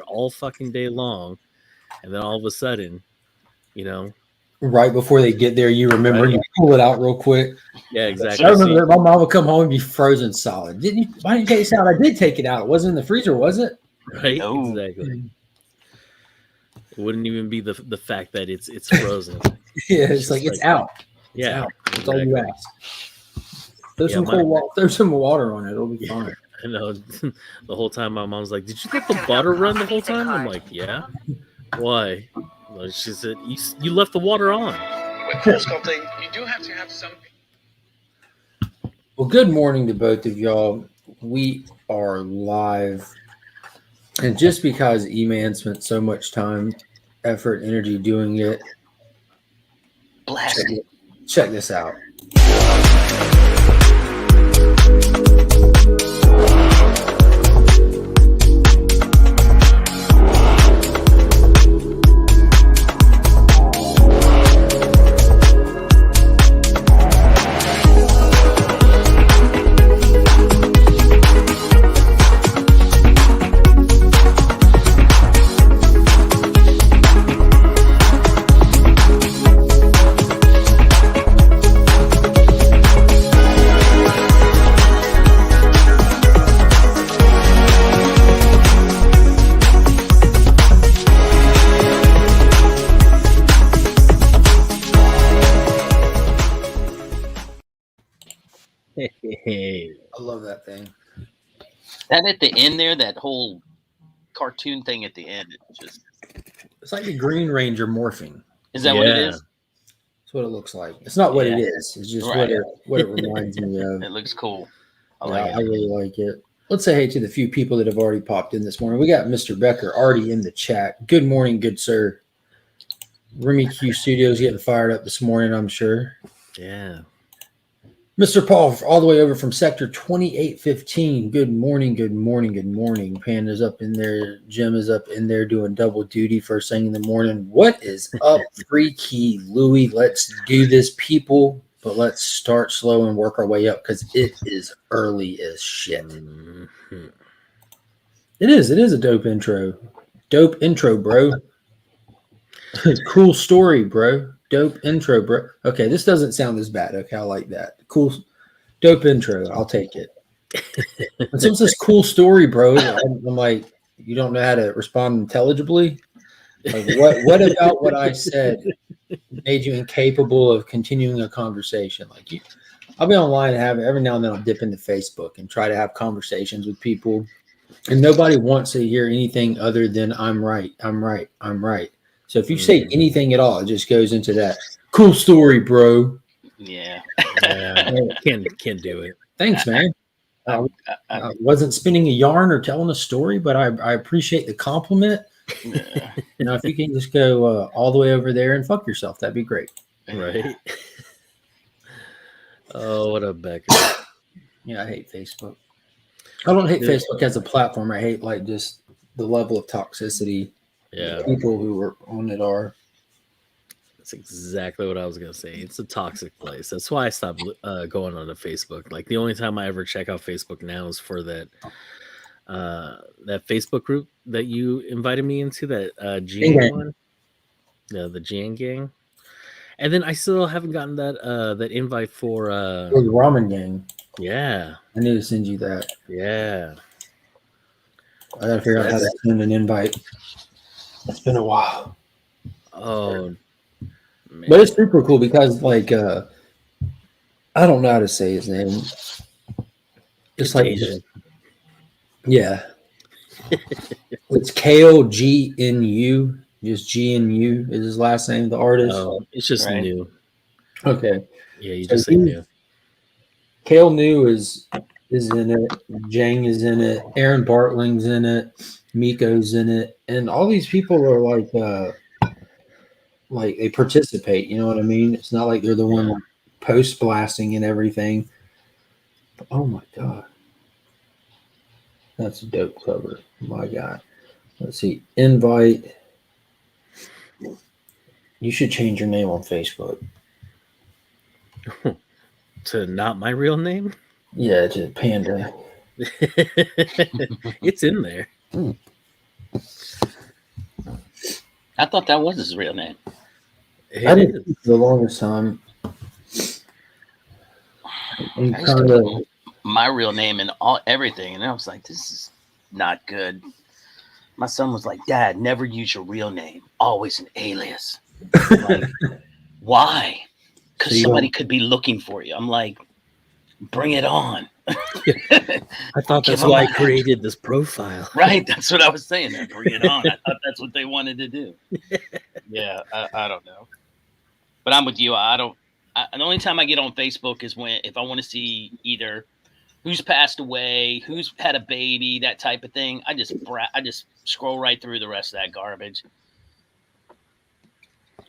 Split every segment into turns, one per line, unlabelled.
all fucking day long, and then all of a sudden,
right before they get there, you remember
Right.
you pull it out real quick.
yeah, exactly.
I remember that my mom would come home and be frozen solid. Didn't you? Why didn't you take it out? I did take it out. It wasn't in the freezer, was it?
Right,
No.
exactly. It wouldn't even be the fact that it's frozen.
Yeah, it's like it's out. It's
Yeah,
out. That's all you
exactly.
ask. Throw some water on it. It'll be fine.
I know. The whole time my mom's like, "Did you let the butter run the whole time?" I'm like, "Yeah." Why? Well, she said, "You left the water on."
With pole sculpting, you do have to have some.
Well, good morning to both of y'all. We are live. And just because E-Man spent so much time, effort, energy doing it,
Blast it.
check this out.
Hey,
I love that thing.
That at the end there, that whole cartoon thing at the end,
It's like the Green Ranger morphing.
is that what it
Yeah.
is?
That's what it looks like. It's not what it
Yeah.
is. It's just
Right.
what it reminds me of.
It looks cool. I
Yeah,
like
I
it.
really like it. Let's say hey to the few people that have already popped in this morning. We got Mr. Becker already in the chat. Good morning, good sir. Remy Q Studios getting fired up this morning, I'm sure.
yeah.
Mr. Paul, all the way over from Sector 2815. Good morning, good morning, good morning. Panda's up in there. Jim is up in there doing double duty first thing in the morning. What is up, Freaky Louie? Let's do this, people. But let's start slow and work our way up because it is early as shit.
Mhm.
It is a dope intro. Dope intro, bro. Cool story, bro. Dope intro, bro. Okay, this doesn't sound as bad. Okay, I like that. Cool, dope intro. I'll take it. When someone says cool story, bro, I'm like, you don't know how to respond intelligibly? Like, what about what I said made you incapable of continuing a conversation? Like, I'll be online and have every now and then I'll dip into Facebook and try to have conversations with people, and nobody wants to hear anything other than I'm right, I'm right, I'm right. So if you say anything at all, it just goes into that cool story, bro.
Yeah.
Yeah. Can't do it.
Thanks, man. I wasn't spinning a yarn or telling a story, but I appreciate the compliment.
Yeah.
If you can just go all the way over there and fuck yourself, that'd be great.
Right. Oh, what a Becker.
Yeah, I hate Facebook. I don't hate Facebook as a platform. I hate like just the level of toxicity.
Yeah.
People who are on it are.
That's exactly what I was gonna say. It's a toxic place. That's why I stopped going on to Facebook. Like the only time I ever check out Facebook now is for that Facebook group that you invited me into, that Gian one. Yeah, the Gian gang. And then I still haven't gotten that invite for
the Ramen Gang.
Yeah.
I need to send you that.
Yeah.
I gotta figure out how to send an invite. It's been a while.
Oh, man.
But it's super cool because, like, I don't know how to say his name. It's like, yeah. It's KLGNU. Just GNU is his last name, the artist.
Oh, it's just new.
Okay.
Yeah, you just say new.
Kale New is in it. Jang is in it. Aaron Bartling's in it. Miko's in it. And all these people are like they participate. You know what I mean? It's not like they're the one like post blasting and everything. But, oh my God. That's a dope cover. My God. Let's see. Invite. You should change your name on Facebook.
To not my real name?
Yeah, to Panda.
It's in there.
I thought that was his real name.
I didn't for the longest time.
I used to put my real name in everything, and I was like, this is not good. My son was like, Dad, never use your real name. Always an alias. I'm like, why? Because somebody could be looking for you. I'm like, bring it on.
I thought that's why I created this profile.
Right. That's what I was saying. Bring it on. I thought that's what they wanted to do. Yeah. I don't know. But I'm with you. The only time I get on Facebook is if I want to see either who's passed away, who's had a baby, that type of thing. I just scroll right through the rest of that garbage.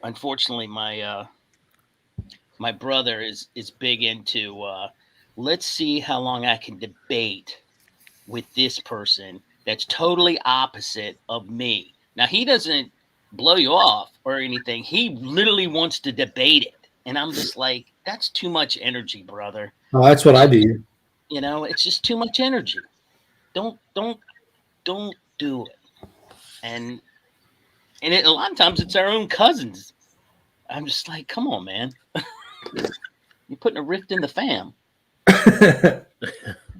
Unfortunately, my brother is big into let's see how long I can debate with this person that's totally opposite of me. Now, he doesn't blow you off or anything. He literally wants to debate it. And I'm just like, that's too much energy, brother.
Oh, that's what I do.
You know, it's just too much energy. Don't do it. And a lot of times it's our own cousins. I'm just like, come on, man. You're putting a rift in the fam.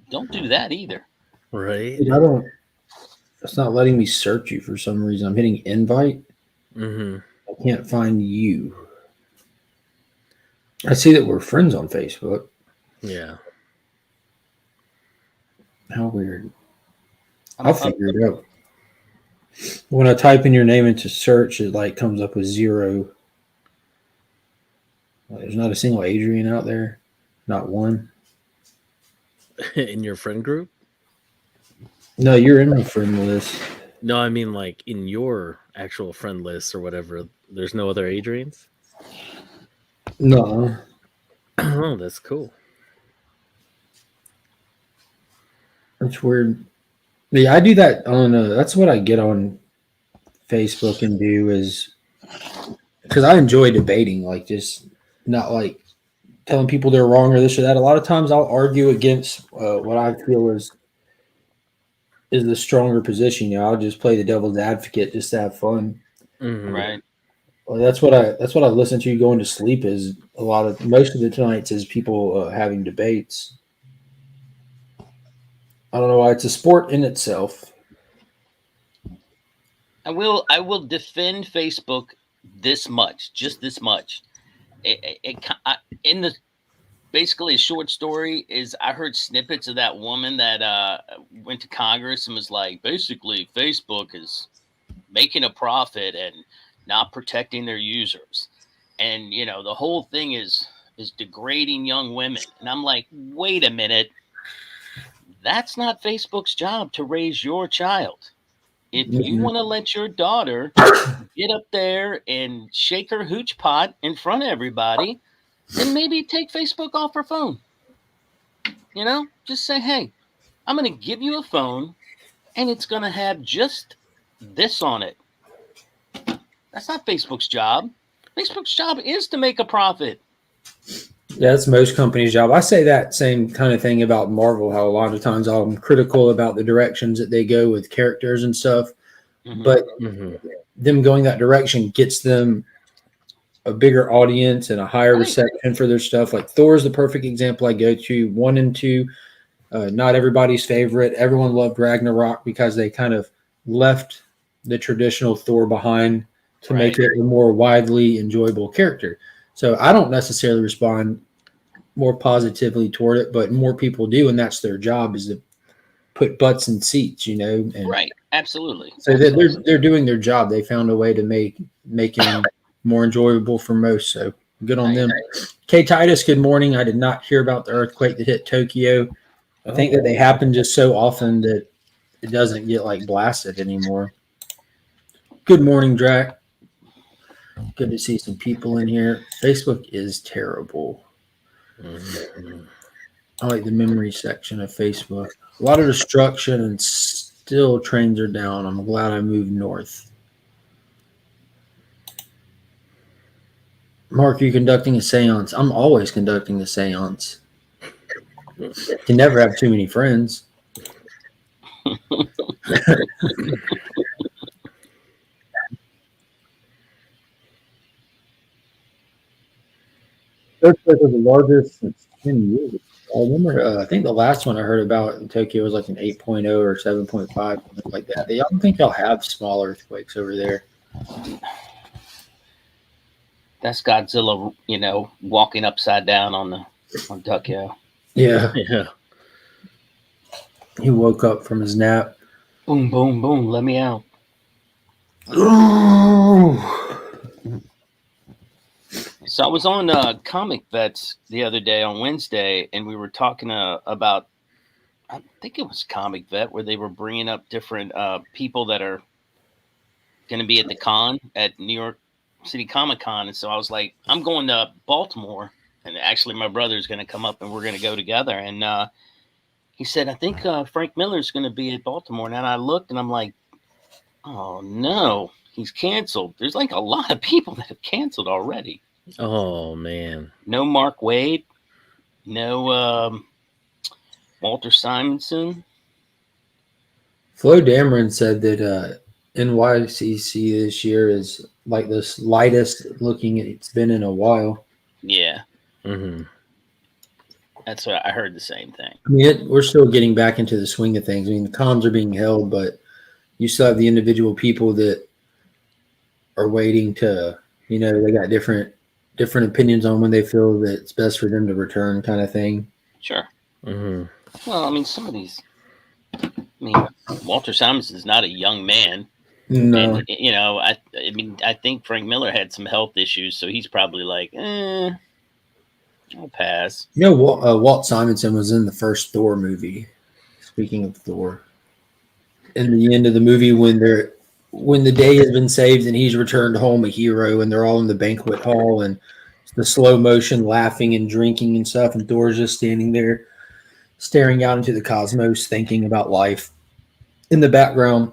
Don't do that either.
Right.
It's not letting me search you for some reason. I'm hitting invite.
Mm-hmm.
I can't find you. I see that we're friends on Facebook.
Yeah.
How weird. I'll figure it out. When I type in your name into search, it like comes up with 0. There's not a single Adrian out there. Not one.
In your friend group?
No, you're in my friend list.
No, I mean like in your actual friend list or whatever. There's no other Adrians?
No.
Oh, that's cool.
That's weird. Yeah, I do that on. That's what I get on Facebook and do is because I enjoy debating, like just not like telling people they're wrong or this or that. A lot of times I'll argue against what I feel is the stronger position. You know, I'll just play the devil's advocate just to have fun.
Mm-hmm.
Right.
Well, that's what I listen to going to sleep is most of the nights is people having debates. I don't know why it's a sport in itself.
I will defend Facebook this much, just this much. In the basically a short story is I heard snippets of that woman that went to Congress and was like, basically Facebook is making a profit and not protecting their users, and you know the whole thing is degrading young women. And I'm like, wait a minute, that's not Facebook's job to raise your child. If you want to let your daughter get up there and shake her hooch pot in front of everybody, then maybe take Facebook off her phone. You know, just say, hey, I'm going to give you a phone and it's going to have just this on it. That's not Facebook's job. Facebook's job is to make a profit.
Yeah, that's most companies' job. I say that same kind of thing about Marvel, how a lot of times I'm critical about the directions that they go with characters and stuff.
Mm-hmm.
But them going that direction gets them a bigger audience and a higher reception for their stuff. Like Thor is the perfect example I go to. 1 and 2, not everybody's favorite. Everyone loved Ragnarok because they kind of left the traditional Thor behind to make it a more widely enjoyable character. So I don't necessarily respond more positively toward it, but more people do, and that's their job is to put butts in seats, you know. And
right, absolutely.
So they're doing their job. They found a way to make it more enjoyable for most. So good on them. K Titus, good morning. I did not hear about the earthquake that hit Tokyo. I think that they happen just so often that it doesn't get like blasted anymore. Good morning, Drac. Good to see some people in here. Facebook is terrible. I like the memory section of Facebook. A lot of destruction and still trains are down. I'm glad I moved north. Mark, you're conducting a seance. I'm always conducting a seance. You can never have too many friends. earthquake was the largest since 10 years. I remember, I think the last one I heard about in Tokyo was like an 8.0 or 7.5, something like that. I don't think y'all have small earthquakes over there.
That's Godzilla, walking upside down on Tokyo.
Yeah,
Yeah.
he woke up from his nap.
Boom, boom, boom. Let me out. So I was on Comic Vets the other day on Wednesday, and we were talking about, I think it was Comic Vet, where they were bringing up different people that are going to be at the con at New York City Comic Con. And so I was like, I'm going to Baltimore, and actually my brother's going to come up and we're going to go together. And he said, I think Frank Miller's going to be at Baltimore. And I looked and I'm like, oh no, he's canceled. There's like a lot of people that have canceled already.
Oh man.
No Mark Waid, no Walter Simonson.
Flo Dameron said that NYCC this year is like the lightest looking it's been in a while.
Yeah.
Mm-hmm.
That's what I heard, the same thing.
I mean, we're still getting back into the swing of things. I mean, the cons are being held, but you still have the individual people that are waiting to, they got different opinions on when they feel that it's best for them to return, kind of thing.
Sure.
Mm-hmm.
Well, I mean, some of these. Walter Simonson is not a young man.
No,
And, I think Frank Miller had some health issues, so he's probably like, I'll pass.
Walt Simonson was in the first Thor movie. Speaking of Thor, in the end of the movie, when the day has been saved and he's returned home a hero, and they're all in the banquet hall and the slow motion laughing and drinking and stuff, and Thor's just standing there staring out into the cosmos, thinking about life. In the background,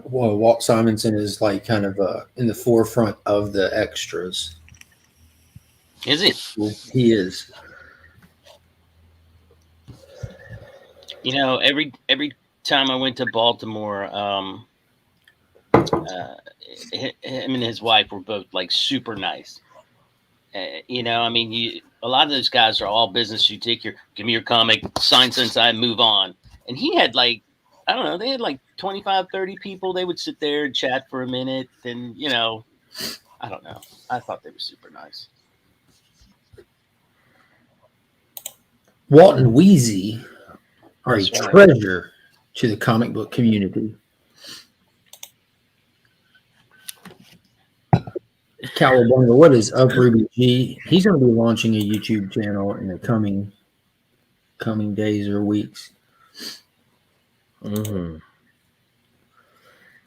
Walt Simonson is like kind of in the forefront of the extras.
Is it?
He is.
Every time I went to Baltimore, him and his wife were both like super nice. A lot of those guys are all business. You give me your comic, sign inside, move on. And he had they had like 25, 30 people. They would sit there and chat for a minute. And, I don't know. I thought they were super nice.
Walt and Wheezy are
That's
a
right.
treasure to the comic book community. Cowabunga, what is up, Ruby G? He's going to be launching a YouTube channel in the coming days or weeks.
Mm-hmm.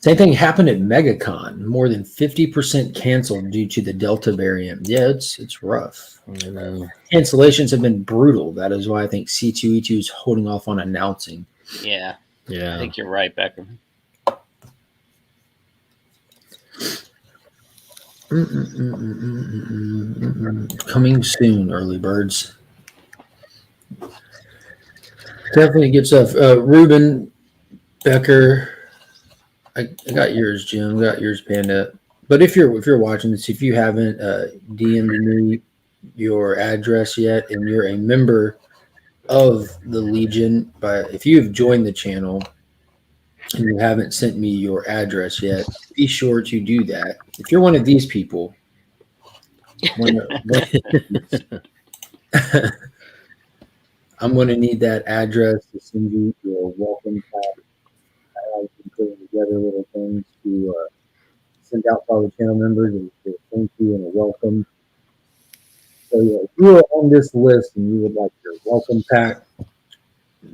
Same thing happened at MegaCon. More than 50% canceled due to the Delta variant. Yeah, it's rough. Cancellations have been brutal. That is why I think C2E2 is holding off on announcing.
Yeah.
Yeah.
I think you're right, Becker.
Coming soon, early birds. Definitely good stuff. Ruben, Becker, I got yours, Jim. Got yours, Panda. But if you're watching this, if you haven't DM'd me your address yet, and you're a member of the Legion, but if you have joined the channel and you haven't sent me your address yet, be sure to do that. If you're one of these people, I'm going to need that address to send you your welcome pack. I've been putting together little things to send out to all the channel members and a thank you and a welcome. So if you are on this list and you would like your welcome pack,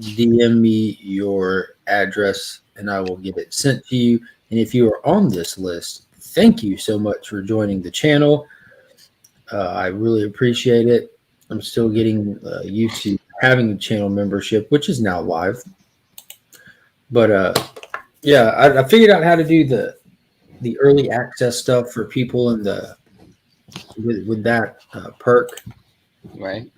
DM me your address and I will get it sent to you. And if you are on this list, thank you so much for joining the channel. I really appreciate it. I'm still getting used to having a channel membership, which is now live. But yeah, I figured out how to do the early access stuff for people in with that perk.
Right.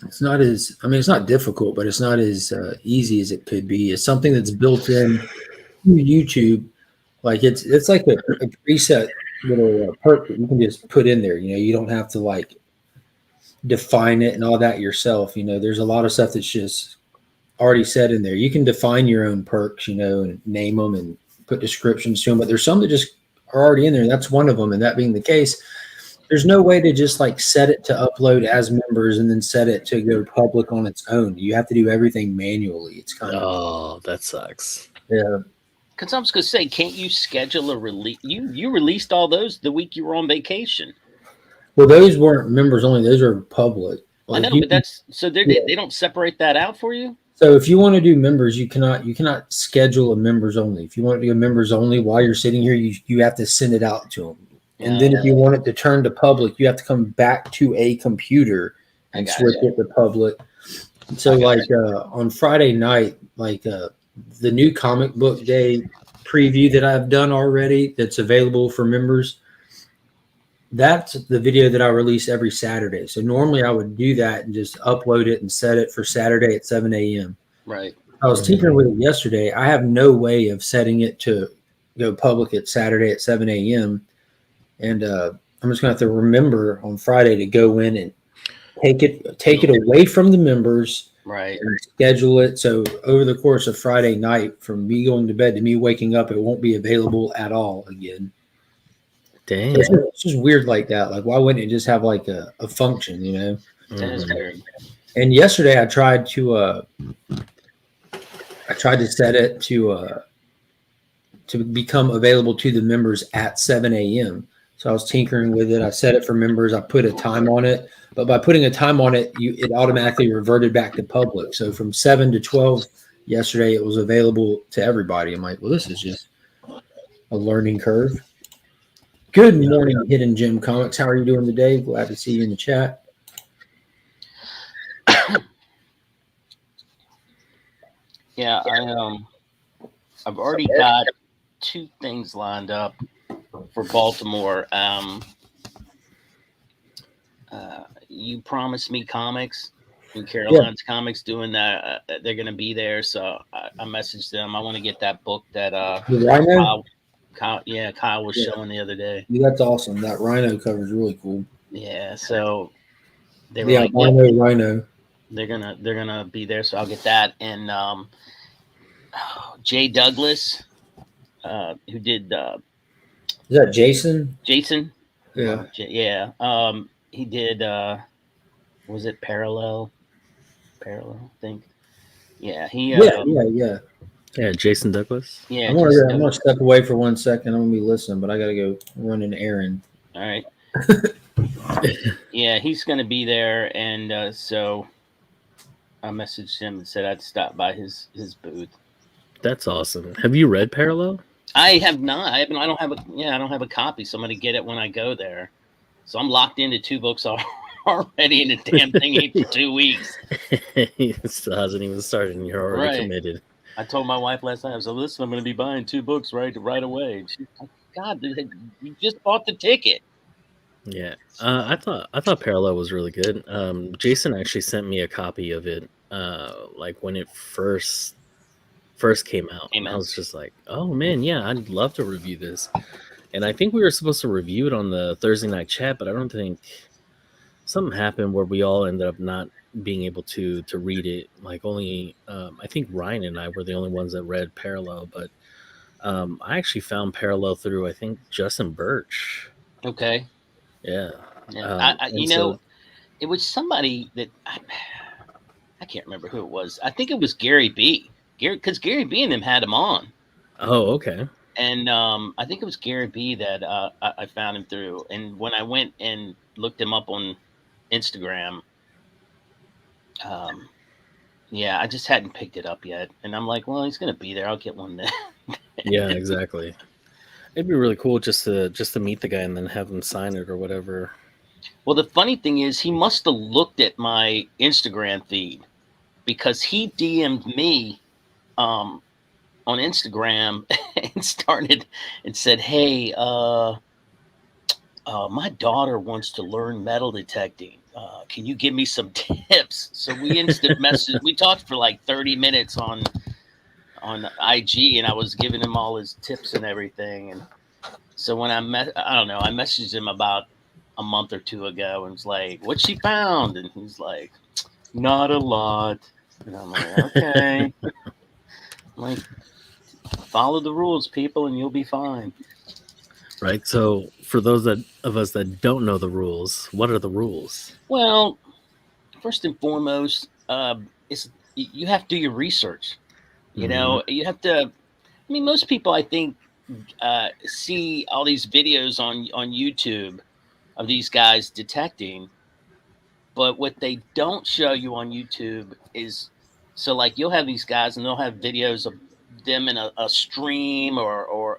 It's not it's not difficult, but it's not as easy as it could be. It's something that's built in to YouTube. Like it's like a preset little perk that you can just put in there. You don't have to define it and all that yourself. There's a lot of stuff that's just already said in there. You can define your own perks, and name them and put descriptions to them, but there's some that just are already in there. And that's one of them. And that being the case, there's no way to just like set it to upload as members and then set it to go public on its own. You have to do everything manually. It's kind of
that sucks.
yeah.
Because I was going to say, can't you schedule a release? You released all those the week you were on vacation.
Well, those weren't members only; those are public.
Like, I know, but that's so they don't separate that out for you.
So if you want to do members, you cannot schedule a members only. If you want to do a members only while you're sitting here, you have to send it out to them. And then if you want it to turn to public, you have to come back to a computer and switch it to public. So on Friday night, the new comic book day preview that I've done already that's available for members, that's the video that I release every Saturday. So normally I would do that and just upload it and set it for Saturday at 7 a.m.
Right.
I was tinkering with it yesterday. I have no way of setting it to go public at Saturday at 7 a.m. And I'm just going to have to remember on Friday to go in and take it away from the members,
right,
and schedule it. So over the course of Friday night, from me going to bed to me waking up, it won't be available at all again.
Dang.
It's just weird like that. Like, why wouldn't it just have like a function,
That is weird.
And yesterday I tried to set it to become available to the members at 7 a.m. So I was tinkering with it. I set it for members. I put a time on it, but by putting a time on it, it automatically reverted back to public. So from 7 to 12 yesterday, it was available to everybody. I'm like, well, this is just a learning curve. Good morning, Hidden Gem Comics. How are you doing today? Glad to see you in the chat.
Yeah, I've already got 2 things lined up for Baltimore. You Promised Me Comics and Caroline's Comics doing that. They're going to be there, so I messaged them. I want to get that book that Kyle was showing the other day.
Yeah, that's awesome. That rhino cover is really cool.
Yeah, so they were
the albino rhino.
They're gonna be there, so I'll get that. And Jay Douglas, who did
is that Jason?
Jason?
Yeah.
He did was it Parallel? I think. Yeah,
Yeah, Jason Douglas.
Yeah.
I'm gonna step away for 1 second. I'm gonna be listening, but I gotta go run an errand.
All right. Yeah, he's gonna be there, and so I messaged him and said I'd stop by his booth.
That's awesome. Have you read Parallel?
I have not. I don't have a copy, so I'm gonna get it when I go there. So I'm locked into 2 books already, and the damn thing ain't for 2 weeks.
It still hasn't even started, and you're already committed.
I told my wife last night, I was like, listen, I'm going to be buying 2 books right away. She's like, God, you just bought the ticket.
Yeah, I thought Parallel was really good. Jason actually sent me a copy of it, like when it first came out. And I was just like, oh man, yeah, I'd love to review this. And I think we were supposed to review it on the Thursday night chat, but I don't think something happened where we all ended up not being able to read it. Like only I think Ryan and I were the only ones that read Parallel, but I actually found Parallel through I think Justin Birch.
Okay.
Yeah.
It was somebody that I can't remember who it was. I think it was Gary B. Because Gary B and him had him on.
Oh, okay.
And I think it was Gary B that I found him through. And when I went and looked him up on Instagram, I just hadn't picked it up yet. And I'm like, well, he's going to be there. I'll get one then.
Yeah, exactly. It'd be really cool just to meet the guy and then have him sign it or whatever.
Well, the funny thing is he must have looked at my Instagram feed because he DM'd me on Instagram and said, hey, my daughter wants to learn metal detecting. Can you give me some tips? So we instant messaged. We talked for like 30 minutes on IG, and I was giving him all his tips and everything. And so when I messaged him about a month or two ago and was like, "What she found?" And he's like, "Not a lot." And I'm like, "Okay." I'm like, follow the rules, people, and you'll be fine.
Right. So for those of us that don't know the rules, what are the rules?
Well, first and foremost, it's you have to do your research. You know, you have to. I mean, most people, I think, see all these videos on YouTube of these guys detecting, but what they don't show you on YouTube is so like you'll have these guys and they'll have videos of them in a stream or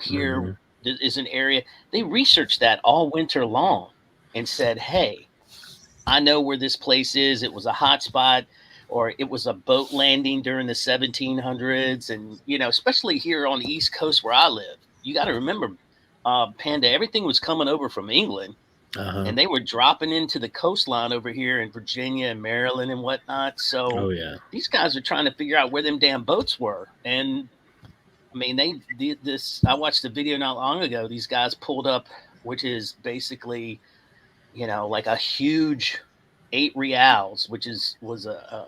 here
Mm-hmm.
is an area they researched that all winter long and said, hey, I know where this place is. It was a hot spot, or it was a boat landing during the 1700s. And, especially here on the East Coast where I live, you got to remember, Panda, everything was coming over from England
Uh-huh.
and they were dropping into the coastline over here in Virginia and Maryland and whatnot.
Oh
So
yeah.
these guys are trying to figure out where them damn boats were. And I mean, they did this. I watched a video not long ago. These guys pulled up, which is basically, like a huge 8 reals, which was a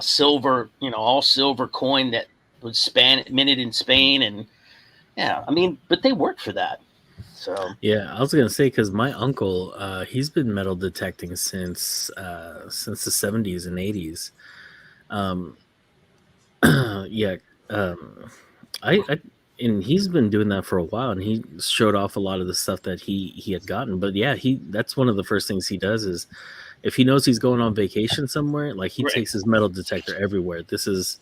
silver, all silver coin that was minted in Spain, and yeah, I mean, but they worked for that. So
Yeah, I was gonna say because my uncle, he's been metal detecting since the 70s and 80s. Um, yeah, um, I and he's been doing that for a while, and he showed off a lot of the stuff that he had gotten. But yeah, that's one of the first things he does is if he knows he's going on vacation somewhere, like he
right,
takes his metal detector everywhere. This is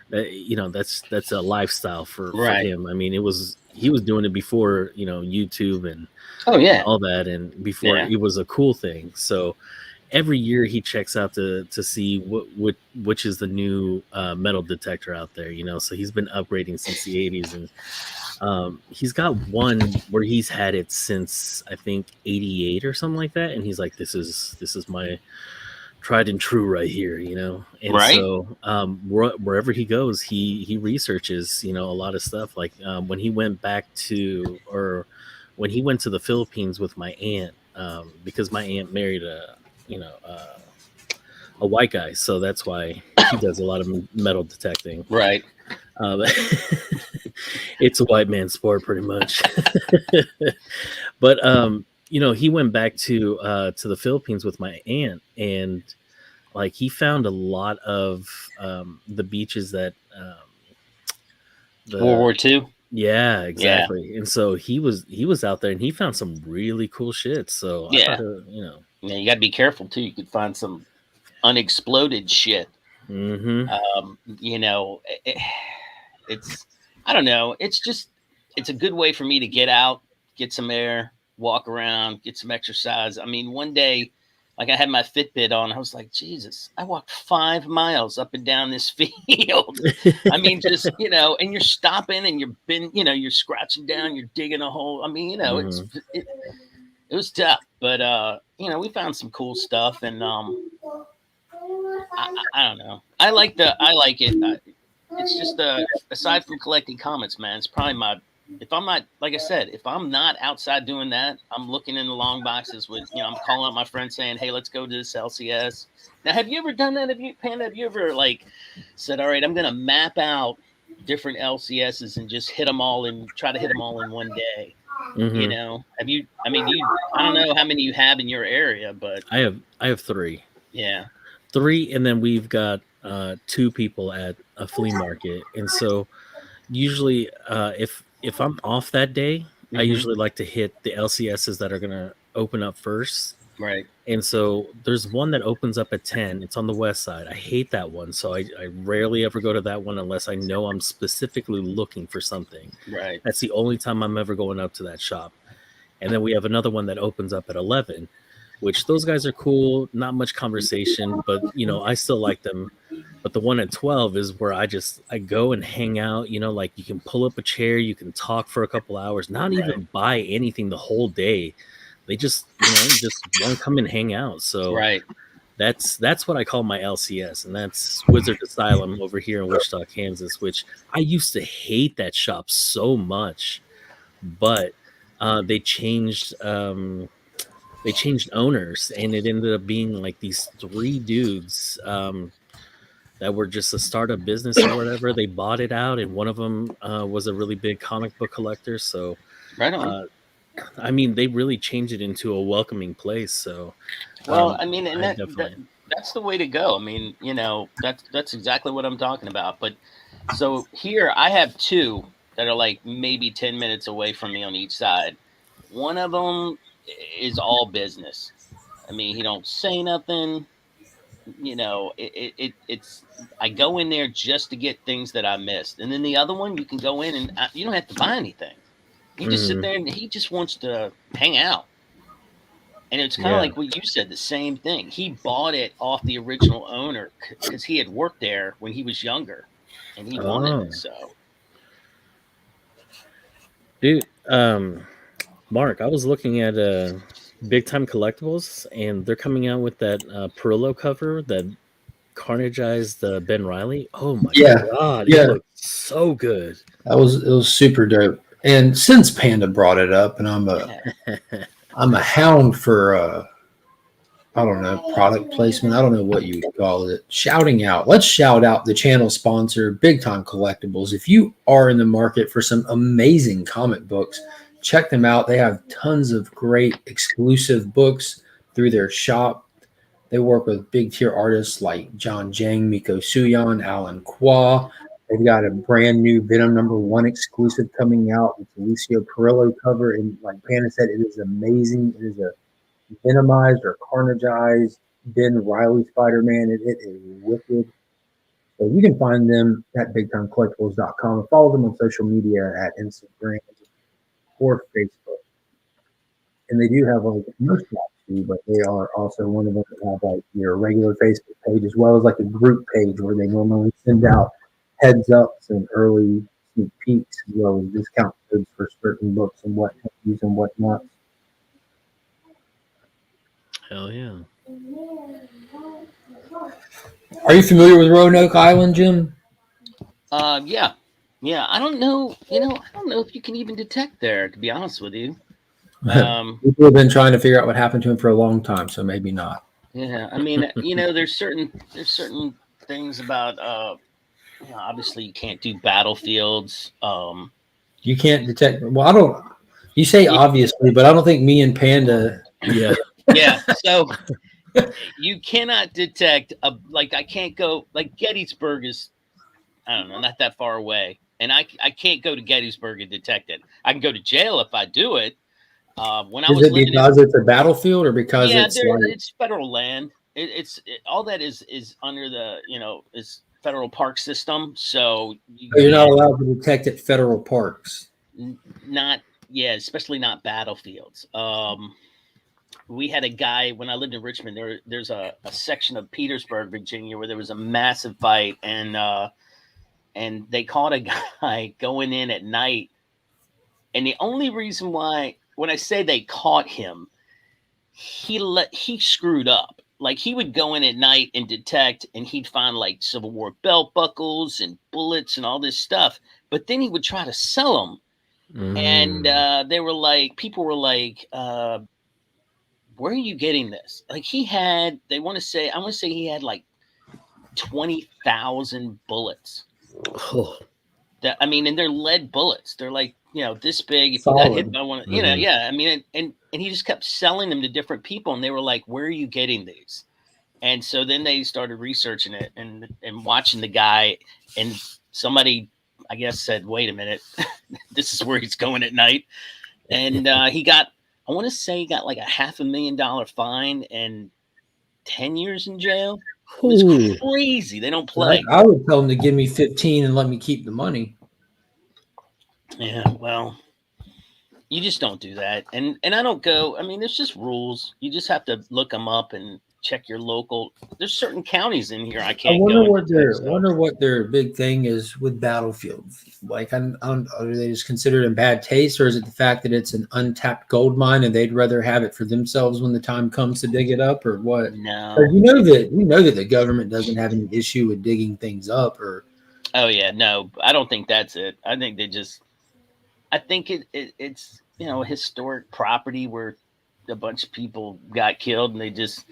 that's a lifestyle for
right,
him. I mean, he was doing it before YouTube
oh
and
yeah,
all that, and before
yeah,
it was a cool thing. So every year he checks out to see which is the new metal detector out there. So he's been upgrading since the 80s, and he's got one where he's had it since I think 88 or something like that, and he's like, this is my tried and true right here. And
right,
so wherever he goes, he researches a lot of stuff. Like when he went back to or when he went to the Philippines with my aunt, because my aunt married a white guy, so that's why he does a lot of metal detecting.
right.
um, it's a white man sport pretty much. But he went back to the Philippines with my aunt, and like he found a lot of the beaches that
World
the
War II.
yeah,
Yeah,
exactly. And so he was out there and he found some really cool shit. So I thought
yeah. Yeah, you got to be careful too. You could find some unexploded shit.
mm-hmm.
It's I don't know. It's a good way for me to get out, get some air, walk around, get some exercise. I mean, one day, like I had my Fitbit on, I was like, Jesus, I walked 5 miles up and down this field. I mean, just and you're stopping and you're scratching down, you're digging a hole. I mean,
Mm-hmm.
it was tough, but we found some cool stuff, and I don't know. I like it. It's just aside from collecting comments, man, it's probably if I'm not, like I said, if I'm not outside doing that, I'm looking in the long boxes with, I'm calling up my friends saying, hey, let's go to this LCS. Now, have you ever done that? Panda, have you ever like said, all right, I'm going to map out different LCSs and just try to hit them all in one day?
Mm-hmm.
Have you, I mean, I don't know how many you have in your area, but
I have three.
yeah.
Three, and then we've got two people at a flea market. And so usually if I'm off that day, I
Hmm.
usually like to hit the LCSs that are gonna open up first.
Right.
And so there's one that opens up at 10. It's on the west side. I hate that one. So I rarely ever go to that one unless I know I'm specifically looking for something.
Right.
That's the only time I'm ever going up to that shop. And then we have another one that opens up at 11, which those guys are cool. Not much conversation, but I still like them. But the one at 12 is where I go and hang out. Like you can pull up a chair, you can talk for a couple hours, not
Right.
even buy anything the whole day. They just want to come and hang out. So
Right.
that's what I call my LCS, and that's Wizard Asylum over here in Wichita, Kansas, which I used to hate that shop so much, but they changed they changed owners, and it ended up being like these 3 dudes that were just a startup business or whatever. They bought it out, and one of them was a really big comic book collector. So,
Right on.
uh, I mean, they really changed it into a welcoming place. So,
Well, I mean, and
I
that
definitely.
that's the way to go. I mean, that's exactly what I'm talking about. But so here I have two that are like maybe 10 minutes away from me on each side. One of them is all business. I mean, he don't say nothing. It's I go in there just to get things that I missed, and then the other one you can go in and you don't have to buy anything. You just sit
Mhm.
there and he just wants to hang out. And it's kind of
Yeah.
like what you said, the same thing. He bought it off the original owner because he had worked there when he was younger, and he wanted
Oh,
it. So
dude. Mark, I was looking at Big Time Collectibles, and they're coming out with that Perillo cover that Carnageized Ben Riley. Oh my
Yeah,
god, it
yeah,
looks so good.
it was super dope. And since Panda brought it up, and
yeah,
I'm a hound for I don't know, product placement. I don't know what you would call it. Shouting out. Let's shout out the channel sponsor, Big Time Collectibles. If you are in the market for some amazing comic books, check them out. They have tons of great exclusive books through their shop. They work with big tier artists like John Jang, Miko Suyon, Alan Kwa. They've got a brand new Venom #1 exclusive coming out with Alicia Perillo cover. And like Panda said, it is amazing. It is a minimized or carnageized Ben Riley Spider-Man, and it is wicked. So you can find them at bigtimecollectibles.com and follow them on social media at Instagram or Facebook. And they do have like most shops too, but they are also one of them that have like your regular Facebook page as well as like a group page where they normally send out heads ups and early sneak peeks as well as discount codes for certain books and what and whatnot.
Hell yeah.
Are you familiar with Roanoke Island, Jim?
yeah, yeah. I don't know. I don't know if you can even detect there. To be honest with you, um,
People have been trying to figure out what happened to him for a long time, so maybe not.
yeah. I mean, there's certain things about obviously you can't do battlefields.
You can't detect. Well, I don't. You say
Y-
obviously, but I don't think me and Panda.
Yeah.
yeah. So you cannot detect like I can't go like Gettysburg is I don't know, not that far away. And I can't go to Gettysburg and detect it. I can go to jail if I do it. When I
Is
was
it
living in,
because it's a battlefield or because
yeah,
it's
there
like
it's federal land. All that is under the is federal park system. So you
you're not
can't
allowed to detect at federal parks?
not yeah, especially not battlefields. We had a guy when I lived in Richmond. There's a section of Petersburg, Virginia, where there was a massive fight, and they caught a guy going in at night. And the only reason why, when I say they caught him, he screwed up. Like he would go in at night and detect, and he'd find like Civil War belt buckles and bullets and all this stuff. But then he would try to sell them, and
Mm.
they were like, people were like, "Where are you getting this?" Like he had, I want to say he had like 20,000 bullets.
Oh.
That I mean, and they're lead bullets. They're like this big. If you got hit
Solid.
by one,
Mhm.
yeah. I mean, and he just kept selling them to different people, and they were like, "Where are you getting these?" And so then they started researching it and watching the guy, and somebody I guess said, "Wait a minute, this is where he's going at night." And he got, I want to say, he got like a $500,000 fine and 10 years in jail. It was
Ooh.
crazy. They don't
I,
play.
I would tell them to give me 15 and let me keep the money.
Yeah, well, you just don't do that. And I don't go. I mean, there's just rules. You just have to look them up and check your local. There's certain counties in here I
I
can't go and detect stuff.
wonder what their big thing is with battlefields. Like, are they just considered in bad taste, or is it the fact that it's an untapped gold mine and they'd rather have it for themselves when the time comes to dig it up, or what? Or
No.
you know that the government doesn't have any issue with digging things up, or
Oh yeah, no. I don't think that's it. I think they just. I think it's historic property where a bunch of people got killed, and they just,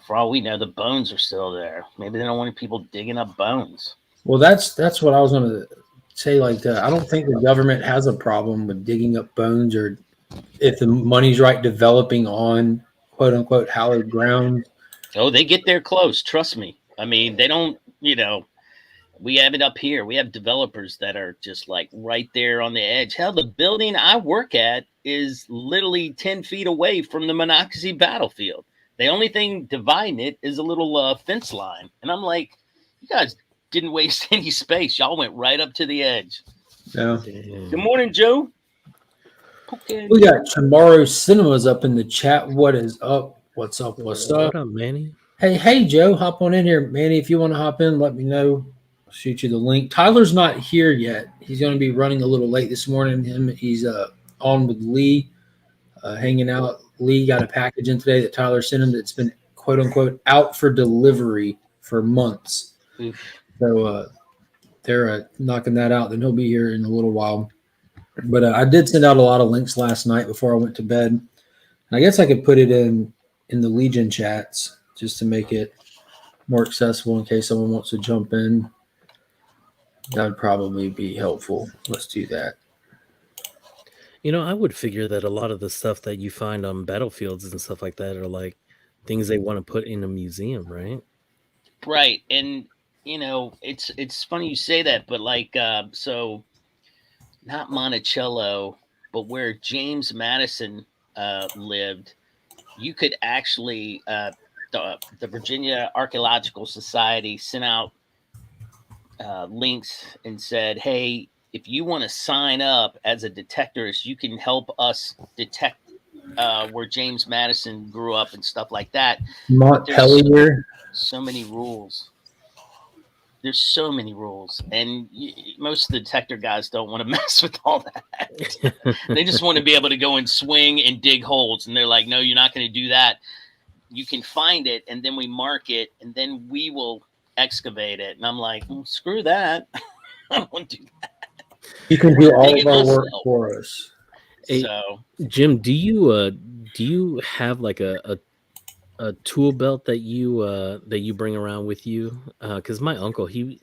for all we know, the bones are still there. Maybe they don't want people digging up bones.
Well, that's what I was going to say. Like, I don't think the government has a problem with digging up bones, or if the money's right, developing on quote unquote hallowed ground.
Oh, they get there close. Trust me. I mean, they don't. We have it up here. We have developers that are just like right there on the edge. Hell, the building I work at is literally 10 feet away from the Monocacy battlefield. The only thing dividing it is a little fence line. And I'm like, you guys didn't waste any space. Y'all went right up to the edge.
Yeah.
Good morning, Joe.
Okay. We got Tomorrow's Cinemas up in the chat. What is up? What's up? What's up?
What up, Manny?
Hey, Joe, hop on in here. Manny, if you want to hop in, let me know. I'll shoot you the link. Tyler's not here yet. He's going to be running a little late this morning. He's on with Lee, hanging out. Lee got a package in today that Tyler sent him that's been, quote unquote, out for delivery for months.
Oof.
So they're knocking that out. Then he'll be here in a little while. But I did send out a lot of links last night before I went to bed. And I guess I could put it in the Legion chats just to make it more accessible in case someone wants to jump in. That would probably be helpful. Let's do that.
I would figure that a lot of the stuff that you find on battlefields and stuff like that are like things they want to put in a museum, right?
Right. And, it's funny you say that, but like, so not Monticello, but where James Madison lived, you could actually, the Virginia Archaeological Society sent out links and said, hey, if you want to sign up as a detectorist, you can help us detect where James Madison grew up and stuff like that.
Montpelier.
So many rules. There's so many rules, and most of the detector guys don't want to mess with all that. They just want to be able to go and swing and dig holes, and they're like, no, you're not going to do that. You can find it, and then we mark it, and then we will excavate it. And I'm like, screw that. I don't want to do that.
You can do all of our work for us.
Hey,
so,
Jim, do you have like a tool belt that you bring around with you? Because my uncle, he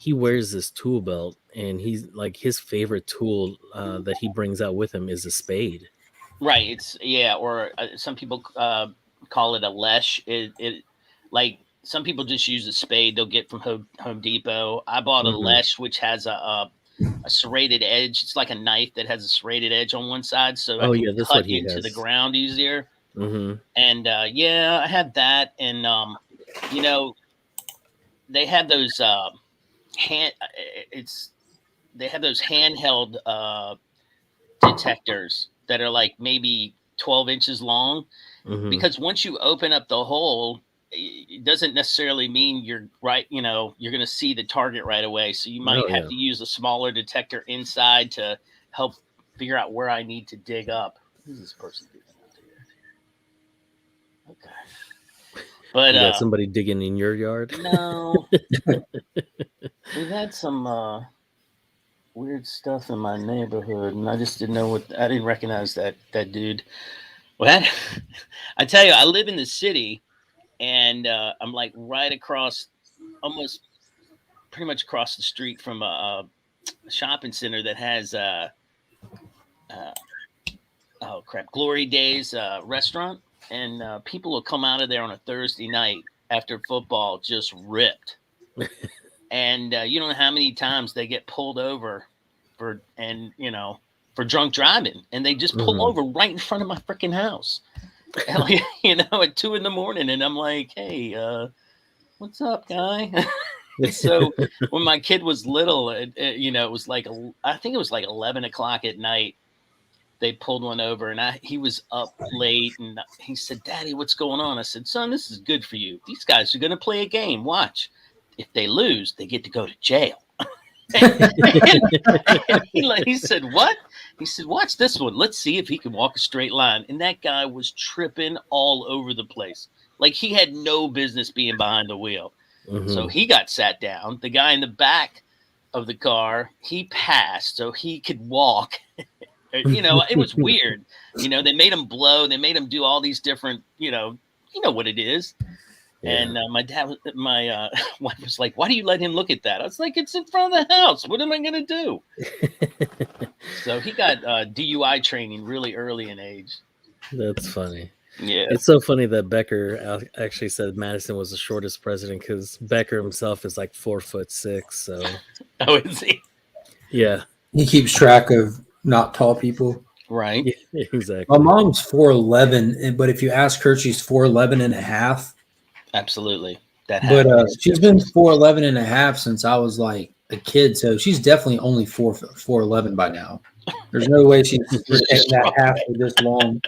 wears this tool belt, and he's like, his favorite tool that he brings out with him is a spade.
Right. Or some people call it a lesh. It like some people just use a spade they'll get from Home Depot. I bought a lesh, which has a serrated edge. It's like a knife that has a serrated edge on one side, so I can cut into the ground easier.
Mm-hmm.
And I had that, and they have those handheld detectors that are like maybe 12 inches long.
Mm-hmm.
Because once you open up the hole, it doesn't necessarily mean you're right. You're going to see the target right away. So you might have to use a smaller detector inside to help figure out where I need to dig up. Who's this person doing out there? Okay. But
you got somebody digging in your yard?
No. We've had some weird stuff in my neighborhood, and I just didn't know I didn't recognize that dude. Well, I tell you, I live in the city, and I'm like right across, almost pretty much across the street from a shopping center that has Glory Days restaurant, and people will come out of there on a Thursday night after football just ripped. And you don't know how many times they get pulled over for drunk driving, and they just pull over right in front of my freaking house. At 2 a.m, and I'm like, hey, what's up, guy? So when my kid was little, it was like I think it was like 11 o'clock at night. They pulled one over, and he was up late, and he said, Daddy, what's going on? I said, son, this is good for you. These guys are going to play a game. Watch. If they lose, they get to go to jail. And he said, what? He said, watch this one. Let's see if he can walk a straight line. And that guy was tripping all over the place. Like he had no business being behind the wheel. Mm-hmm. So he got sat down. The guy in the back of the car, he passed so he could walk. You know, it was weird. You know, they made him blow. They made him do all these different, you know what it is.
Yeah.
And my wife was like, "Why do you let him look at that?" I was like, "It's in front of the house. What am I going to do?" So he got DUI training really early in age.
That's funny.
Yeah.
It's so funny that Becker actually said Madison was the shortest president because Becker himself is like 4'6". So
Oh, is he?
yeah,
He keeps track of not tall people.
Right.
yeah, exactly.
My mom's 4'11", but if you ask her, she's 4'11 and a half.
Absolutely. That
But
happens.
she's been 4'11 and a half since I was like a kid, so she's definitely only 4'11" by now. There's no way she's retained that half for this long.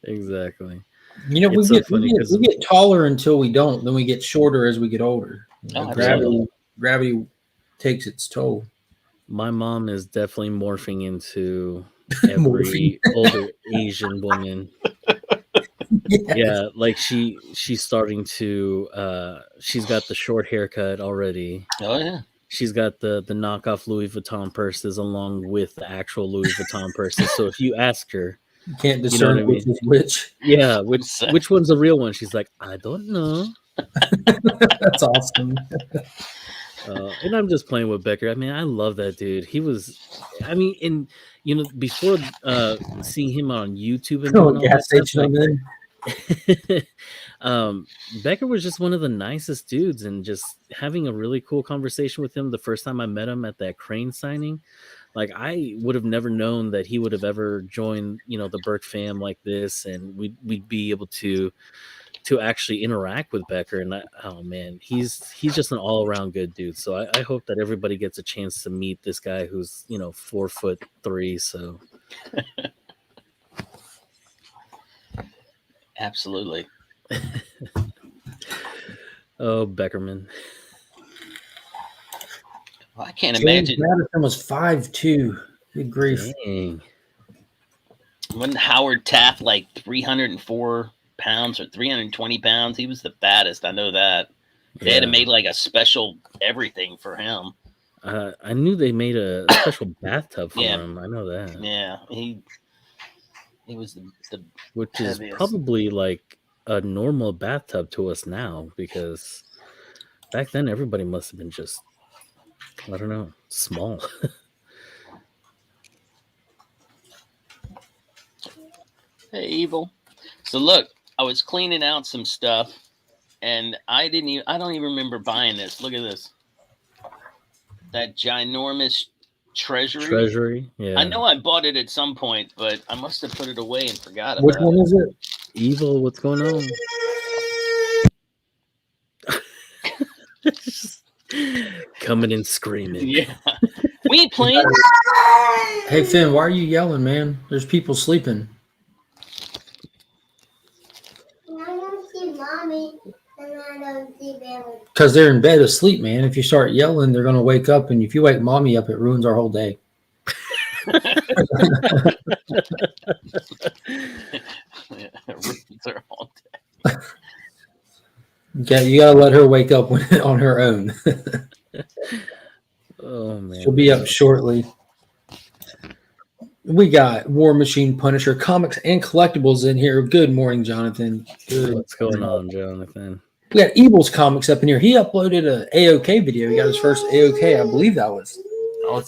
Exactly.
You know,
It's so funny
we get taller until we don't. Then we get shorter as we get older. You know,
Oh, absolutely.
gravity takes its toll.
My mom is definitely morphing into
Morphing.
every older Asian woman.
Yes.
Yeah, like she's starting to she's got the short haircut already.
Oh yeah.
She's got the knockoff Louis Vuitton purses along with the actual Louis Vuitton purses. So if you ask her,
You can't
you know
discern
what I
which
mean?
is which.
Yeah, which one's the real one? She's like, I don't know.
That's awesome.
And I'm just playing with Becker. I mean, I love that dude. He was, I mean, and you know, before seeing him on YouTube and doing all
Gas
that
station
stuff,
I'm in.
Becker was just one of the nicest dudes, and just having a really cool conversation with him the first time I met him at that Crane signing. Like, I would have never known that he would have ever joined, you know, the Burke fam like this, and we'd be able to actually interact with Becker. And oh man, he's just an all around good dude. So I hope that everybody gets a chance to meet this guy who's, you know, 4'3". So
Absolutely.
oh, Beckerman.
Well, I can't
James
imagine
Madison was 5'2". Good grief.
Dang.
when Howard Taft like 304 pounds or 320 pounds. He was the fattest. I know that. They had to make like a special everything for him.
I knew they made a special bathtub for
Yeah.
him. I know that.
Yeah, he was the
Which is
heaviest.
probably like a normal bathtub to us now, because back then everybody must have been just, I don't know, small.
Hey, Evil. So look, I was cleaning out some stuff, and I don't even remember buying this. Look at this. That ginormous treasury.
Yeah.
I know I bought it at some point, but I must have put it away and forgot
Which
about
one
it.
is it?
Evil, what's going on? Coming in screaming.
Yeah. We ain't playing.
Hey Finn, why are you yelling, man? There's people sleeping.
I don't see mommy, and I don't see baby.
Because they're in bed asleep, man. If you start yelling, they're gonna wake up, and if you wake mommy up, it ruins our whole day.
Ruins her all day.
Okay, you gotta let her wake up on her own.
Oh man.
She'll be up shortly. We got War Machine, Punisher, comics and collectibles in here. Good morning, Jonathan. Good.
What's going on, Jonathan?
We got Evil's comics up in here. He uploaded a AOK video. He got his first AOK. I believe that was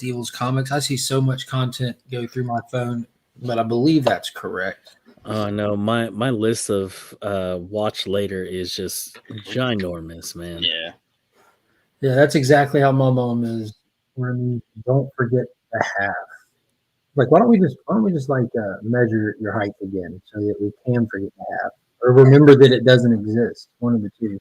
Evil's comics. I see so much content go through my phone, but I believe that's correct.
Oh no, my list of watch later is just ginormous, man.
Yeah.
Yeah, that's exactly how my mom is. Remy, don't forget the half. Like, why don't we just like measure your height again so that we can forget the half, or remember that it doesn't exist? One of the two.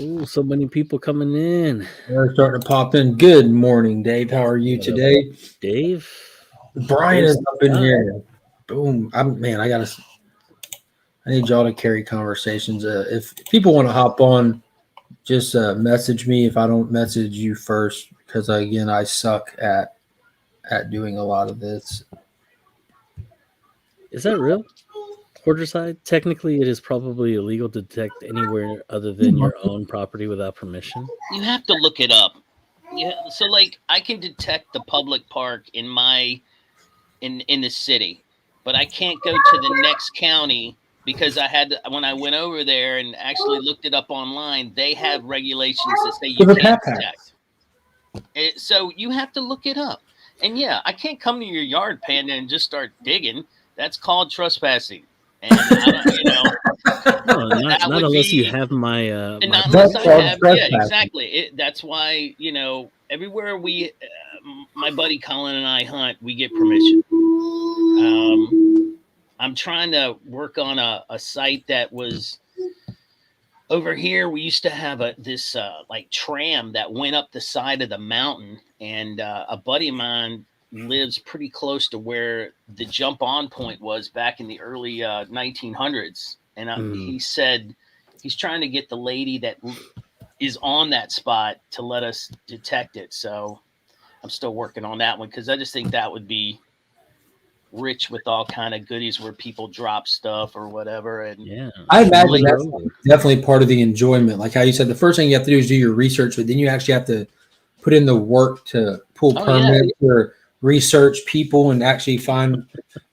Ooh, so many people coming in.
They're starting to pop in. Good morning, Dave. How are you
What up?
today?
Dave?
Brian is up in
Hi.
here. Boom. I need y'all to carry conversations. If people want to hop on, just message me if I don't message you first, because again, I suck at doing a lot of this.
Is that real? Porterside? Technically, it is probably illegal to detect anywhere other than your own property without permission.
You have to look it up. Yeah, so like I can detect the public park in the city, but I can't go to the next county because when I went over there and actually looked it up online, they have regulations that say you
With a
can't
backpack.
detect. So you have to look it up. And yeah, I can't come to your yard, Panda, and just start digging. That's called trespassing. And I don't,
No, not
that would
unless you
be,
have my
and
my
not unless
That's
I
called
have, yeah,
trespassing.
exactly. That's why everywhere my buddy Colin and I hunt, we get permission. I'm trying to work on a site that was over here. We used to have this like tram that went up the side of the mountain, and a buddy of mine lives pretty close to where the jump on point was back in the early 1900s, and he said he's trying to get the lady that is on that spot to let us detect it. So I'm still working on that one because I just think that would be rich with all kind of goodies where people drop stuff or whatever. And
yeah,
I imagine
Like-
that's definitely part of the enjoyment. Like how you said, the first thing you have to do is do your research, but then you actually have to put in the work to pull
Oh,
permits or research people and actually find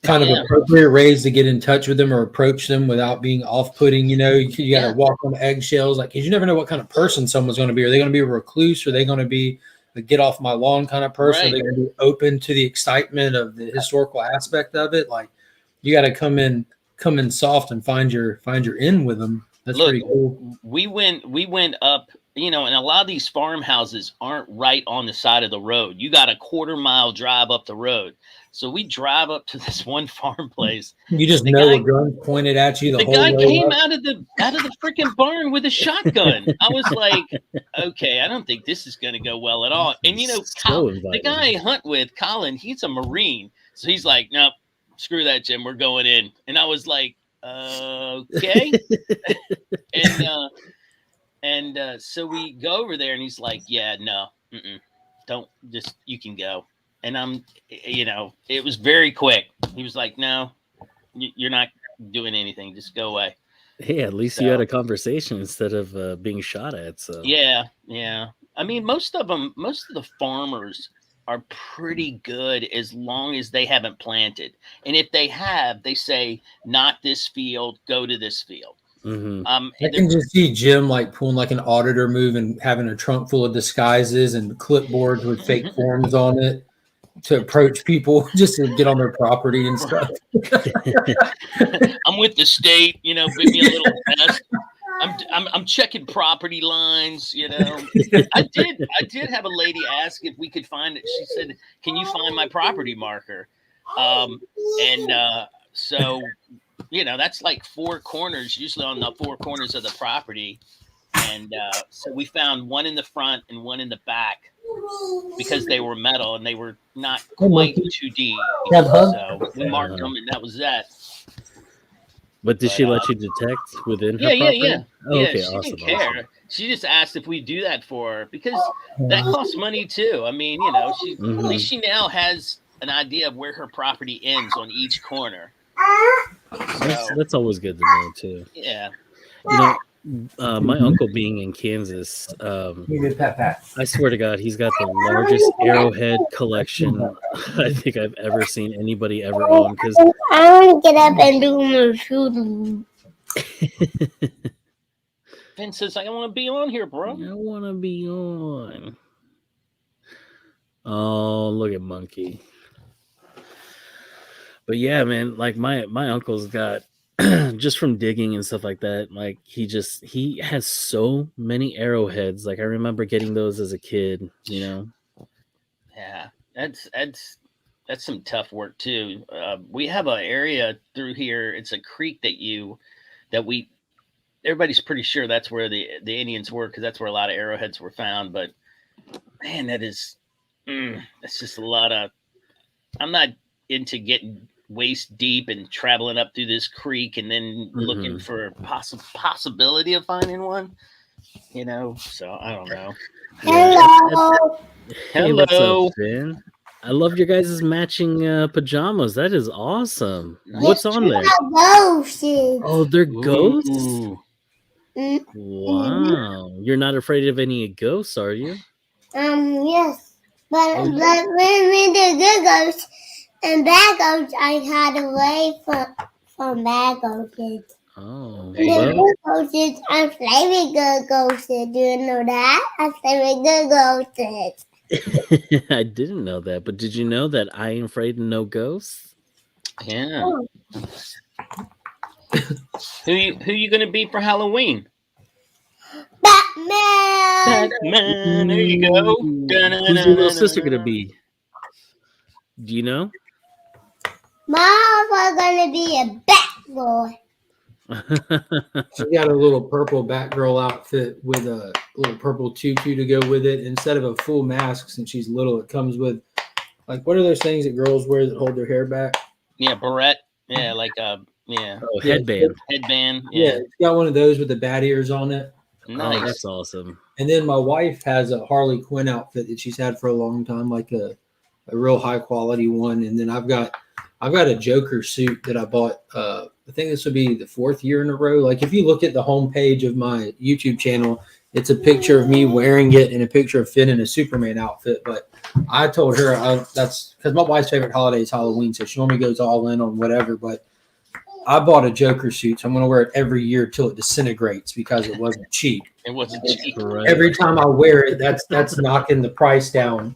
kind of
Yeah.
appropriate ways to get in touch with them or approach them without being off-putting. You got to
Yeah.
walk on eggshells, like, because you never know what kind of person someone's going to be. Are they going to be a recluse? Are they going to be a get off my lawn kind of person?
Right.
Are they going to be open to the excitement of the historical aspect of it? Like, you got to come in soft and find your in with them. That's
Look,
pretty cool.
we went up, and a lot of these farmhouses aren't right on the side of the road. You got a 1/4 mile drive up the road. So we drive up to this one farm place.
You just
the
know
guy-
a gun pointed at you the whole
guy
way
came
up.
out of the freaking barn with a shotgun. I was like, okay, I don't think this is going to go well at all. And
so
the
inviting.
guy I hunt with, Colin, he's a Marine, so he's like, nope, screw that, Jim, we're going in. And I was like, okay. and so we go over there, and he's like, yeah, no, don't, just, you can go. And it was very quick. He was like, no, you're not doing anything, just go away.
Hey, at least you had a conversation instead of being shot at. So
Yeah. I mean, most of the farmers are pretty good as long as they haven't planted. And if they have, they say, not this field, go to this field.
I can just see Jim like pulling like an auditor move and having a trunk full of disguises and clipboards with fake forms on it to approach people just to get on their property and stuff.
I'm with the state, bring me a little vest. I'm checking property lines, I did have a lady ask if we could find it. She said, can you find my property marker? So that's like 4 corners, usually on the 4 corners of the property. And so we found one in the front and one in the back because they were metal and they were not quite too deep. So we marked them, and that was that.
But did she let you detect within her
Yeah.
property? Oh,
Yeah,
okay,
she
awesome,
didn't care.
awesome.
She just asked if we do that for her because that costs money too. I mean, she at least she now has an idea of where her property ends on each corner.
That's always good to know too.
Yeah.
My uncle being in Kansas,
Pat.
I swear to God, he's got the largest arrowhead collection I think I've ever seen anybody ever own. Because
I want to get up and do my shooting.
Finn says, I want to be on here, bro.
I want to be on. Oh, look at Monkey. But yeah, man, like my uncle's got just from digging and stuff like that, like he has so many arrowheads. Like I remember getting those as a kid,
Yeah, that's some tough work too. We have an area through here. It's a creek everybody's pretty sure that's where the Indians were, because that's where a lot of arrowheads were found. But man, that's just a lot of. I'm not into getting waist deep and traveling up through this creek and then looking for a possibility of finding one. So I don't know.
Hello.
Hey, what's up, Finn? I love your guys' matching pajamas. That is awesome. What's on there?
Ghosts.
Oh, they're ghosts?
Ooh.
Wow. You're not afraid of any ghosts, are you?
Yes. But
Oh,
but when we did good ghosts and bad ghosts, I had away from bad ghosts.
oh,
There you
The
go.
well,
good ghosts, I'm flaming good ghosts. Do you know that? I'm flaming good ghosts.
I didn't know that, but did you know that I ain't afraid of no ghosts?
Yeah.
Oh,
Who you gonna be for Halloween?
Batman!
Batman. There you go.
Ooh, who's your little sister gonna be? Do you know?
Mom was gonna be a Batboy.
She got a little purple Batgirl outfit with a little purple tutu to go with it. Instead of a full mask, since she's little, it comes with like what are those things that girls wear that hold their hair back?
Yeah, barrette. Yeah, like yeah,
Oh,
Yeah,
headband.
headband.
yeah,
Yeah,
it's got one of those with the bat ears on it.
Oh,
nice.
that's awesome.
And then my wife has a Harley Quinn outfit that she's had for a long time, like a real high quality one. And then I've got a Joker suit that I bought. I think this would be the 4th year in a row. Like if you look at the homepage of my YouTube channel, it's a picture of me wearing it and a picture of Finn in a Superman outfit. But I told her that's because my wife's favorite holiday is Halloween, so she normally goes all in on whatever. But I bought a Joker suit, so I'm going to wear it every year till it disintegrates because it wasn't cheap.
It wasn't cheap.
Right.
Every time I wear it, that's knocking the price down.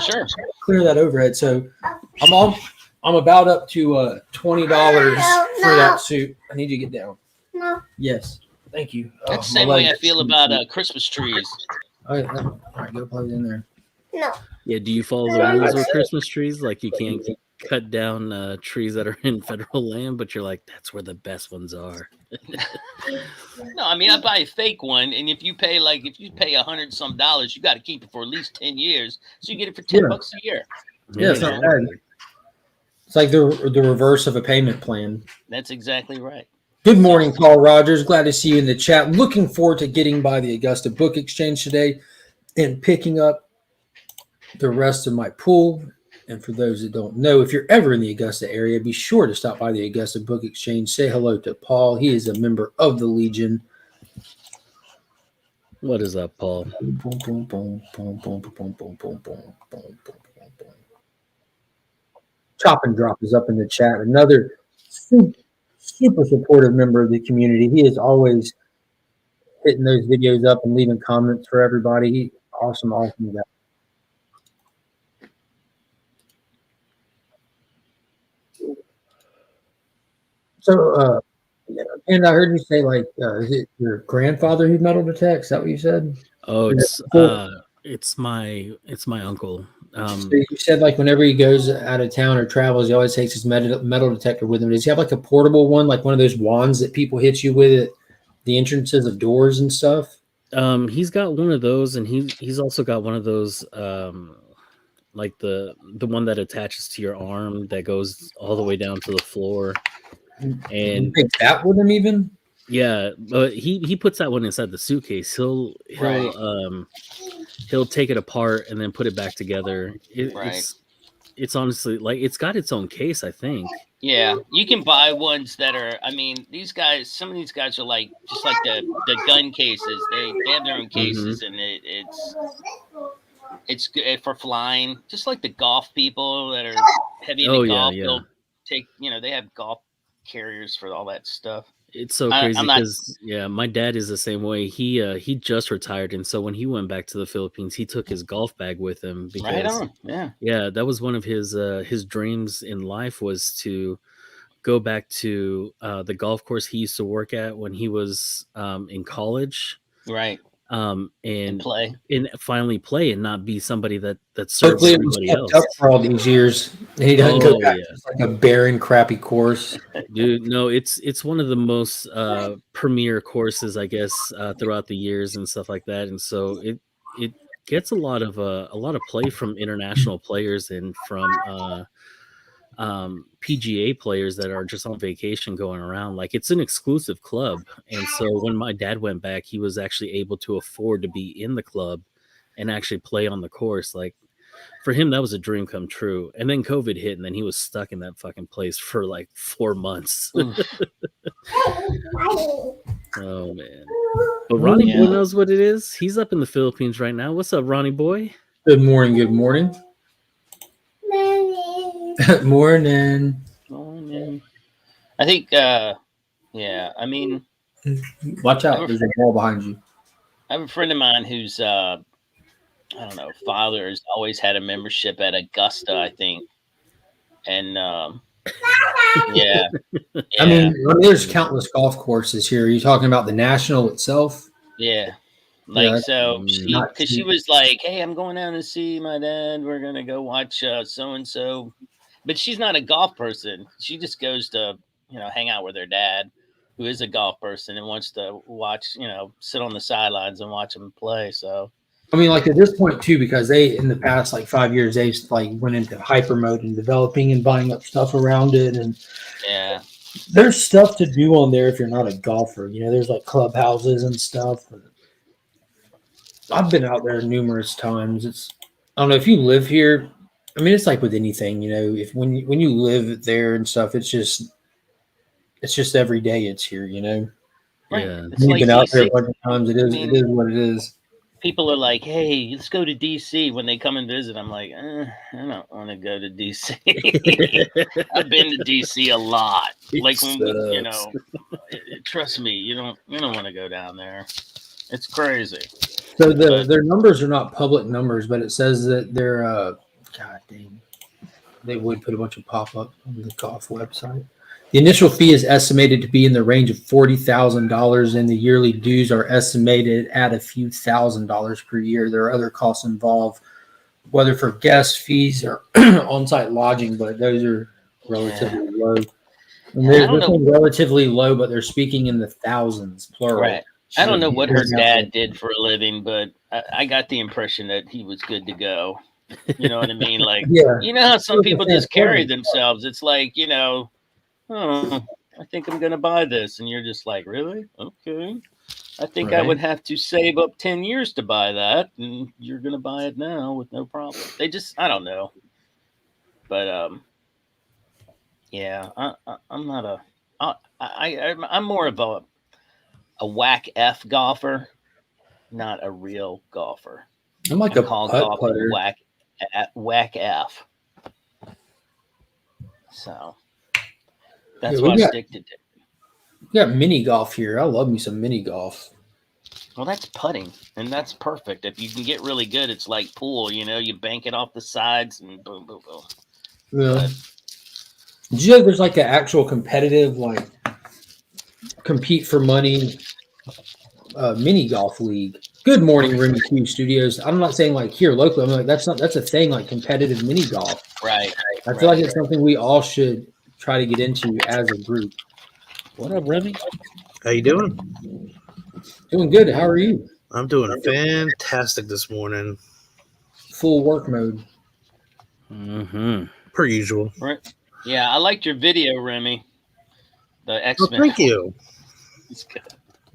Sure.
Clear that overhead. So I'm about up to $20 for that suit. I need you to get down.
No.
Yes. Thank you.
That's the
my
same way
leg-
I feel about Christmas trees.
All right, go plug it in there.
No.
Yeah, do you follow the rules with Christmas trees? Like you can't cut down trees that are in federal land, but you're like, that's where the best ones are.
No, I mean I buy a fake one, and if you pay $100 some, you got to keep it for at least 10 years, so you get it for $10 a year.
Yeah, it's not bad. It's like the reverse of a payment plan.
That's exactly right.
Good morning, Paul Rogers. Glad to see you in the chat. Looking forward to getting by the Augusta Book Exchange today and picking up the rest of my pool. And for those that don't know, if you're ever in the Augusta area, be sure to stop by the Augusta Book Exchange. Say hello to Paul. He is a member of the Legion.
What is up, Paul?
Chop and Drop is up in the chat. Another super supportive member of the community. He is always hitting those videos up and leaving comments for everybody. He awesome guy. So, and I heard you say is it your grandfather who metal detects? Is that what you said?
Oh, it's my uncle.
So you said like whenever he goes out of town or travels, he always takes his metal detector with him. Does he have like a portable one, like one of those wands that people hit you with at the entrances of doors and stuff?
He's got one of those, and he's also got one of those like the one that attaches to your arm that goes all the way down to the floor. And
take that with him even?
Yeah, but he puts that one inside the suitcase. He'll take it apart and then put it back together. It's honestly like it's got its own case, I think.
Yeah, you can buy ones that are. I mean, some of these guys are like just like the gun cases. They have their own cases, and it's good for flying. Just like the golf people that are heavy into golf, they'll take. They have golf carriers for all that stuff.
It's so crazy because my dad is the same way. He just retired, and so when he went back to the Philippines, he took his golf bag with him because
right on. Yeah,
that was one of his dreams in life was to go back to the golf course he used to work at when he was in college,
right?
And
play
and finally play and not be somebody that serves everybody else
for all these years. And he doesn't go back to like a barren, crappy course.
Dude, no, it's one of the most premier courses, I guess, throughout the years and stuff like that. And so it gets a lot of play from international players and from PGA players that are just on vacation going around. Like it's an exclusive club. And so when my dad went back, he was actually able to afford to be in the club and actually play on the course. Like for him, that was a dream come true. And then COVID hit, and then he was stuck in that fucking place for like 4 months. Oh man. But Ronnie Boy knows what it is. He's up in the Philippines right now. What's up, Ronnie Boy?
Good morning. Good morning. Morning.
Morning. I think, I mean,
Watch out. There's a wall behind you.
I have a friend of mine who's, I don't know, father has always had a membership at Augusta, I think. And, yeah.
I mean, there's countless golf courses here. Are you talking about the National itself?
Yeah. Like,
Yeah,
so
not
because she
cheap.
was like, hey, I'm going down to see my dad. We're going to go watch so-and-so. But she's not a golf person. She just goes to, hang out with her dad, who is a golf person and wants to watch, sit on the sidelines and watch him play. So,
I mean, like at this point too, because they in the past like 5 years they like went into hyper mode and developing and buying up stuff around it, and
yeah,
there's stuff to do on there if you're not a golfer. There's like clubhouses and stuff. I've been out there numerous times. I don't know if you live here. I mean, it's like with anything, if when you live there and stuff, it's just every day it's here,
right.
Yeah.
It's
You've
like
been out there a
DC.
bunch of times. It is what it is.
People are like, hey, let's go to DC when they come and visit. I'm like, I don't want to go to DC. I've been to DC a lot. Like when we, trust me, you don't want to go down there. It's crazy.
So their numbers are not public numbers, but it says that they're God dang, they would put a bunch of pop-ups on the golf website. The initial fee is estimated to be in the range of $40,000, and the yearly dues are estimated at a few $1,000s per year. There are other costs involved, whether for guest fees or on-site lodging, but those are relatively low. And they're relatively low, but they're speaking in the thousands, plural.
Right. I don't know what her dad did for a living, but I got the impression that he was good to go. You know what I mean? Like, you know how some people just carry themselves. It's like, I think I'm going to buy this. And you're just like, really? Okay. I think I would have to save up 10 years to buy that. And you're going to buy it now with no problem. They just, I don't know. But, yeah, I'm not I'm more of a whack F golfer, not a real golfer.
I'm like a putt putter.
Whack F. So that's what I stick to do.
We got mini golf here. I love me some mini golf.
Well, that's putting, and that's perfect. If you can get really good, it's like pool. You bank it off the sides and boom, boom, boom.
Yeah. Did you know there's like an actual competitive, like compete for money mini golf league? Good morning, Remy Q Studios. I'm not saying like here locally. I'm like that's a thing, like competitive mini golf.
Right.
I feel like it's something we all should try to get into as a group.
What up, Remy?
How you doing?
Doing good. How are you?
I'm doing fantastic this morning.
Full work mode.
Mm-hmm.
Per usual.
Right. Yeah, I liked your video, Remy. The X-Men.
Oh, thank you.
It's good.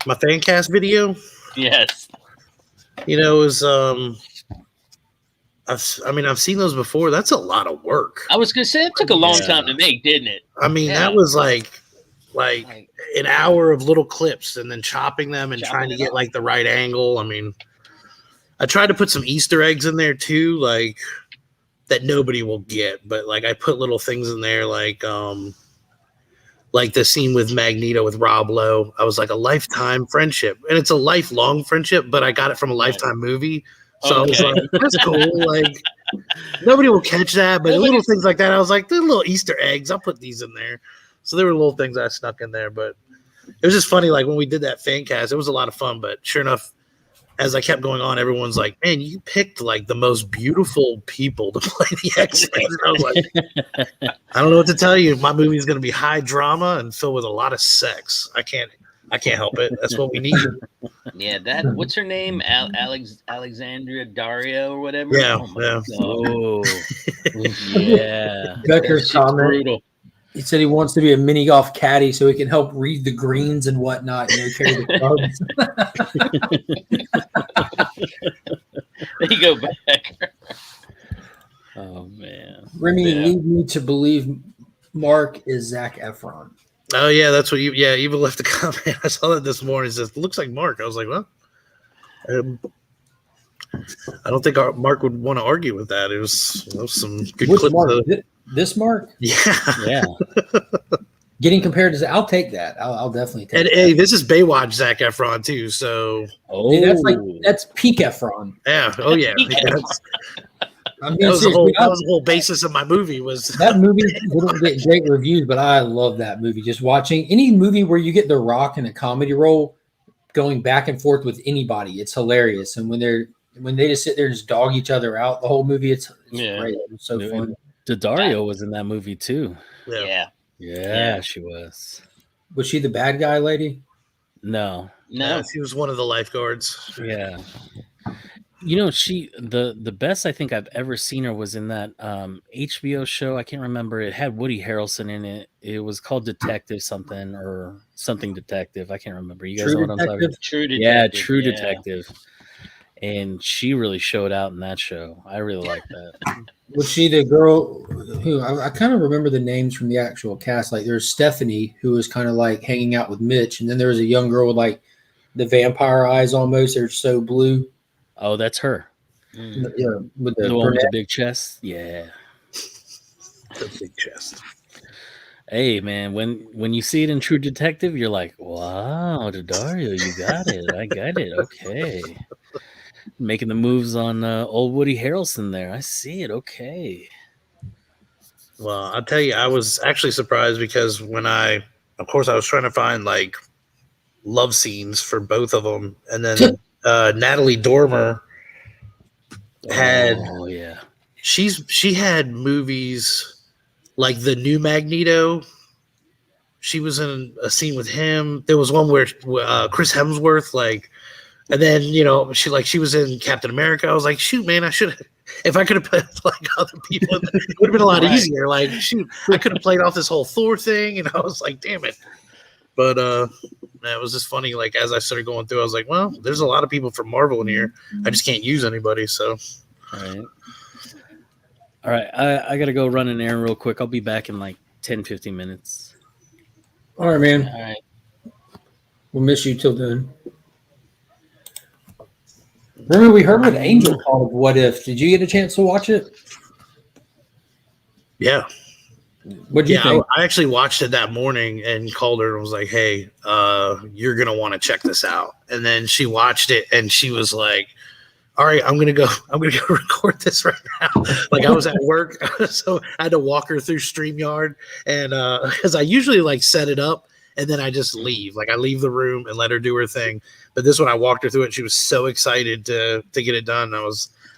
My fan cast video?
Yes.
It was I've seen those before. That's a lot of work.
I was gonna say it took a long time to make, didn't it?
I mean, that was like an hour of little clips and then chopping them and trying to get like the right angle. I mean, I tried to put some Easter eggs in there too, like that nobody will get, but like I put little things in there like the scene with Magneto with Rob Lowe. I was like a lifetime friendship, and it's a lifelong friendship, but I got it from a Lifetime movie. So I was like, that's cool. Like nobody will catch that, but little things like that. I was like, they're little Easter eggs. I'll put these in there. So there were little things I snuck in there, but it was just funny. Like when we did that fan cast, it was a lot of fun, but sure enough, as I kept going on, everyone's like, man, you picked like the most beautiful people to play the X-Men. And I was like, I don't know what to tell you. My movie is going to be high drama and filled with a lot of sex. I can't help it. That's what we need.
Yeah, what's her name? Alexandria Dario or whatever.
Yeah.
Oh,
Yeah.
Becker's comment.
Brutal.
He said he wants to be a mini golf caddy so he can help read the greens and whatnot, carry the clubs.
There you go, Becker.
Oh man,
Remy, lead me to believe Mark is Zac Efron.
Oh yeah, that's what you. Yeah, Eva left a comment. I saw that this morning. It says, "Looks like Mark." I was like, "Well, I don't think Mark would want to argue with that." It was some good
Which
clips.
Mark? This Mark?
Yeah,
Yeah.
Getting compared to, I'll take that. I'll definitely take
and
that.
hey, this is Baywatch Zac Efron too. So
Oh,
Dude, that's peak Efron.
yeah, oh yeah,
I'm
that
being
was
serious.
that was the whole basis of my movie. Was
That movie didn't get great reviews, but I love that movie. Just watching any movie where you get The Rock in a comedy role, going back and forth with anybody, it's hilarious. And when they just sit there and just dog each other out the whole movie, it's great. It's so fun.
Daddario was in that movie too.
Yeah.
She was.
Was she the bad guy lady?
No.
she was one of the lifeguards.
Yeah. You know, the best I think I've ever seen her was in that HBO show. I can't remember. It had Woody Harrelson in it. It was called Detective something or something Detective. I can't remember. You guys know what I'm talking about?
True Detective.
Yeah, True Detective. And she really showed out in that show. I really like that.
Was she the girl who I kind of remember the names from the actual cast? Like there's Stephanie, who was kind of like hanging out with Mitch, and then there was a young girl with like the vampire eyes almost. They're so blue.
Oh, that's her.
Yeah, with
The one with the big chest. Yeah.
The big chest.
Hey man, when you see it in True Detective, you're like, wow, Daddario, you got it. I got it. Okay. Making the moves on old Woody Harrelson there. I see it. Okay.
Well, I'll tell you, I was actually surprised because of course, I was trying to find like love scenes for both of them, and then Natalie Dormer had she had movies like the new Magneto. She was in a scene with him. There was one where Chris Hemsworth, like, and then she was in Captain America. I was like, shoot, man, I should have. If I could have put like other people, it would have been a lot easier. Like, shoot, I could have played off this whole Thor thing, and I was like, damn it. But it was just funny. Like as I started going through, I was like, well, there's a lot of people from Marvel in here. I just can't use anybody. So,
all right. I gotta go run an errand real quick. I'll be back in like 10-15 minutes.
All right, man.
All right.
We'll miss you till then. Remember, we heard what Angel called of What If. Did you get a chance to watch it?
Yeah.
What do you think?
I actually watched it that morning and called her and was like, hey, you're going to want to check this out. And then she watched it and she was like, all right, I'm going to go record this right now. Like I was at work, so I had to walk her through StreamYard, and because I usually like set it up and then I just leave. Like I leave the room and let her do her thing. But this one I walked her through it and she was so excited to get it done.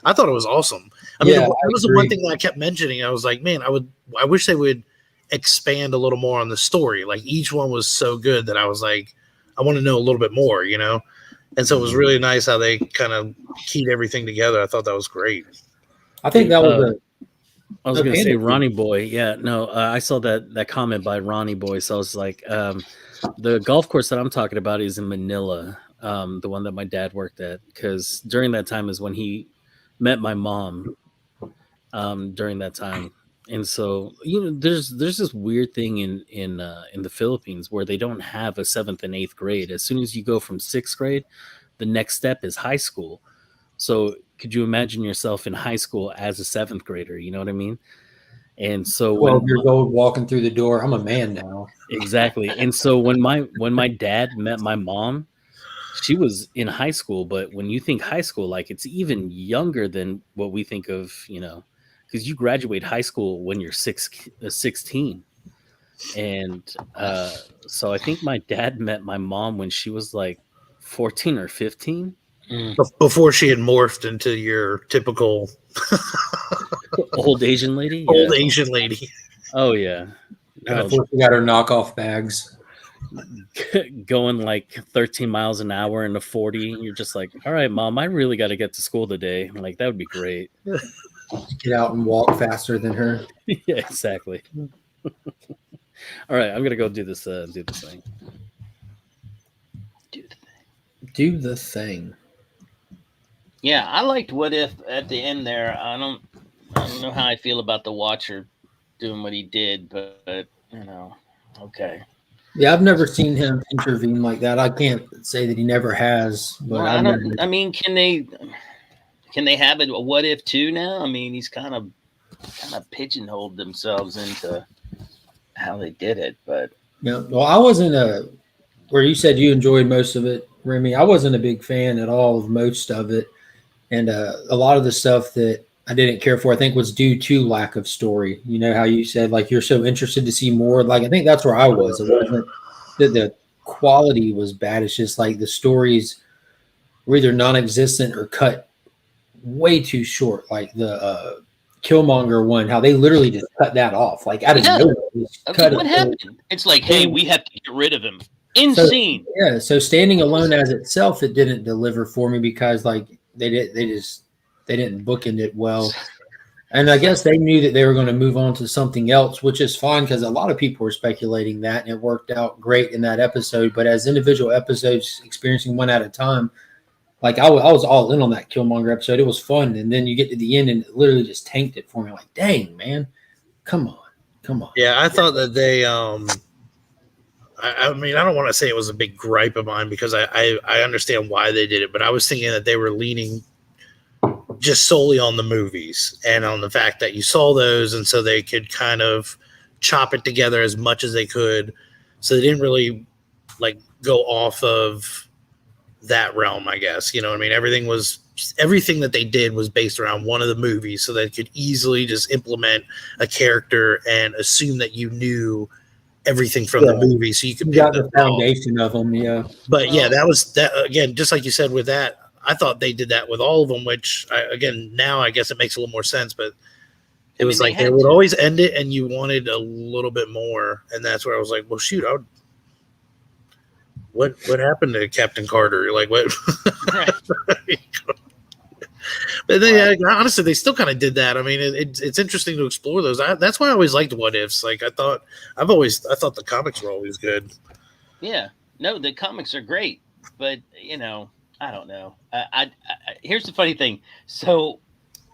I thought it was awesome. I mean, that was the one thing that I kept mentioning. I was like, man, I wish they would expand a little more on the story. Like each one was so good that I was like, I want to know a little bit more, And so it was really nice how they kind of keyed everything together. I thought that was great.
I think that was
I was going to say Ronnie Boy. Yeah, no, I saw that comment by Ronnie Boy. So I was like, the golf course that I'm talking about is in Manila, the one that my dad worked at, because during that time is when he met my mom. During that time, and so there's this weird thing in the Philippines where they don't have a 7th and 8th grade. As soon as you go from 6th grade, the next step is high school. So could you imagine yourself in high school as a 7th grader? You know what I mean? And so
12 years old walking through the door, I'm a man now.
Exactly. And so when my dad met my mom, she was in high school. But when you think high school, like it's even younger than what we think of, because you graduate high school when you're 16. And so I think my dad met my mom when she was like 14 or 15.
Before she had morphed into your typical
old Asian lady.
Old Asian lady.
Oh yeah.
No, before she got her knockoff bags.
Going like 13 miles an hour in a 40. You're just like, all right, Mom, I really got to get to school today. I'm like, that would be great.
Get out and walk faster than her.
Yeah, exactly. All right, I'm gonna go do this thing.
Do the thing.
Yeah, I liked What If at the end there. I don't know how I feel about the Watcher doing what he did, but okay.
Yeah, I've never seen him intervene like that. I can't say that he never has, but
Well,
I've
I
never.
don't. I mean, can they have it? A what if too now? I mean, he's kind of pigeonholed themselves into how they did it, but
Yeah, well, I wasn't where you said you enjoyed most of it, Remy. I wasn't a big fan at all of most of it, and a lot of the stuff that I didn't care for, I think, was due to lack of story. You know how you said like you're so interested to see more. Like I think that's where I was. It wasn't that the quality was bad. It's just like the stories were either non-existent or cut way too short. Like the Killmonger one, how they literally just cut that off, like out of
yeah.
nowhere. Just
Okay,
cut
what
it.
happened? It's like, hey, we have to get rid of him.
So
Insane.
yeah, so standing alone as itself, it didn't deliver for me because like they didn't bookend it well. And I guess they knew that they were going to move on to something else, which is fine because a lot of people were speculating that, and it worked out great in that episode. But as individual episodes, experiencing one at a time, like I was all in on that Killmonger episode. It was fun, and then you get to the end, and it literally just tanked it for me. Like, dang, man, come on.
Yeah, I thought that they. I mean, I don't want to say it was a big gripe of mine because I understand why they did it, but I was thinking that they were leaning just solely on the movies and on the fact that you saw those, and so they could kind of chop it together as much as they could. So they didn't really like go off of that realm, I guess. You know what I mean? Everything that they did was based around one of the movies, so they could easily just implement a character and assume that you knew everything from the movie, so you could
got the foundation of them. Yeah,
but yeah, that was that again. Just like you said with that, I thought they did that with all of them. Which now I guess it makes a little more sense. But it was like they would always end it, and you wanted a little bit more, and that's where I was like, well, shoot, what happened to Captain Carter? Like what? But then, honestly, they still kind of did that. I mean, it's interesting to explore those. That's why I always liked what ifs. Like I thought the comics were always good.
Yeah, no, the comics are great, but I don't know. Here's the funny thing. So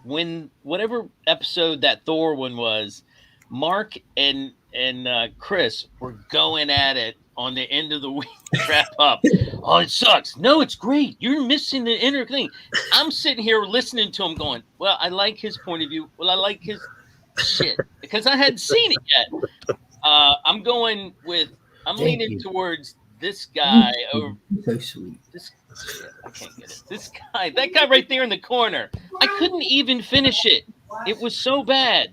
when whatever episode that Thor one was, Mark and Chris were going at it on the end of the week wrap up. Oh, it sucks. No, it's great. You're missing the inner thing. I'm sitting here listening to him going, well, I like his point of view. Well, I like his shit because I hadn't seen it yet. I'm leaning towards this guy over
so sweet.
this. I can't get it. That guy right there in the corner. I couldn't even finish it. It was so bad.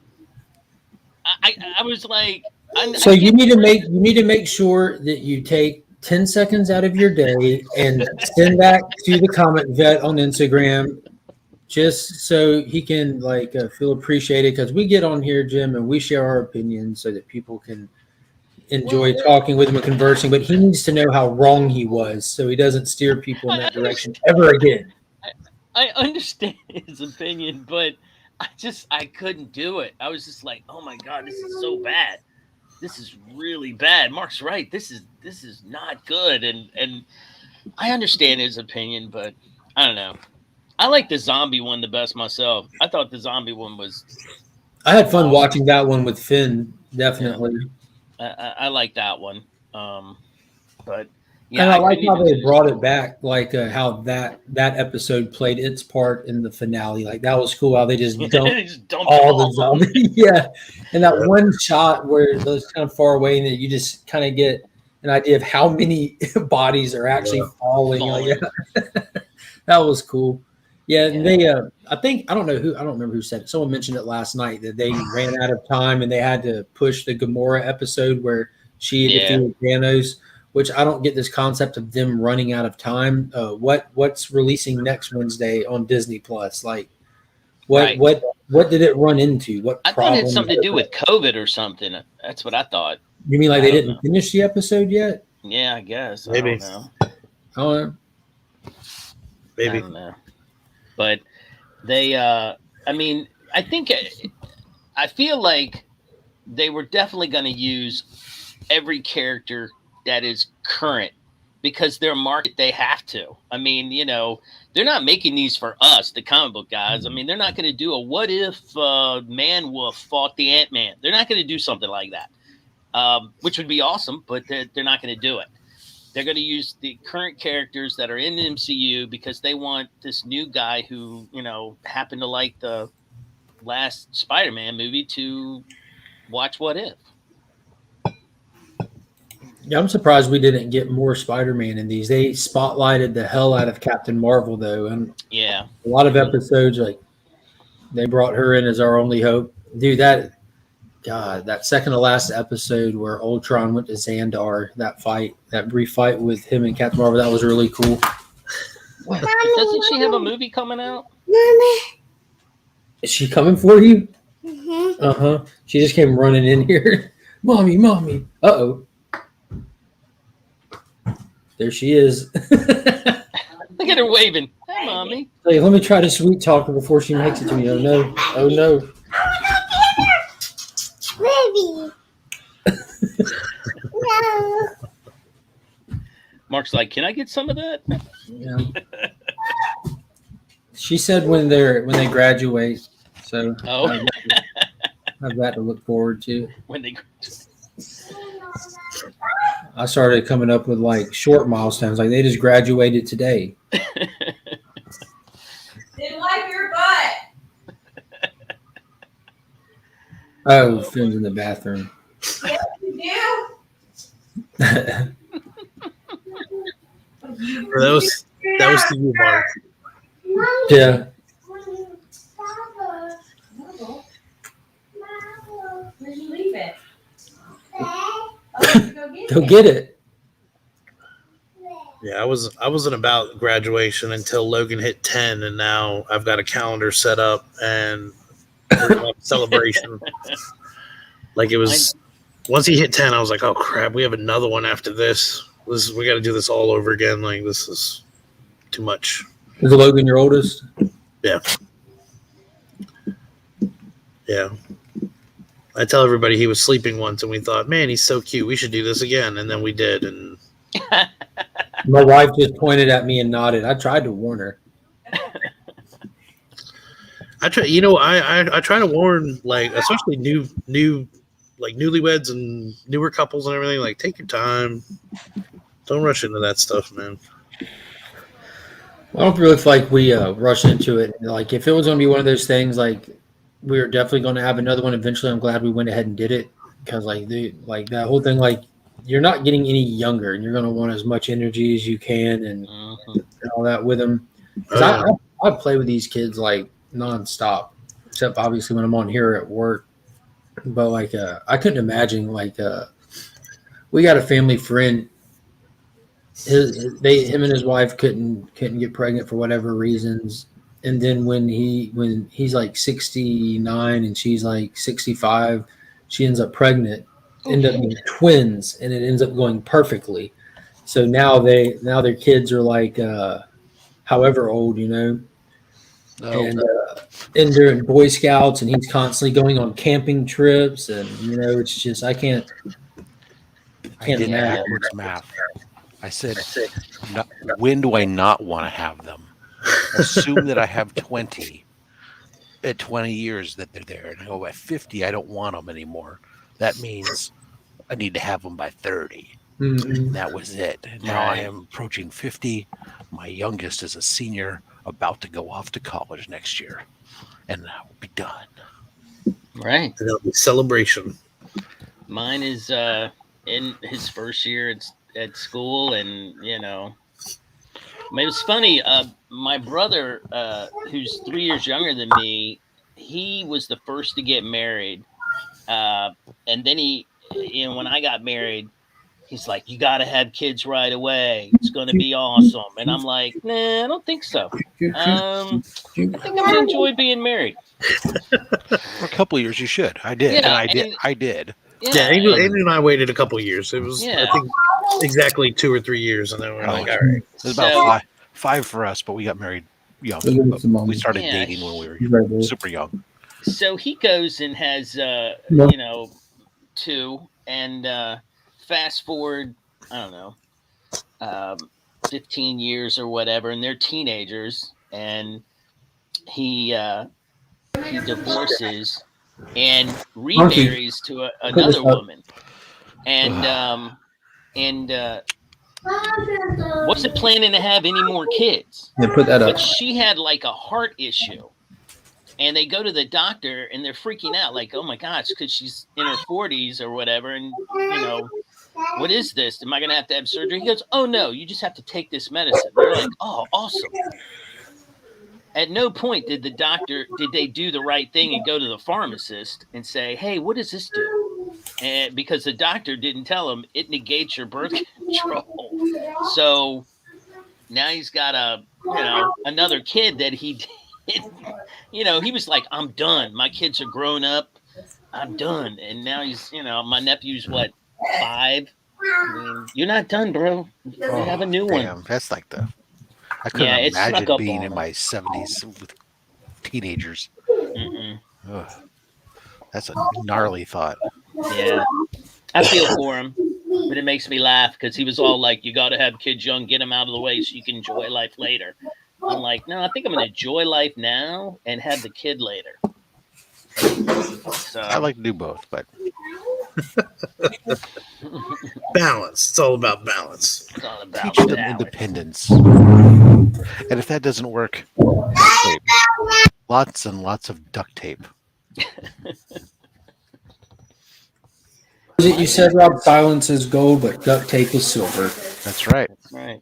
I was like,
so you need to make sure that you take 10 seconds out of your day and send that to the comment vet on Instagram, just so he can feel appreciated, because we get on here, Jim, and we share our opinions so that people can enjoy talking with him and conversing. But he needs to know how wrong he was, so he doesn't steer people in that direction ever again.
I understand his opinion, but I couldn't do it. I was just like, oh my God, this is so bad. This is really bad. Mark's right. This is not good. And I understand his opinion, but I don't know. I like the zombie one the best myself. I thought the zombie one was.
I had fun watching that one with Finn. Definitely.
Yeah. I like that one. But yeah,
and I like how they brought it back, how that episode played its part in the finale. Like that was cool. How they just dumped all the zombies. Yeah, and that one shot where it was kind of far away, and that you just kind of get an idea of how many bodies are actually falling. That was cool. Yeah, and they I don't remember who said it. Someone mentioned it last night that they ran out of time and they had to push the Gamora episode where she defeated Thanos. Which I don't get this concept of them running out of time. What's releasing next Wednesday on Disney Plus? Like, what did it run into?
I thought it had something to do with COVID or something. That's what I thought.
You mean like they didn't finish the episode yet?
Yeah, I guess.
Maybe.
I don't know.
I don't know.
Maybe.
I don't know. But they, I feel like they were definitely going to use every character that is current because their market, they have to. I mean, they're not making these for us, the comic book guys. I mean, they're not going to do a what if Man Wolf fought the Ant-Man. They're not going to do something like that. which would be awesome, but they're not going to do it. They're going to use the current characters that are in the MCU because they want this new guy who, happened to like the last Spider-Man movie to watch What If.
Yeah, I'm surprised we didn't get more Spider-Man in these. They spotlighted the hell out of Captain Marvel, though, and
Yeah,
a lot of episodes, like they brought her in as our only hope. Dude, that second to last episode where Ultron went to Xandar, that brief fight with him and Captain Marvel, that was really cool.
doesn't she have a movie coming out?
Mommy.
Is she coming for you?
Mm-hmm.
She just came running in here. Mommy. Uh-oh. There she is.
Look at her waving. Hey, Mommy.
Hey, let me try to sweet talk her before she makes it to me. Oh no.
Baby. No.
Mark's like, can I get some of that?
Yeah. She said when they graduate, so
Oh.
have that to look forward to.
When they
I started coming up with like short milestones, like they just graduated today.
Didn't wipe your butt.
Oh, Finn's in the bathroom.
Yes, you do.
Yeah.
That was to you, Mark.
Where'd you leave it?
Go get it.
Yeah, I wasn't about graduation until Logan hit 10, and now I've got a calendar set up and we're gonna have a celebration. Like it was once he hit 10, I was like, oh crap, we have another one after this. We got to do this all over again. Like this is too much.
Is Logan your oldest?
Yeah. I tell everybody he was sleeping once, and we thought, man, he's so cute. We should do this again, and then we did. And
My wife just pointed at me and nodded. I tried to warn her.
I try to warn, like, especially new like newlyweds and newer couples and everything. Like, take your time. Don't rush into that stuff, man.
I don't really feel like we rush into it. Like, if it was going to be one of those things, like, we were definitely going to have another one eventually. I'm glad we went ahead and did it because, like, that whole thing, like, you're not getting any younger, and you're going to want as much energy as you can and all that with them. Because I play with these kids like nonstop, except obviously when I'm on here at work. But like, I couldn't imagine like we got a family friend. Him and his wife couldn't get pregnant for whatever reasons, and then when he's like 69 and she's like 65, she ends up pregnant. End up being twins, and it ends up going perfectly. So now their kids are like however old, you know. And they're in Boy Scouts, and he's constantly going on camping trips, and you know, it's just I can't
did
imagine.
backwards math. I said, when do I not want to have them? Assume that I have 20 at 20 years that they're there, and I go at 50, I don't want them anymore. That means I need to have them by 30.
Mm-hmm.
That was it. Now I am approaching 50. My youngest is a senior, about to go off to college next year, and I will be done.
Right.
And it'll be celebration.
Mine is in his first year at school, and you know, it was funny. My brother, who's 3 years younger than me, he was the first to get married. And then when I got married, he's like, you got to have kids right away. It's going to be awesome. And I'm like, nah, I don't think so. I think I'm going to enjoy being married.
For a couple of years, you should. I did.
Yeah,
I did.
Yeah, Andrew and I waited a couple of years. It was,
Yeah.
I think, exactly 2 or 3 years, and then we're like, all right.
It was about five for us, but we got married young. We started
Yeah.
dating when we were super young.
So he goes and has, 2, and fast forward, I don't know, 15 years or whatever, and they're teenagers, and he divorces and remarries to another woman. and wasn't planning to have any more kids.
Yeah, put that up.
But she had like a heart issue. And they go to the doctor and they're freaking out, like, oh my gosh, because she's in her 40s or whatever. And, what is this? Am I going to have surgery? He goes, oh no, you just have to take this medicine. They're like, oh, awesome. At no point did they do the right thing and go to the pharmacist and say, hey, what does this do? And because the doctor didn't tell him, it negates your birth control. So now he's got another kid that he did. He was like, I'm done. My kids are grown up. I'm done. And now he's, my nephew's what, 5? I mean, you're not done, bro. You have a new one.
That's like I couldn't imagine being in my 70s with teenagers. That's a gnarly thought.
Yeah. I feel for him, but it makes me laugh because he was all like, you got to have kids young, get them out of the way so you can enjoy life later. I'm like, no, I think I'm going to enjoy life now and have the kid later. So
I like to do both, but
balance. It's all about balance.
It's all about
teach them independence. And if that doesn't work, duct tape. Lots and lots of duct tape.
You said, Rob, silence is gold, but duct tape is silver.
That's right.
Right.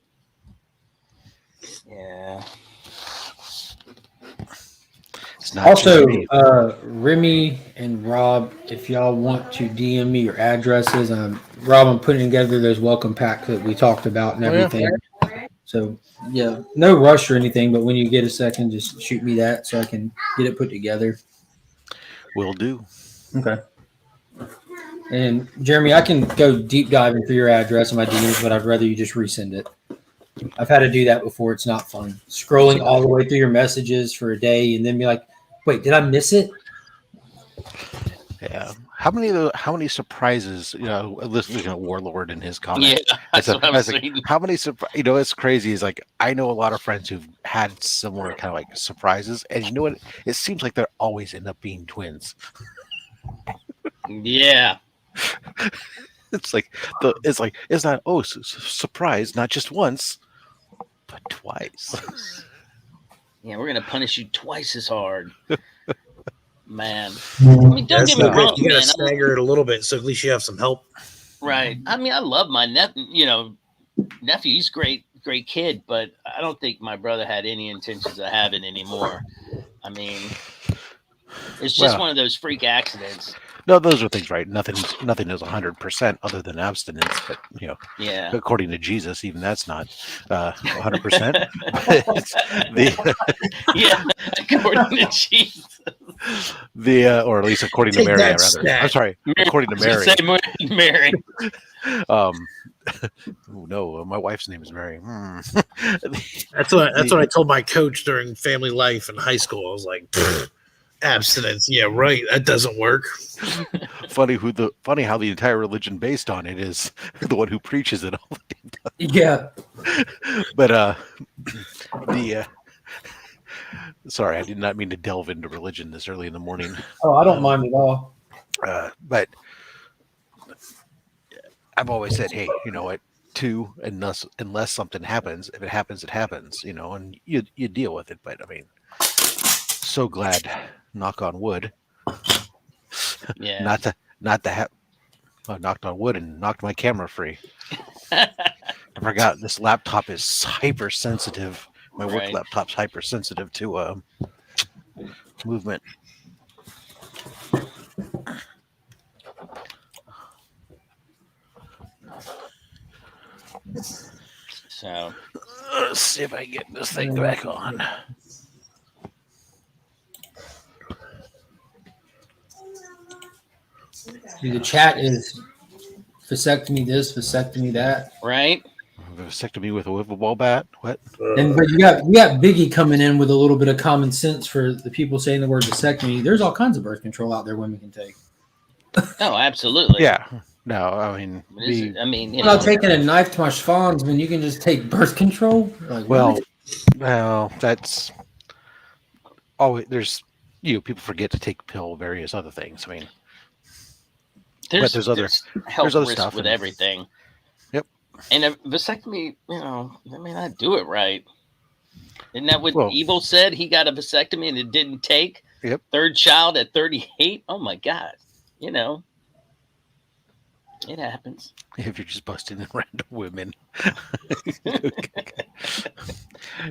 Yeah.
It's not
Also,
just me.
Remy and Rob, if y'all want to DM me your addresses, Rob, I'm putting together those welcome packs that we talked about and everything. So, yeah, no rush or anything, but when you get a second, just shoot me that so I can get it put together.
Will do.
Okay. And Jeremy, I can go deep diving through your address and my DMs, but I'd rather you just resend it. I've had to do that before. It's not fun. Scrolling all the way through your messages for a day and then be like, wait, did I miss it?
Yeah. How many surprises, listening to Warlord and his comments.
Yeah, that's what I'm saying.
How many it's crazy is like I know a lot of friends who've had similar kind of like surprises, and you know what? It seems like they're always end up being twins.
Yeah.
It's not surprise, not just once, but twice.
Yeah, we're gonna punish you twice as hard, man. I mean, don't get me wrong,
you gotta
man.
stagger it a little bit, so at least you have some help.
Right. I mean, I love my nephew. He's great kid, but I don't think my brother had any intentions of having any more. I mean, it's just one of those freak accidents.
No, those are things, right? Nothing is 100% other than abstinence, but
yeah.
According to Jesus, even that's not 100%.
Yeah, according to Jesus.
Or at least according to Mary, rather. I'm sorry, according to Mary.
Say Mary.
Oh no, my wife's name is Mary.
That's what I told my coach during family life in high school. I was like, abstinence, yeah, right. That doesn't work.
Funny how the entire religion based on it is the one who preaches it all the time.
Yeah.
But sorry, I did not mean to delve into religion this early in the morning.
Oh, I don't mind at all.
But I've always said, hey, you know what? Unless something happens, if it happens, it happens. And you deal with it. But I mean, so glad, knock on wood.
Yeah.
not to have knocked on wood and knocked my camera free. I forgot this laptop is hypersensitive. My work laptop's hypersensitive to movement.
So
let's see if I get this thing back on.
The chat is vasectomy this, vasectomy that.
Right.
Vasectomy with a wiffle ball bat. What?
But you got Biggie coming in with a little bit of common sense for the people saying the word vasectomy. There's all kinds of birth control out there women can take.
Oh, absolutely.
Yeah. No, I mean,
you're not taking a knife to my schwanz when you can just take birth control. Like,
well, that's always there's people forget to take pill, various other things. I mean,
there's
other
health
other
risk
stuff
with
and-
everything.
Yep.
And a vasectomy, they may not do it right. Isn't that what
Well-
Evil said? He got a vasectomy and it didn't take.
Yep.
Third child at 38. Oh my God. It happens.
If you're just busting in random women.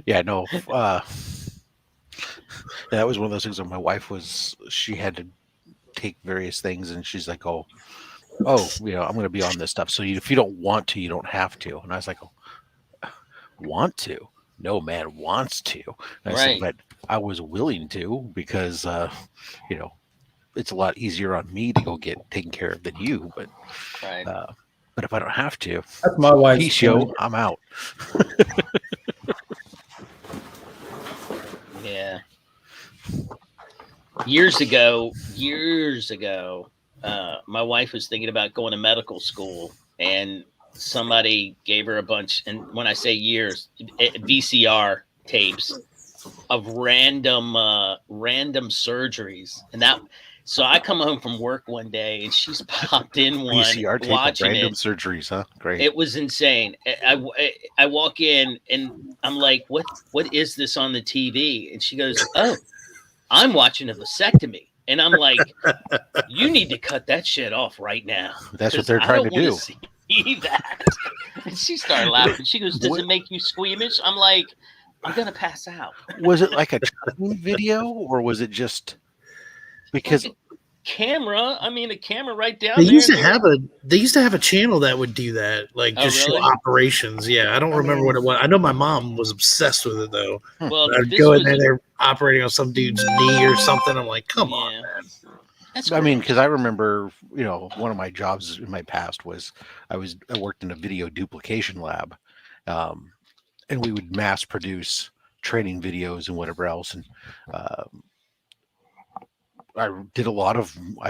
Yeah, no. That was one of those things where my wife she had to take various things, and she's like, oh, I'm going to be on this stuff. So if you don't want to, you don't have to. And I was like, want to? No man wants to. And I said, but I was willing to because, it's a lot easier on me to go get taken care of than you. But but if I don't have to,
That's my wife's
peace, yo,
point.
I'm out.
Yeah. Years ago, my wife was thinking about going to medical school, and somebody gave her a bunch. And when I say years, VCR tapes of random surgeries, and that. So I come home from work one day, and she's popped in one
VCR tape
watching
of random
it.
surgeries, huh? Great.
It was insane. I walk in, and I'm like, "What is this on the TV?" And she goes, "Oh, I'm watching a vasectomy." And I'm like, "You need to cut that shit off right now."
That's what they're trying to do.
See that. And she started laughing. She goes, "Does it make you squeamish?" I'm like, "I'm gonna pass out."
Was it like a training video, or was it just because
a camera right down
They
there?
used to have a channel that would do that, like
Oh,
just
really?
show operations. Yeah, I don't remember what it was. I know my mom was obsessed with it though.
Well,
I'd
this
go in
was
there, they're operating on some dude's knee or something. I'm like, come on, man.
That's
I mean, because I remember, one of my jobs in my past was I worked in a video duplication lab, and we would mass produce training videos and whatever else. And I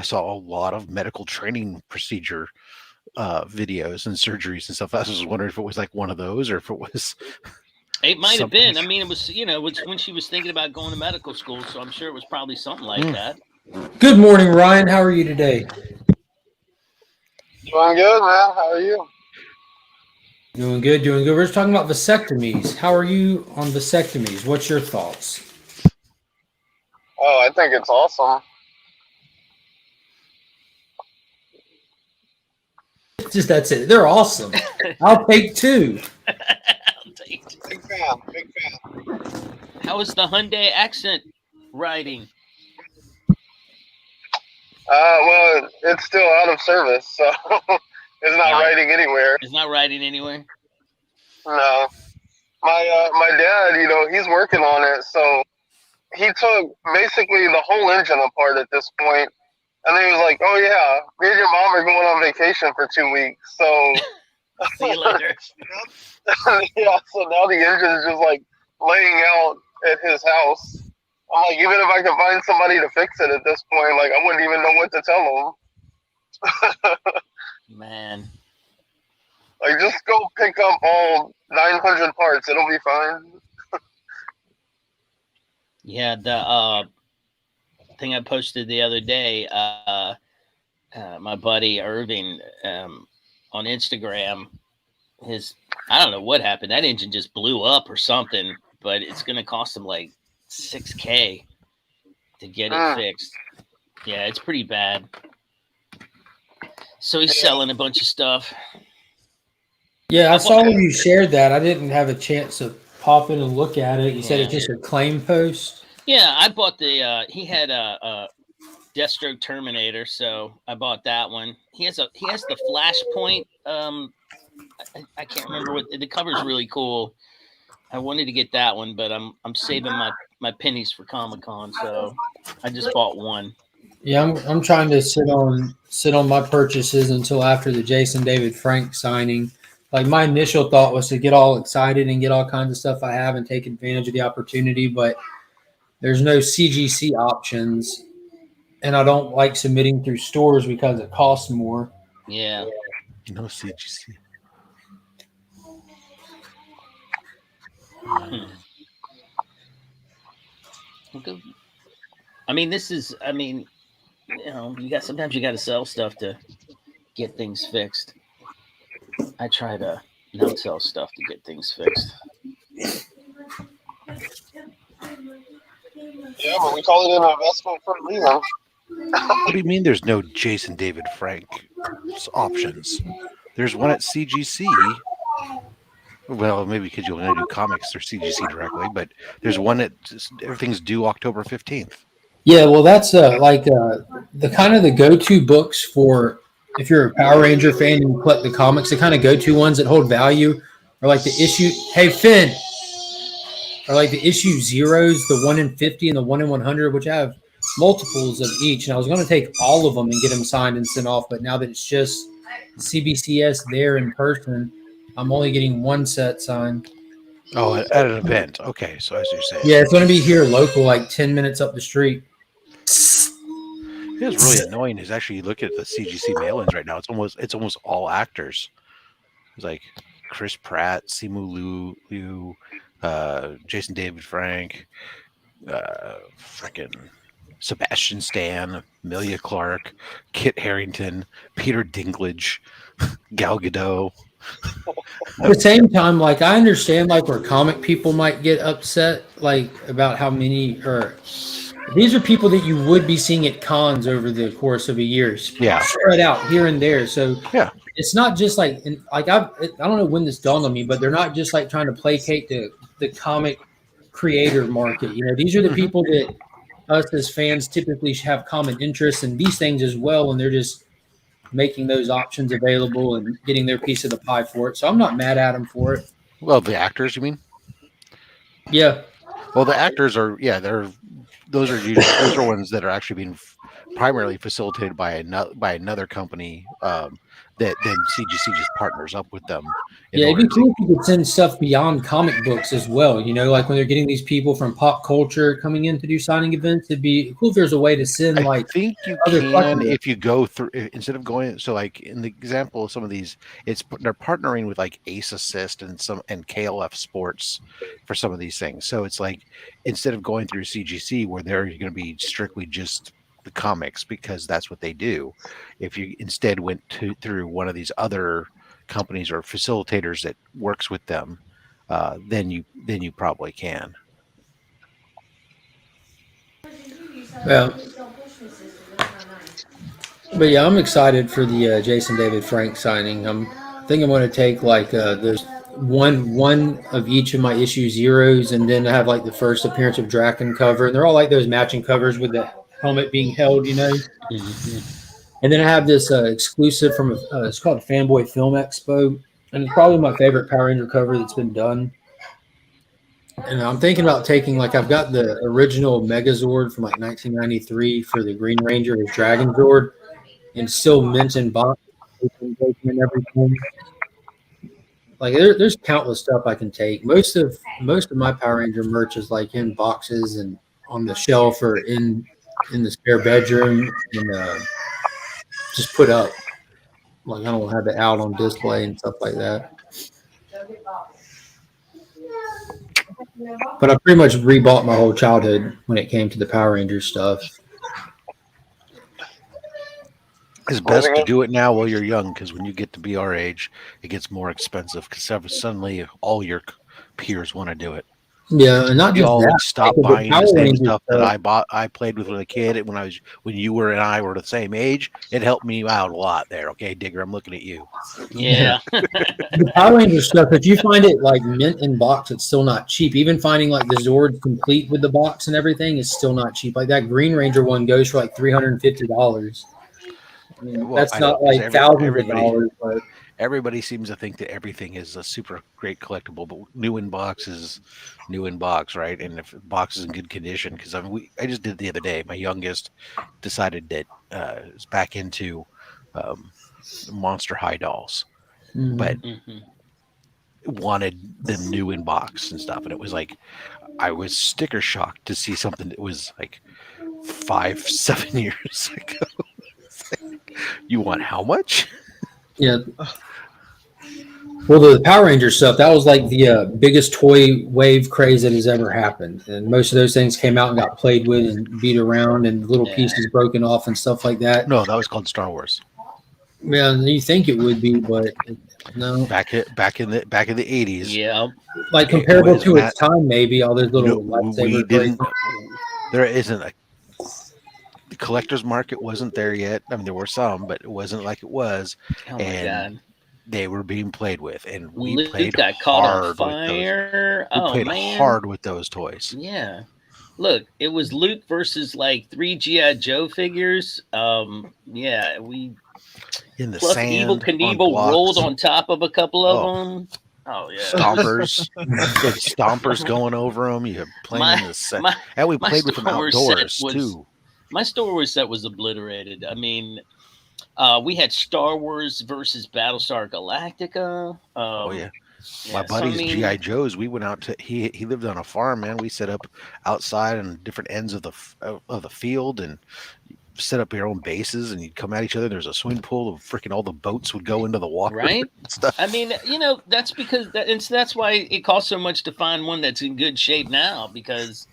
saw a lot of medical training procedure videos and surgeries and stuff. I was just wondering if it was like one of those or if it was.
It might have been. I mean, it was, it's when she was thinking about going to medical school. So I'm sure it was probably something like that.
Good morning, Ryan. How are you today?
Doing good, man. How are you?
Doing good, doing good. We're just talking about vasectomies. How are you on vasectomies? What's your thoughts?
Oh, I think it's awesome.
Just that's it. They're awesome. I'll take two.
Big fan. Big fan.
How is the Hyundai accent riding?
Well, it's still out of service, so it's not riding anywhere.
It's not riding anywhere?
No. My dad, he's working on it, so he took basically the whole engine apart at this point, and then he was like, "Oh yeah, me and your mom are going on vacation for 2 weeks." So
see you later.
yeah, so now the engine is just like laying out at his house. I'm like, even if I could find somebody to fix it at this point, like I wouldn't even know what to tell them.
Man.
Like, just go pick up all 900 parts. It'll be fine.
Yeah, the thing I posted the other day, my buddy Irving on Instagram, I don't know what happened. That engine just blew up or something, but it's going to cost him like $6,000 to get it fixed. Yeah, it's pretty bad. So he's selling a bunch of stuff.
Yeah, I saw when you shared that. I didn't have a chance to pop in and look at it. You said it's just a claim post?
Yeah, I bought he had a Deathstroke Terminator, so I bought that one. He has the Flashpoint. I can't remember what the cover's really cool. I wanted to get that one, but I'm saving my pennies for Comic-Con, so I just bought one.
Yeah, I'm trying to sit on my purchases until after the Jason David Frank signing. Like, my initial thought was to get all excited and get all kinds of stuff I have and take advantage of the opportunity, but there's no CGC options, and I don't like submitting through stores because it costs more.
Yeah.
No CGC.
Okay. I mean, sometimes you got to sell stuff to get things fixed. I try to not sell stuff to get things fixed.
Yeah, but we call it an investment for a reason.
What do you mean there's no Jason David Frank options? There's one at CGC. Well, maybe because you only do comics through CGC directly, but there's one that everything's due October 15th.
Yeah, well, that's the kind of the go-to books for if you're a Power Ranger fan and you collect the comics. The kind of go-to ones that hold value are like the issue. Hey, Finn, are like the issue zeros, the 1 in 50 and the 1 in 100, which I have multiples of each. And I was going to take all of them and get them signed and sent off, but now that it's just CBCS there in person, I'm only getting one set signed.
Oh, at an event. Okay, so as you're saying.
Yeah, it's going to be here local, like 10 minutes up the street.
It's really annoying is actually you look at the CGC mail-ins right now. It's almost all actors. It's like Chris Pratt, Simu Liu, Jason David Frank, frickin' Sebastian Stan, Amelia Clark, Kit Harington, Peter Dinklage, Gal Gadot.
At the same time, like I understand like where comic people might get upset like about how many or these are people that you would be seeing at cons over the course of a year.
Yeah.
Spread out here and there. So
yeah,
it's not just like I don't know when this dawned on me, but they're not just like trying to placate the comic creator market. You know, these are the people that us as fans typically have common interests in these things as well, and they're just making those options available and getting their piece of the pie for it. So I'm not mad at them for it.
Well, the actors, you mean?
Yeah.
Well, the actors are those are ones that are actually being primarily facilitated by another company that then CGC just partners up with them.
Yeah, it'd be cool if you could send stuff beyond comic books as well. You know, like when they're getting these people from pop culture coming in to do signing events, it'd be cool if there's a way to send
I think you can if you go through instead of going. So, like in the example of some of these, they're partnering with like Ace Assist and KLF Sports for some of these things. So it's like instead of going through CGC where they're going to be strictly just the comics because that's what they do. If you instead went through one of these other companies or facilitators that works with them, then you probably can.
Well, but yeah, I'm excited for the Jason David Frank signing. I think I'm going to take like there's one of each of my issue zeros, and then I have like the first appearance of Draken cover, and they're all like those matching covers with the helmet being held, you know. And then I have this exclusive from it's called Fanboy Film Expo, and it's probably my favorite Power Ranger cover that's been done. And I'm thinking about taking like I've got the original Megazord from like 1993 for the Green Ranger, his Dragon Zord, and still mint in box and everything. Like there's countless stuff I can take. Most of my Power Ranger merch is like in boxes and on the shelf or in the spare bedroom and just put up. Like I don't have it out on display and stuff like that. But I pretty much rebought my whole childhood when it came to the Power Rangers stuff.
It's best to do it now while you're young, because when you get to be our age, it gets more expensive. Because suddenly all your peers want to do it.
Yeah, and not
you
just
all
that.
stop buying the same stuff that I played with when a kid. And when you were and I were the same age, it helped me out a lot there. Okay, Digger, I'm looking at you.
Yeah.
The Power Ranger stuff, if you find it like mint in box, it's still not cheap. Even finding like the Zord complete with the box and everything is still not cheap. Like that Green Ranger one goes for like $350. I mean, well, that's not like thousands of dollars, but
everybody seems to think that everything is a super great collectible, but new in box is new in box, right? And if the box is in good condition, because I just did it the other day. My youngest decided that is back into Monster High dolls, but wanted them new in box and stuff. And it was like I was sticker shocked to see something that was like 5-7 years ago. You want how much?
Yeah. Well, the Power Ranger stuff, that was like the biggest toy wave craze that has ever happened. And most of those things came out and got played with and beat around and little pieces broken off and stuff like that.
No, that was called Star Wars.
Yeah, you think it would be, but no.
Back in the 80s.
Yeah.
Like
It
comparable
was
to
Matt.
its time, maybe all those
No,
little
we
lightsabers.
didn't. There isn't a the collector's market wasn't there yet. I mean, there were some, but it wasn't like it was.
Oh my god.
They were being played with, and we
Luke
played
got caught on
hard with those.
fire.
We
Oh
played
man.
hard with those toys.
Yeah. Look, it was Luke versus like 3 G.I. Joe figures. Yeah, we
In the
plus
sand,
Evil
on
Knievel
blocks.
rolled on top of a couple of
Oh.
them. Oh yeah.
Stompers, good stompers going over them. You playing in the set, and we played with them
Star Wars
outdoors
set was-
too.
My Star Wars set was obliterated. I mean, we had Star Wars versus Battlestar Galactica.
Oh yeah.
Yeah,
My
so, I
buddy's
mean,
GI Joes. We went out to he lived on a farm, man. We set up outside on different ends of the field and set up your own bases, and you'd come at each other. There's a swimming pool. Freaking all the boats would go into the water,
right?
and stuff.
I mean, that's because that's why it costs so much to find one that's in good shape now. Because,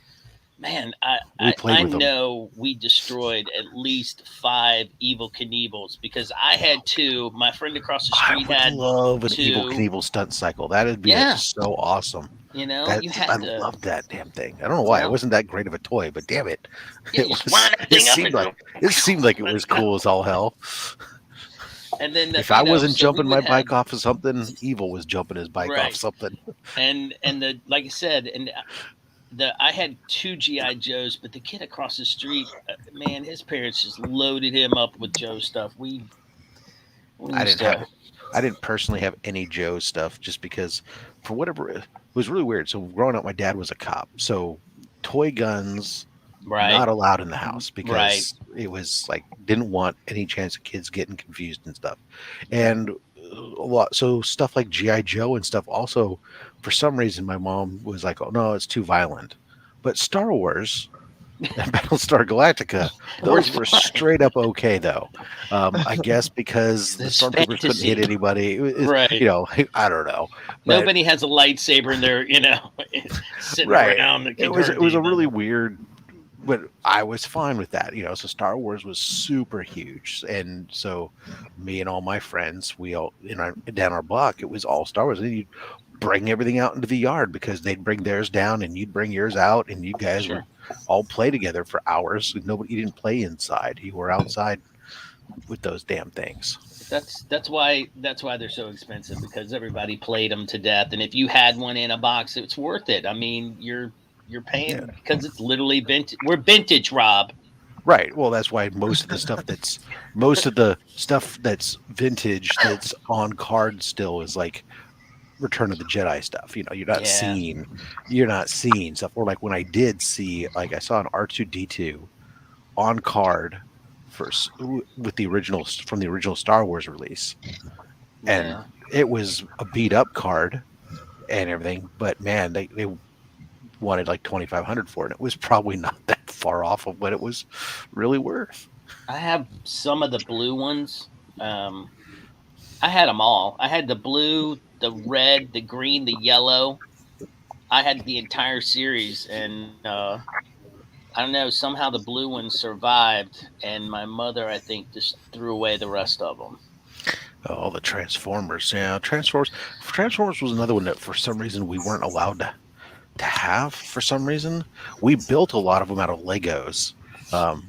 man, I know we destroyed at least 5 Evil Knievels because I had 2. My friend across the street had
love an
2.
Evil Knievel stunt cycle. That'd be like, so awesome.
You know,
I love that damn thing. I don't know why it wasn't that great of a toy, but damn it, it seemed like it was cool as all hell.
And then
if I wasn't jumping my bike off of something, Evil was jumping his bike off something.
And like I said, and I had 2 GI Joes, but the kid across the street, man, his parents just loaded him up with Joe stuff. I
didn't personally have any Joe stuff just because, for whatever, it was really weird. So growing up, my dad was a cop, so toy guns not allowed in the house because it was like didn't want any chance of kids getting confused and stuff, and a lot. So stuff like GI Joe and stuff. Also, for some reason, my mom was like, "Oh no, it's too violent." But Star Wars and Battlestar Galactica, those were straight up okay, though. I guess because the stormtroopers couldn't hit anybody. You know, I don't know. But
nobody has a lightsaber in their, sitting around.
It was a really weird, but I was fine with that. So Star Wars was super huge, and so me and all my friends, we all down our block, it was all Star Wars, and you'd bring everything out into the yard because they'd bring theirs down, and you'd bring yours out, and you guys would all play together for hours. You didn't play inside; you were outside with those damn things.
That's why they're so expensive, because everybody played them to death, and if you had one in a box, it's worth it. I mean, you're paying because it's literally vintage. We're vintage, Rob.
Right. Well, that's why most of the stuff that's vintage that's on card still is like Return of the Jedi stuff. You're not seeing stuff. Or like when I did see, like I saw an R2-D2 on card with the original from the original Star Wars release, and it was a beat up card and everything. But man, they wanted like $2,500 for it. It was probably not that far off of what it was really worth.
I have some of the blue ones. I had them all. I had the blue, the red, the green, the yellow. I had the entire series, and I don't know, somehow the blue one survived, and my mother, I think, just threw away the rest of them.
Oh, the Transformers. Yeah, Transformers was another one that for some reason we weren't allowed to have. For some reason, we built a lot of them out of Legos,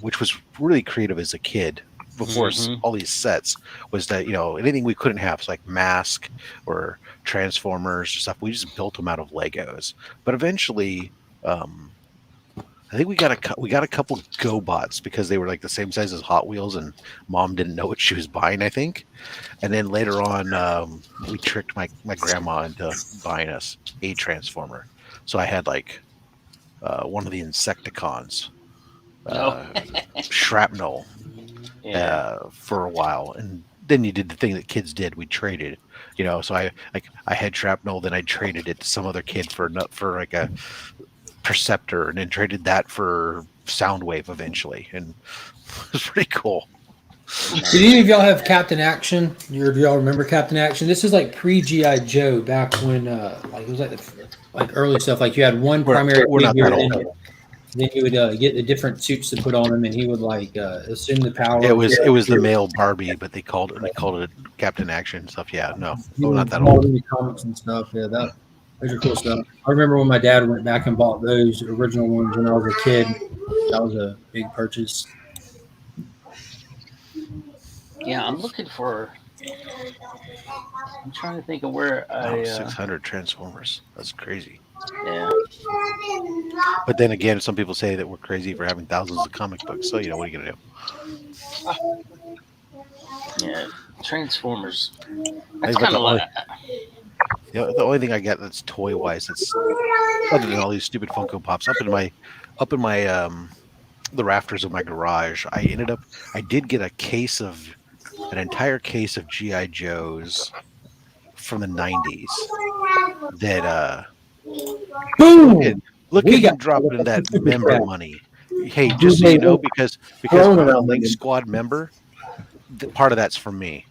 which was really creative as a kid. Before all these sets, was that anything we couldn't have, so like Mask or Transformers or stuff, we just built them out of Legos. But eventually, I think we got a couple GoBots because they were like the same size as Hot Wheels, and Mom didn't know what she was buying, I think. And then later on, we tricked my grandma into buying us a Transformer. So I had like one of the Insecticons, Shrapnel, for a while, and then you did the thing that kids did. We traded, So I had Shrapnel, then I traded it to some other kid for like a Perceptor, and then traded that for Soundwave eventually, and it was pretty cool.
Did any of y'all have Captain Action? Do y'all remember Captain Action? This is like pre-GI Joe, back when like it was like early stuff. Like you had one primary.
We're not that old.
Then he would get the different suits to put on him, and he would like assume the power.
It was the male Barbie, but they called it Captain Action and stuff. Yeah, no, not that
all
old.
the comics and stuff. Yeah, those are cool stuff. I remember when my dad went back and bought those original ones when I was a kid. That was a big purchase.
Yeah, I'm looking for. I'm trying to think of where I.
600 Transformers. That's crazy.
Yeah.
But then again, some people say that we're crazy for having thousands of comic books. So what are you gonna do?
Yeah, Transformers.
That's kind of like. The only thing I get that's toy wise, it's other than all these stupid Funko Pops up in my the rafters of my garage. I did get an entire case of GI Joes from the 90s that
Boom!
Look at him dropping that member money. Hey, just so you know, because I'm a Link Squad member, part of that's for me.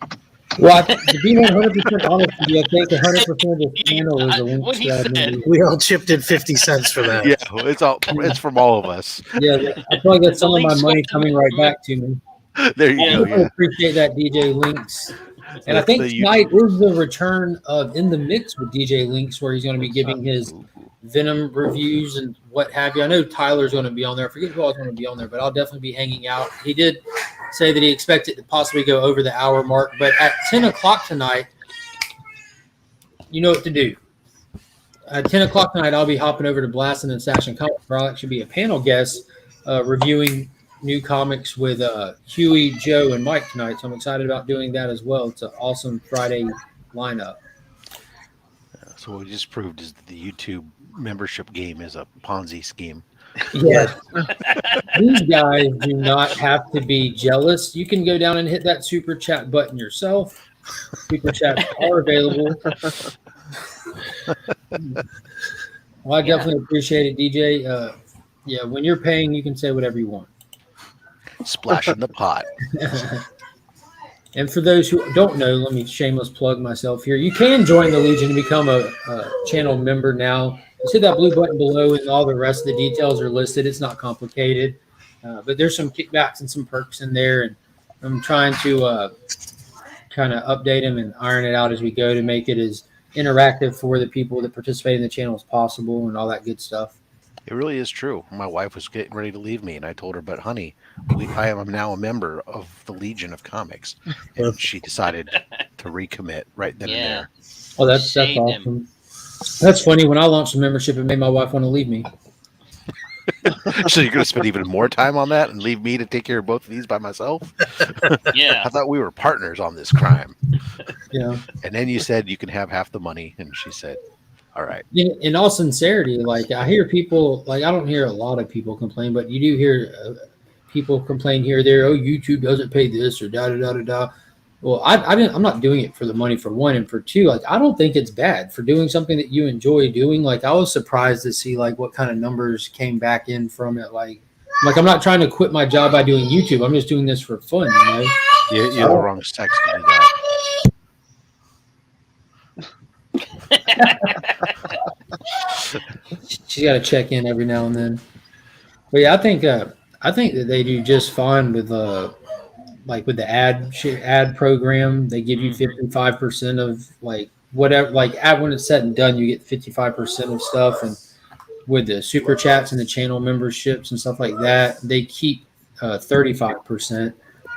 Well, to be 100% honest with you, I think 100% of the channel is a Link Squad member.
We all chipped in 50 cents for that.
Yeah, it's from all of us.
Yeah, I feel like that's some of my money coming right back to me.
There you go.
I appreciate that, DJ Links. And I think tonight is the return of In the Mix with DJ Links, where he's going to be giving his Venom reviews and what have you. I know Tyler's going to be on there. I forget who else is going to be on there, but I'll definitely be hanging out. He did say that he expected to possibly go over the hour mark, but at 10 o'clock tonight, you know what to do. At 10 o'clock tonight, I'll be hopping over to Blasting and Sashing Comics, where I'll actually be a panel guest reviewing new comics with Huey, Joe, and Mike tonight. So I'm excited about doing that as well. It's an awesome Friday lineup.
So what we just proved is that the YouTube membership game is a Ponzi scheme.
Yeah. These guys do not have to be jealous. You can go down and hit that super chat button yourself. Super chats are available. Well, I definitely appreciate it, DJ. Yeah, when you're paying, you can say whatever you want.
Splash in the pot.
And for those who don't know, let me shameless plug myself here. You can join the Legion and become a channel member now. Just hit that blue button below, and all the rest of the details are listed. It's not complicated, but there's some kickbacks and some perks in there, and I'm trying to kind of update them and iron it out as we go to make it as interactive for the people that participate in the channel as possible and all that good stuff.
It really is true. My wife was getting ready to leave me, and I told her, but honey, I am now a member of the Legion of Comics. And she decided to recommit right then and there.
Oh, that's awesome. That's funny. When I launched the membership, it made my wife want to leave me.
So you're going to spend even more time on that and leave me to take care of both of these by myself?
Yeah.
I thought we were partners on this crime.
Yeah.
And then you said you can have half the money, and she said, all right.
In all sincerity, like I hear people, like I don't hear a lot of people complain, but you do hear people complain here or there. Oh, YouTube doesn't pay this or da da da da da. Well, I'm not doing it for the money, for one, and for two, like I don't think it's bad for doing something that you enjoy doing. Like I was surprised to see like what kind of numbers came back in from it. Like I'm not trying to quit my job by doing YouTube. I'm just doing this for fun. You know?
You're the wrong sex to do that.
She's got to check in every now and then. But yeah, I think that they do just fine with like with the ad program. They give you 55% of like whatever, like when it's said and done, you get 55% of stuff. And with the super chats and the channel memberships and stuff like that, they keep 35%,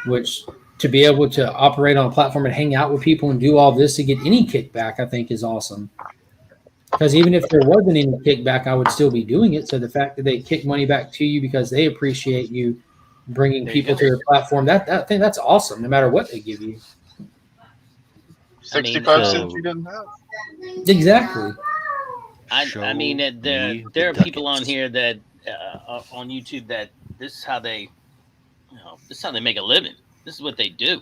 which to be able to operate on a platform and hang out with people and do all this to get any kickback, I think is awesome. Because even if there wasn't any kickback, I would still be doing it. So the fact that they kick money back to you because they appreciate you bringing people to their platform, that thing, that's awesome. No matter what they give you,
65 cents you didn't have.
Exactly.
I mean, there are people on here that on YouTube that this is how they make a living. This is what they do.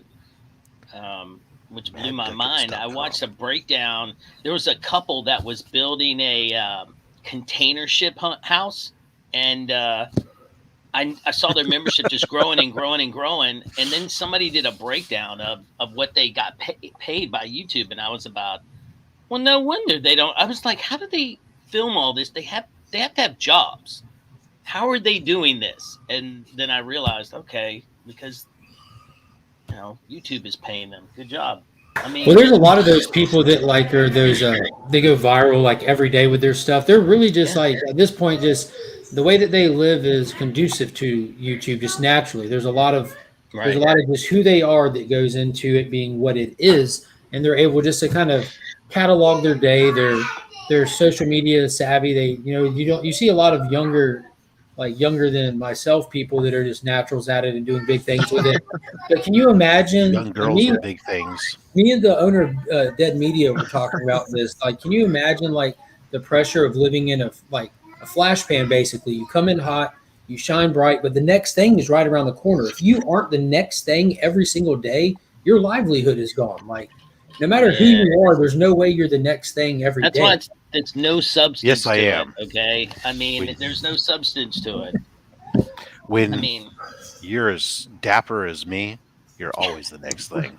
Which blew my mind. I watched a breakdown. There was a couple that was building a container ship house, and I saw their membership just growing and growing and growing. And then somebody did a breakdown of what they got paid by YouTube, and I was about, well, no wonder they don't. I was like, how do they film all this? They have to have jobs. how are they doing this? And then I realized, okay, because YouTube is paying them. Good job. I mean,
well, there's a lot of those people that like are those they go viral like every day with their stuff. They're really just like at this point, just the way that they live is conducive to YouTube just naturally. There's a lot of just who they are that goes into it being what it is, and they're able just to kind of catalog their day. They're social media savvy. They you see a lot of younger than myself people that are just naturals at it and doing big things with it. But can you imagine
Young girls are big things.
me and the owner of Dead Media were talking about this. Like, can you imagine like the pressure of living in a flash pan? Basically, you come in hot, you shine bright, but the next thing is right around the corner. If you aren't the next thing every single day, your livelihood is gone. Like, no matter who you are, there's no way you're the next thing every day.
That's why it's no substance.
Yes, I am.
Okay, I mean, there's no substance to it.
When you're as dapper as me, you're always the next thing.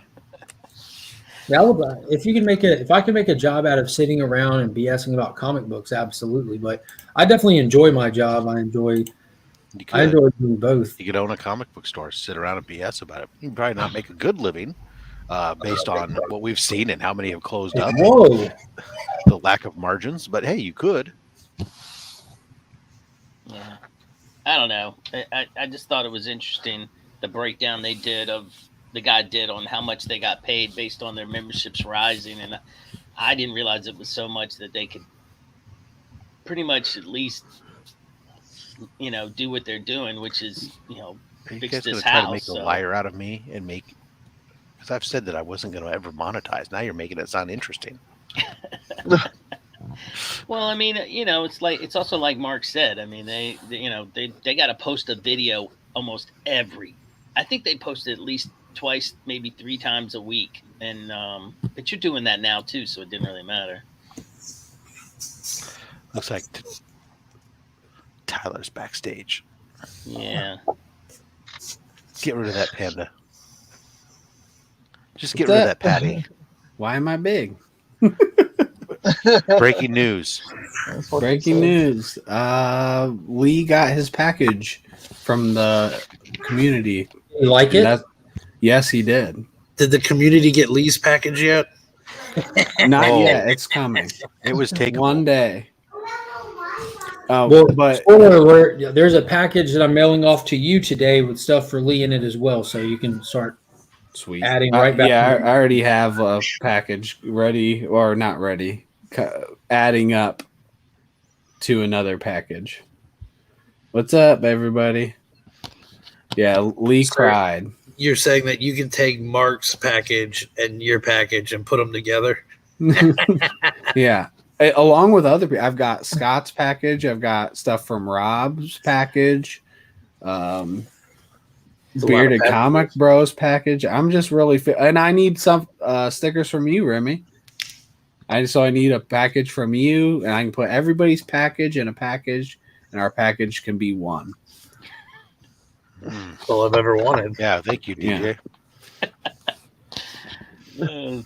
If I can make a job out of sitting around and BSing about comic books, absolutely. But I definitely enjoy my job. I enjoy doing both.
You could own a comic book store, sit around and BS about it. You can probably not make a good living based on what we've seen and how many have closed up.
Whoa.
The lack of margins, but hey, you could.
Yeah, I don't know. I just thought it was interesting the breakdown the guy did on how much they got paid based on their memberships rising, and I didn't realize it was so much that they could pretty much at least do what they're doing, which is fix this
try
house.
To make a liar out of me and because I've said that I wasn't going to ever monetize. Now you're making it sound interesting.
Well, I mean, it's also like Mark said. I mean, they got to post a video almost I think they posted at least twice, maybe 3 times a week. And but you're doing that now too, so it didn't really matter.
Looks like Tyler's backstage.
Yeah.
Get rid of that panda. Just get rid of that Patty.
Why am I big?
Breaking news.
Breaking news. Lee got his package from the community.
You like it?
Yes, he did.
Did the community get Lee's package yet?
Not yet. It's coming.
It was taken
one day.
But spoiler alert, there's a package that I'm mailing off to you today with stuff for Lee in it as well, so you can start adding right back.
Yeah, I already have a package ready, or not ready, adding up to another package. What's up, everybody? Yeah, Lee cried.
You're saying that you can take Mark's package and your package and put them together?
Yeah. Along with other people, I've got Scott's package. I've got stuff from Rob's package. Bearded Comic Bros package. I'm just really and I need some stickers from you, Remy. I need a package from you, and I can put everybody's package in a package, and our package can be one.
That's all I've ever wanted.
Yeah, thank you, DJ.
Yeah.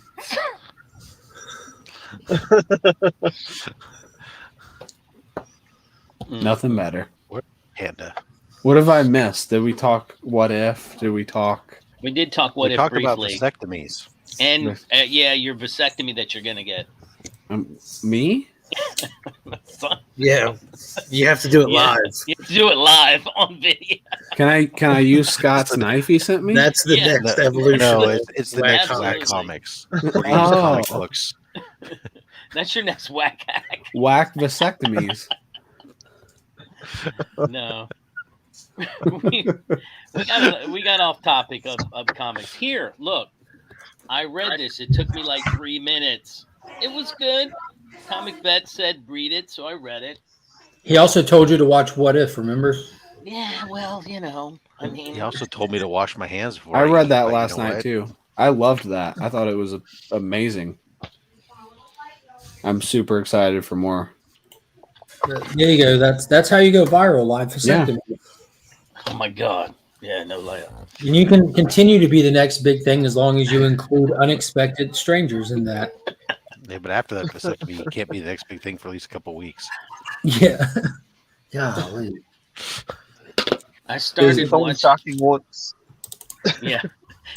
Nothing better.
Panda.
What have I missed? Did we talk what if? Did we talk?
We did talk what if
talked
briefly.
about vasectomies.
And your vasectomy that you're going to get.
Me?
Yeah. You have to do it live.
You have to do it live on video.
Can I use Scott's knife he sent me?
That's the next evolution.
No, it's the next Whack Comics. Comic books.
That's your next whack hack.
Whack vasectomies.
No. we got off topic of comics. Here, look. I read this. It took me like 3 minutes. It was good. Comic Vet said read it, so I read it.
He also told you to watch What If, remember?
Yeah, well, I mean.
He also told me to wash my hands before
I read that
eat,
last night too. I loved that. I thought it was amazing. I'm super excited for more.
There you go. That's how you go viral, live vasectomy.
Yeah. Oh my God. Yeah, no layup.
And you can continue to be the next big thing as long as you include unexpected strangers in that.
Yeah, but after that vasectomy, you can't be the next big thing for at least a couple of weeks.
Yeah. Golly.
I started
It's only
watching.
shocking once.
Yeah,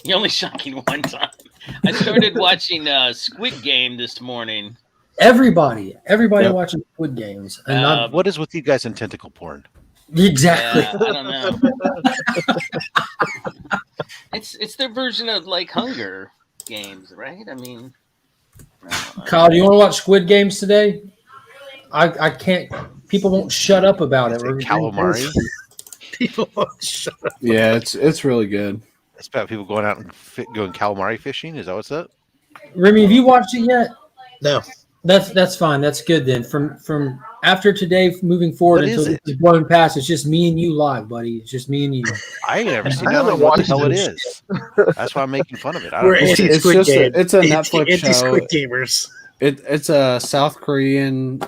you're only shocking one time. I started watching Squid Game this morning.
Everybody
Yep.
watching Squid Games, and not
What is with you guys in tentacle porn?
exactly.
Yeah, I don't know. It's their version of like Hunger Games, right? I mean,
Kyle, do you want to watch Squid Games today? I can't. People won't shut up about it.
Is it calamari?
People shut up.
Yeah, it's really good.
It's about people going out and going calamari fishing. Is that what's that?
Remy, have you watched it yet?
No.
That's fine. That's good then. From after today, moving forward
What
until
is
this
it?
is blown past, it's just me and you live, buddy. It's just me and you.
I ain't never seen
I
that. I
haven't
don't know what the
watched
hell it
this
is. That's why I'm making fun of it. I
We're
don't know.
It's,
anti
it's
Squid
just
Game.
it's a Netflix
Anti
show.
Squid Gamers.
It's a South Korean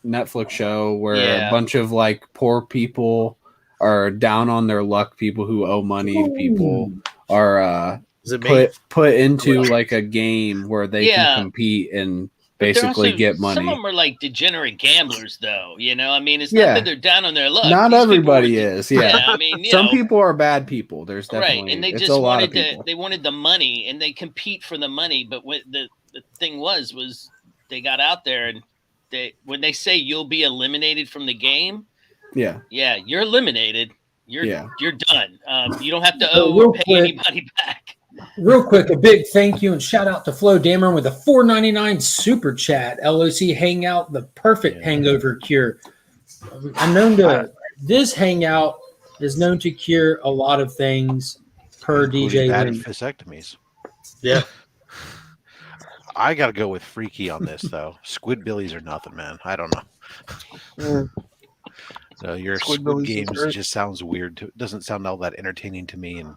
Netflix show where a bunch of like poor people are down on their luck. People who owe money to people are
Is it me?
put into like a game where they can compete and basically get money.
Some of them are like degenerate gamblers, though. You know, I mean, it's
Yeah.
not that they're down on their luck.
Not
These people
everybody
were-
is. Yeah.
I mean, you
Some
know,
people are bad people. There's definitely
right, and they
it's
just
a lot
wanted
of people.
they wanted the money, and they compete for the money. But what the thing was they got out there, and when they say you'll be eliminated from the game,
Yeah.
you're eliminated. You're done. You don't have to
So
owe
real
or pay
quick-
anybody back.
Real quick, a big thank you and shout out to Flo Dameron with a $4.99 super chat. LOC Hangout, the perfect hangover cure. I'm known to this hangout is known to cure a lot of things per DJ
bad
Win.
vasectomies.
Yeah.
I got to go with freaky on this though. Squid billies are nothing, man. I don't know. So your Squid Games just sounds weird. It doesn't sound all that entertaining to me, and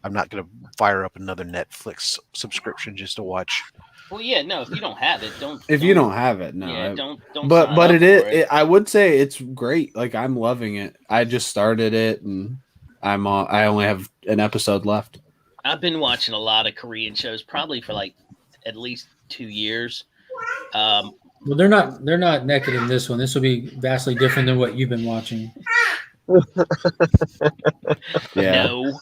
I'm not going to fire up another Netflix subscription just to watch.
Well, yeah, no. If you don't have it, don't.
If you don't have it, no.
Yeah, don't.
But
sign up
it
for
is. I would say it's great. Like I'm loving it. I just started it, and I'm on. I only have an episode left.
I've been watching a lot of Korean shows, probably for like at least 2 years.
Well, they're not naked in this one. This will be vastly different than what you've been watching.
Yeah.
No.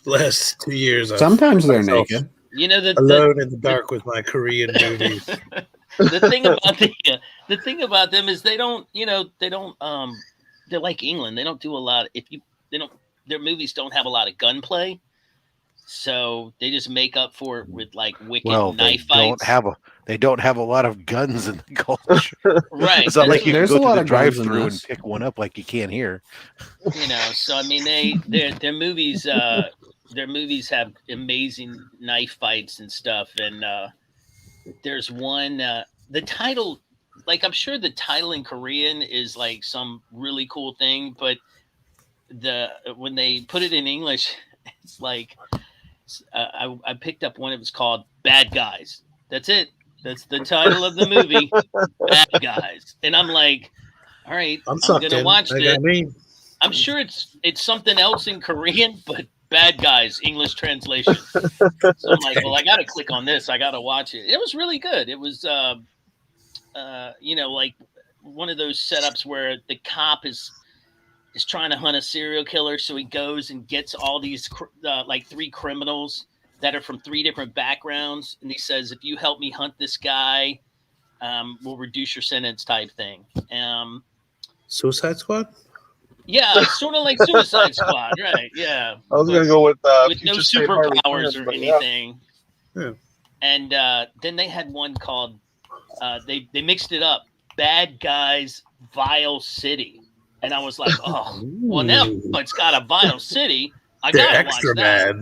Last 2 years.
Sometimes they're naked.
You know
alone in the dark with my Korean movies.
The thing about them is they don't they're like England. They don't do a lot. Their movies don't have a lot of gunplay. So they just make up for it with like wicked knife fights.
They don't have a lot of guns in the culture.
Right.
It's not like you can
There's
go
a lot
to the
of guns in
drive-through and
this.
pick one up like you can here.
You know, so I mean their movies have amazing knife fights and stuff. And there's one the title, like I'm sure the title in Korean is like some really cool thing, but when they put it in English, it's like I picked up one. It was called Bad Guys. That's it. That's the title of the movie, Bad Guys. And I'm like, all right, I'm gonna watch it. I'm sure it's something else in Korean, but Bad Guys English translation. So I'm like, well, I gotta click on this. I gotta watch it. It was really good. It was like one of those setups where the cop is trying to hunt a serial killer, so he goes and gets all these like 3 criminals that are from 3 different backgrounds, and he says, if you help me hunt this guy, we'll reduce your sentence type thing.
Suicide Squad?
Yeah, sort of like Suicide Squad, right? Yeah.
I was going to go with
no
Future State Harvey
superpowers
Kent,
or
but
anything.
Yeah.
And then they had one called they mixed it up, Bad Guys Vile City. And I was like, oh, well, now it's got a Vile City. I
They're
gotta
extra
watch that.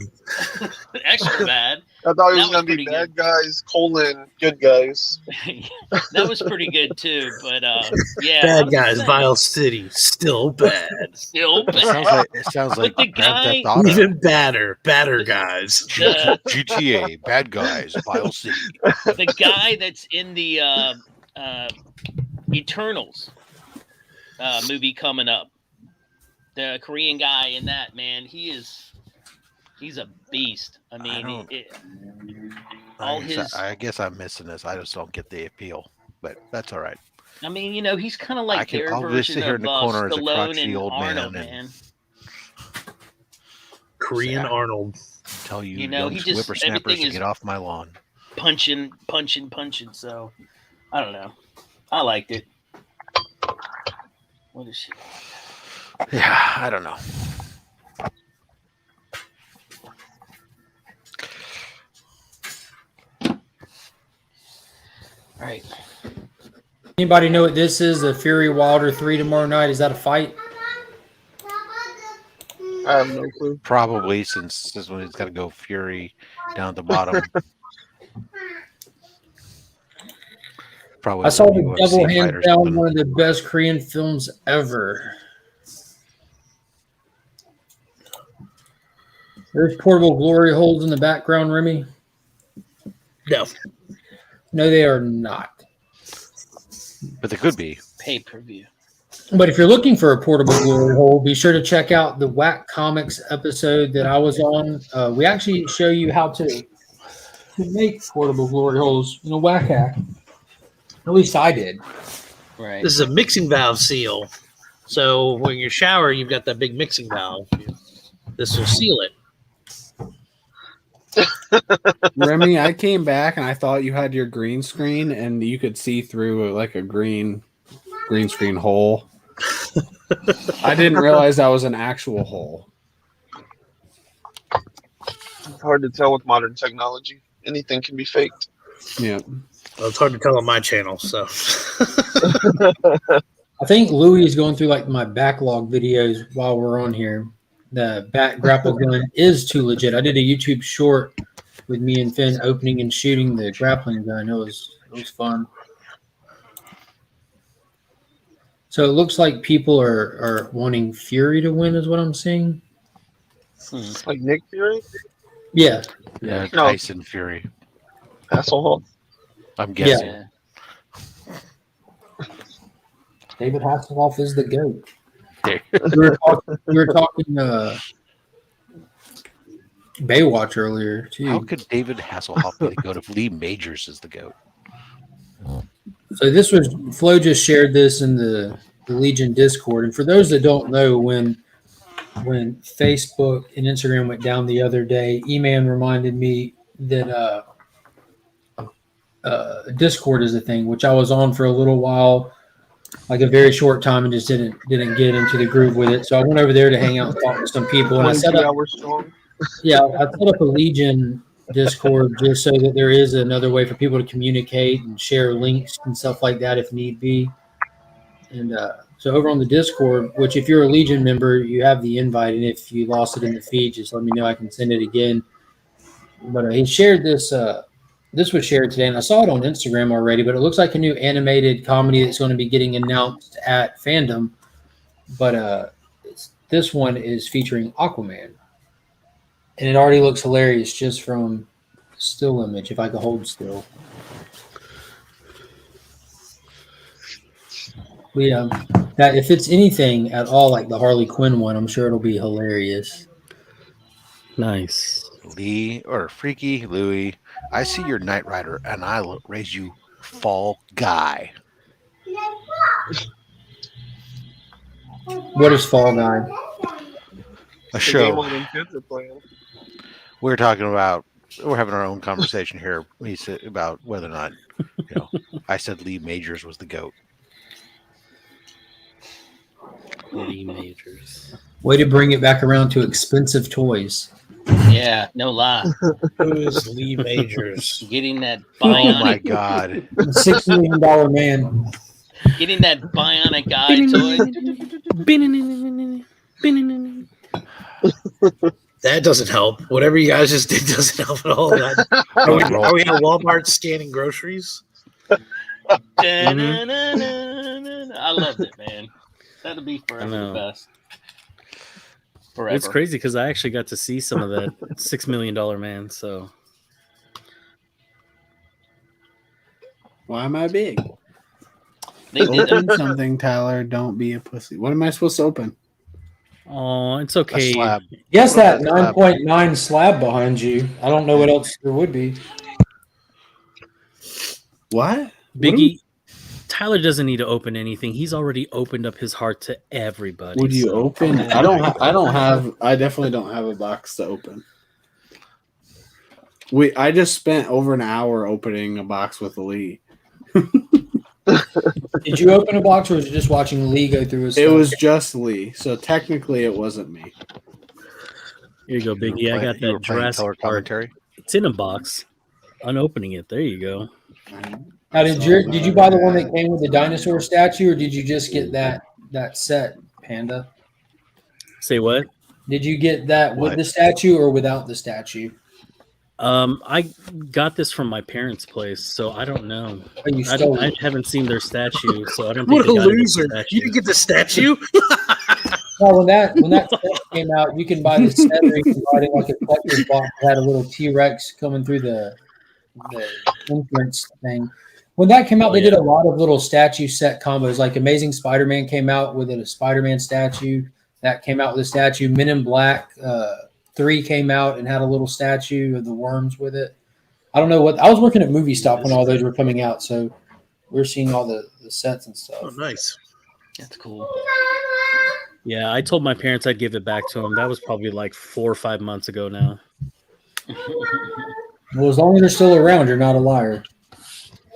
bad.
Extra bad.
I thought it was
That
going to be
pretty
bad guys, good guys.
That was pretty good too. But yeah,
Bad Guys, Vile City, still bad.
Still bad.
It sounds like
But the
Grand Theft
guy-
Auto.
Even badder guys.
GTA, Bad Guys, Vile City.
The guy that's in the Eternals movie coming up, the Korean guy in that, man, he's a beast. I mean,
I guess I'm missing this. I just don't get the appeal, but that's all right.
I mean, he's kind of like their
I'll just
version
sit here
of
in the corner as a
Stallone
crotchety
and
old
Arnold,
man
man.
Korean
Yeah.
Arnold.
Tell you,
He
young
just
whippersnappers
everything
to
is
get off my lawn.
punching. So I don't know. I liked it. What is she?
Yeah, I don't know.
All right.
Anybody know what this is? The Fury Wilder 3 tomorrow night. Is that a fight?
I have no clue.
Probably since this one has got to go Fury down at the bottom. Probably.
I saw
some
the
UFC
Devil
fight
hands
or
down
something.
one of the best Korean films ever. There's portable glory holes in the background, Remy.
No.
No, they are not.
But they could be.
Pay-per-view.
But if you're looking for a portable glory hole, be sure to check out the Whack Comics episode that I was on. We actually show you how to make portable glory holes in a whack hack. At least I did.
Right.
This is a mixing valve seal. So when you shower, you've got that big mixing valve. This will seal it.
Remy, I came back and I thought you had your green screen and you could see through like a green screen hole. I didn't realize that was an actual hole.
It's hard to tell with modern technology. Anything can be faked.
Yeah.
Well, it's hard to tell on my channel, so.
I think Louis is going through like my backlog videos while we're on here. The bat grapple gun is too legit. I did a YouTube short with me and Finn opening and shooting the grappling gun. It was fun. So it looks like people are wanting Fury to win, is what I'm seeing.
Like Nick Fury?
Yeah.
Yeah,
No.
Tyson Fury.
Asshole.
I'm guessing.
Yeah.
David Hasselhoff is the GOAT.
There.
We were talking Baywatch earlier, too.
How could David Hasselhoff be the GOAT if Lee Majors is the GOAT?
So this was Flo just shared this in the Legion Discord, and for those that don't know, when Facebook and Instagram went down the other day, Eman reminded me that Discord is a thing, which I was on for a little while, like a very short time, and just didn't get into the groove with it. So I went over there to hang out and talk to some people, and I set
22
up.
hours strong.
Yeah, I set up a Legion Discord just so that there is another way for people to communicate and share links and stuff like that if need be. And so over on the Discord, which if you're a Legion member, you have the invite, and if you lost it in the feed, just let me know. I can send it again. But he shared this. This was shared today, and I saw it on Instagram already, but it looks like a new animated comedy that's going to be getting announced at Fandom. But this one is featuring Aquaman. And it already looks hilarious just from still image, if I could hold still. Yeah, that if it's anything at all like the Harley Quinn one, I'm sure it'll be hilarious.
Nice.
Lee or Freaky Louie, I see your Knight Rider and I will raise you Fall Guy.
What is Fall Guy?
A
The game
show.
one and kids are playing.
We're talking about. We're having our own conversation here. We said about whether or not, I said Lee Majors was the GOAT.
Lee Majors.
Way to bring it back around to expensive toys.
Yeah, no lie.
Who is Lee Majors?
Getting that
Oh
bionic,
my God!
$6 million man.
getting that bionic eye toy.
That doesn't help. Whatever you guys just did doesn't help at all. Are we at Walmart scanning groceries?
Da-na-na-na-na. I loved it, man. That'll be forever the best. Forever.
It's crazy because I actually got to see some of that $6 million man. So
Why am I big?
They did
Open
it.
something, Tyler. Don't be a pussy. What am I supposed to open?
oh, it's
A
okay.
slab.
Yes, that 9.9 slab behind you. I don't know what else there would be.
What?
Biggie, Tyler doesn't need to open anything. He's already opened up his heart to everybody.
Would you
so-
open? I don't. I definitely don't have a box to open. I just spent over an hour opening a box with Lee.
Did you open a box, or was you just watching Lee go through his
It
stuff?
was just Lee, so technically it wasn't me.
Here you go, Biggie. I got that Jurassic
color
Park.
commentary.
It's in a box. Unopening it. There you go.
Now, did you buy the one that came with the dinosaur statue, or did you just get that set, Panda?
Say what?
Did you get that with
What?
the statue or without the statue?
I got this from my parents' place, so I don't know.
Oh, you stole
I
it.
haven't seen their statue, so I don't think
What
they
a
got it with the
loser!
statue.
You didn't get the statue.
Well, when that set came out, you can buy the set, or you can buy it like a collector's box that had a little T-Rex coming through the entrance thing. When that came out, they did a lot of little statue set combos. Like Amazing Spider-Man came out with a Spider-Man statue. That came out with a statue. Men in Black 3 came out and had a little statue of the worms with it. I don't know what. I was working at Movie Stop when all those were coming out, so we're seeing all the sets and stuff.
Oh, nice.
That's cool.
Yeah, I told my parents I'd give it back to them. That was probably like 4 or 5 months ago now.
Well, as long as they're still around, you're not a liar.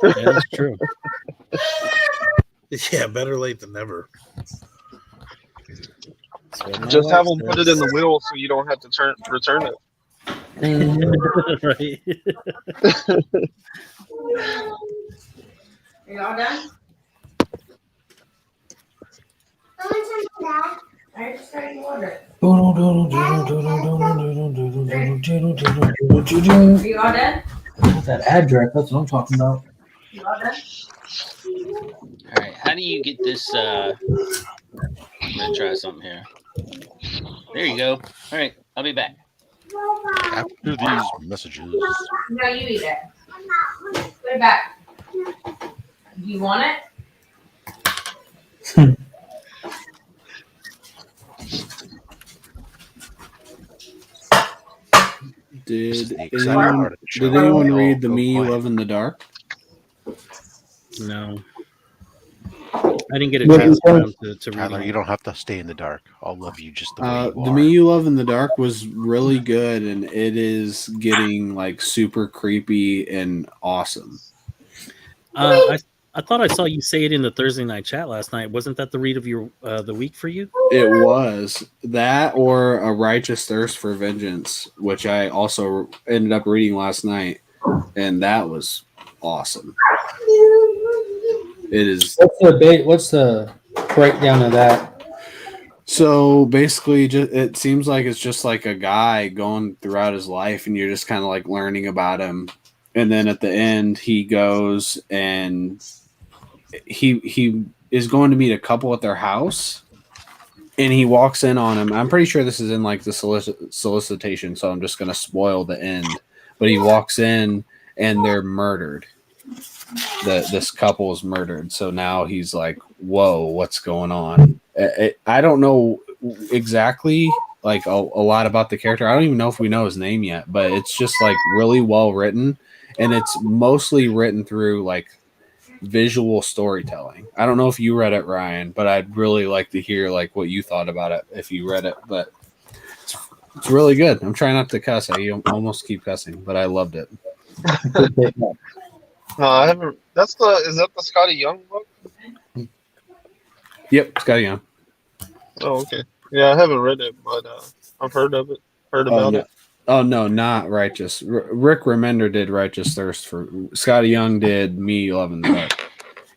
Yeah, that's true.
Yeah, better late than never.
Just have them put it in the wheel so you don't have to return it.
Right.
Are you all done? I just started to order. Are you all done?
That address, that's what I'm talking about.
You all done?
All right, how do you get this? I'm gonna try something here. There you go. All right, I'll be back.
After these messages.
No, you eat it. Put it back. Do you want it?
Did
exciting
anyone,
part of the show.
did anyone read The
Go
Me You
quiet.
Love in the Dark?
No. I didn't get a
What
chance
is that?
to read
Tyler,
it.
you don't have to stay in the dark. I'll love you just the way you
The
are.
Me You Love in the Dark was really good, and it is getting like super creepy and awesome.
I thought I saw you say it in the Thursday night chat last night. Wasn't that the read of your the week for you?
It was that or A Righteous Thirst for Vengeance, which I also ended up reading last night, and that was awesome. It is.
What's the breakdown of that?
So basically, it seems like it's just like a guy going throughout his life, and you're just kind of like learning about him. And then at the end, he goes and he is going to meet a couple at their house, and he walks in on him. I'm pretty sure this is in like the solicitation, so I'm just going to spoil the end. But he walks in, and they're murdered. This couple is murdered. So now he's like, whoa, what's going on? I don't know exactly like a lot about the character. I don't even know if we know his name yet, but it's just like really well written, and it's mostly written through like visual storytelling. I don't know if you read it, Ryan, but I'd really like to hear like what you thought about it if you read it. But it's really good. I'm trying not to cuss. I almost keep cussing, but I loved it.
No, I haven't. Is that the Scotty Young book?
Yep, Scotty Young.
Oh, okay. Yeah, I haven't read it, but I've heard of it. Heard about it.
Oh no, not Righteous. Rick Remender did Righteous Thirst for. Scotty Young did Me You Love in the Dark.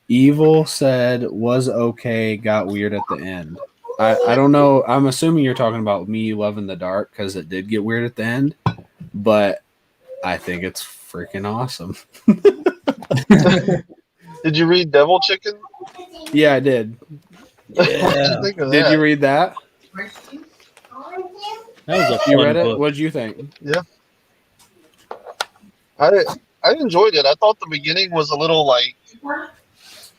Evil said was okay, got weird at the end. I don't know. I'm assuming you're talking about Me You Love in the Dark because it did get weird at the end, but I think it's freaking awesome.
Did you read Devil Chicken?
Yeah, I did.
What did you think of
Did
that?
you read that?
That was a
You
fun
read it?
book.
What did you think?
Yeah. I enjoyed it. I thought the beginning was a little like,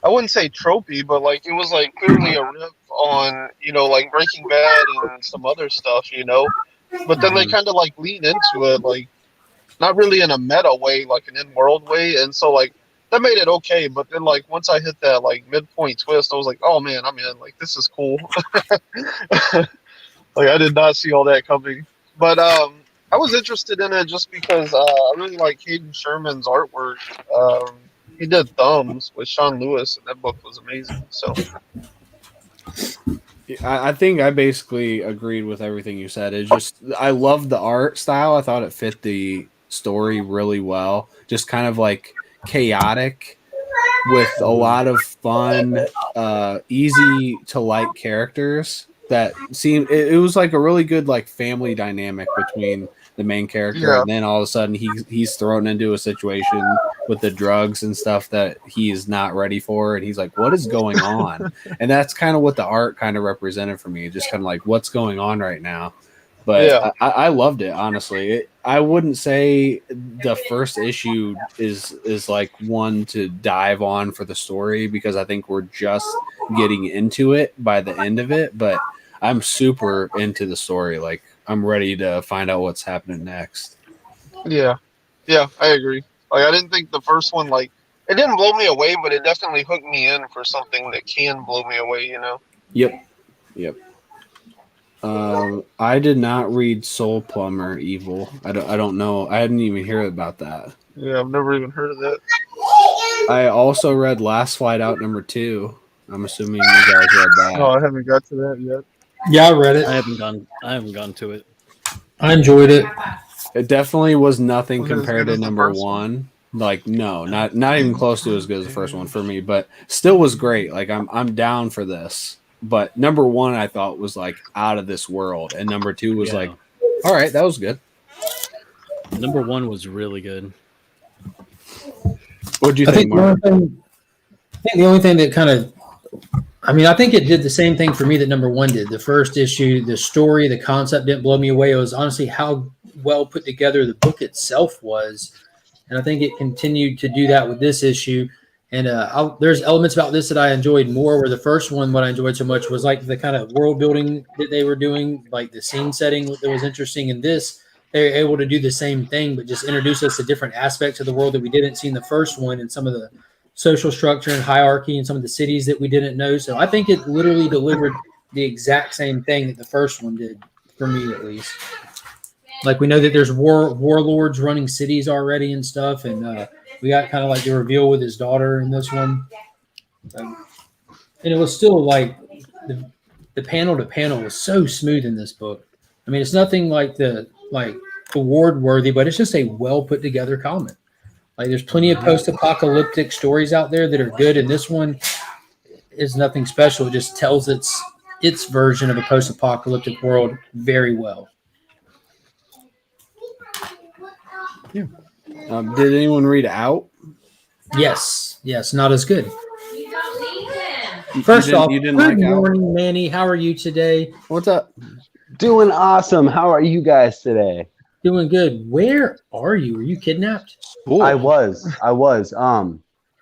I wouldn't say tropey, but like it was like clearly a riff on, like Breaking Bad and some other stuff, But then they kind of like lean into it, like not really in a meta way, like an in-world way. And so like that made it okay. But then like once I hit that like midpoint twist, I was like, oh man, I'm in. Like this is cool. Like I did not see all that coming. But I was interested in it just because I really like Hayden Sherman's artwork. He did Thumbs with Sean Lewis, and that book was amazing. So
I think I basically agreed with everything you said. It's just I loved the art style. I thought it fit the story really well. Just kind of like chaotic with a lot of fun, easy to like characters that seemed it was like a really good like family dynamic between the main character,
Yeah.
and then all of a sudden he's thrown into a situation with the drugs and stuff that he is not ready for, and he's like, what is going on? And that's kind of what the art kind of represented for me, just kind of like what's going on right now. But
Yeah.
I loved it, honestly. I wouldn't say the first issue is like one to dive on for the story, because I think we're just getting into it by the end of it, but I'm super into the story. Like I'm ready to find out what's happening next.
Yeah, I agree. Like I didn't think the first one like it didn't blow me away, but it definitely hooked me in for something that can blow me away. You know.
Yep. I did not read Soul Plumber Evil. I don't know. I hadn't even heard about that.
Yeah, I've never even heard of that.
I also read Last Flight Out #2. I'm assuming you guys read that.
No, I haven't got to that yet.
Yeah, I read it.
I haven't gone to it.
I enjoyed it.
It definitely was nothing
Was it as
compared
good
to
as the
number
first
one. Like no, not even close to as good as the first one for me, but still was great. Like I'm down for this. But number one I thought was like out of this world, and number two was like, all right, that was good.
Number one was really good.
What'd you
I
think,
think
Mark?
the only thing that kind of, I mean, I think it did the same thing for me that number one did. The first issue, the story, the concept didn't blow me away. It was honestly how well put together the book itself was. And I think it continued to do that with this issue. And there's elements about this that I enjoyed more, where the first one, what I enjoyed so much was like the kind of world building that they were doing, like the scene setting that was interesting. In this, they were able to do the same thing, but just introduce us to different aspects of the world that we didn't see in the first one, and some of the social structure and hierarchy and some of the cities that we didn't know. So I think it literally delivered the exact same thing that the first one did, for me at least. Like we know that there's warlords running cities already and stuff, and we got kind of like the reveal with his daughter in this one. And it was still like the panel to panel was so smooth in this book. I mean, it's nothing like the award worthy, but it's just a well put together comic. Like there's plenty of post-apocalyptic stories out there that are good, and this one is nothing special. It just tells its version of a post-apocalyptic world very well.
Did anyone read Out?
Yes, not as good.
You don't need him.
First off,
you didn't
good
like Out?
morning, Manny. How are you today?
What's up?
Doing awesome. How are you guys today?
Doing good. Where are you? Are you kidnapped?
Cool.
I was.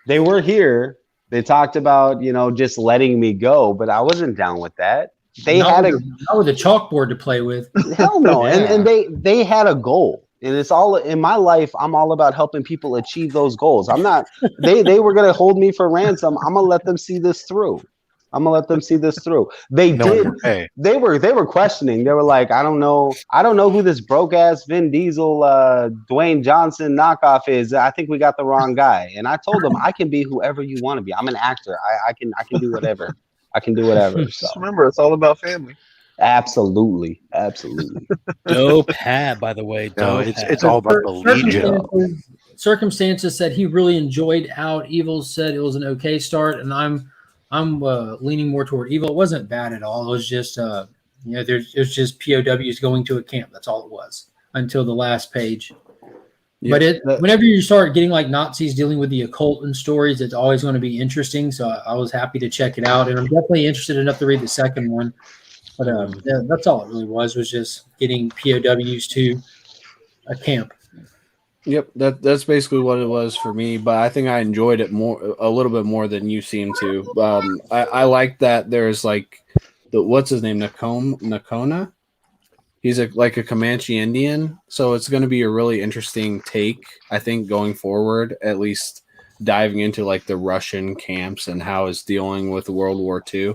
They were here. They talked about, just letting me go, but I wasn't down with that. They
Not
had
with a chalkboard to play with.
hell no.
Yeah.
And they had a goal. And it's all in my life. I'm all about helping people achieve those goals. I'm not, they were going to hold me for ransom. I'm going to let them see this through. They did.
Hey,
They were questioning. They were like, I don't know who this broke ass Vin Diesel, Dwayne Johnson knockoff is. I think we got the wrong guy. And I told them I can be whoever you want to be. I'm an actor. I can do whatever. I can do whatever. So.
Just remember, it's all about family.
Absolutely.
Dope hat, by the way.
no,
Dope hat.
it's all about the Legion.
Circumstances said he really enjoyed Out. Evil said it was an okay start, and I'm leaning more toward Evil. It wasn't bad at all. It was just it was just POWs going to a camp. That's all it was until the last page.
Yeah,
But whenever you start getting like Nazis dealing with the occult and stories, it's always going to be interesting. So I was happy to check it out, and I'm definitely interested enough to read the second one. But yeah, that's all it really was just getting POWs to a camp.
Yep, that's basically what it was for me. But I think I enjoyed it a little bit more than you seem to. I like that there's like what's his name, Nakona. He's like a Comanche Indian, so it's going to be a really interesting take, I think, going forward. At least diving into like the Russian camps and how it's dealing with World War II.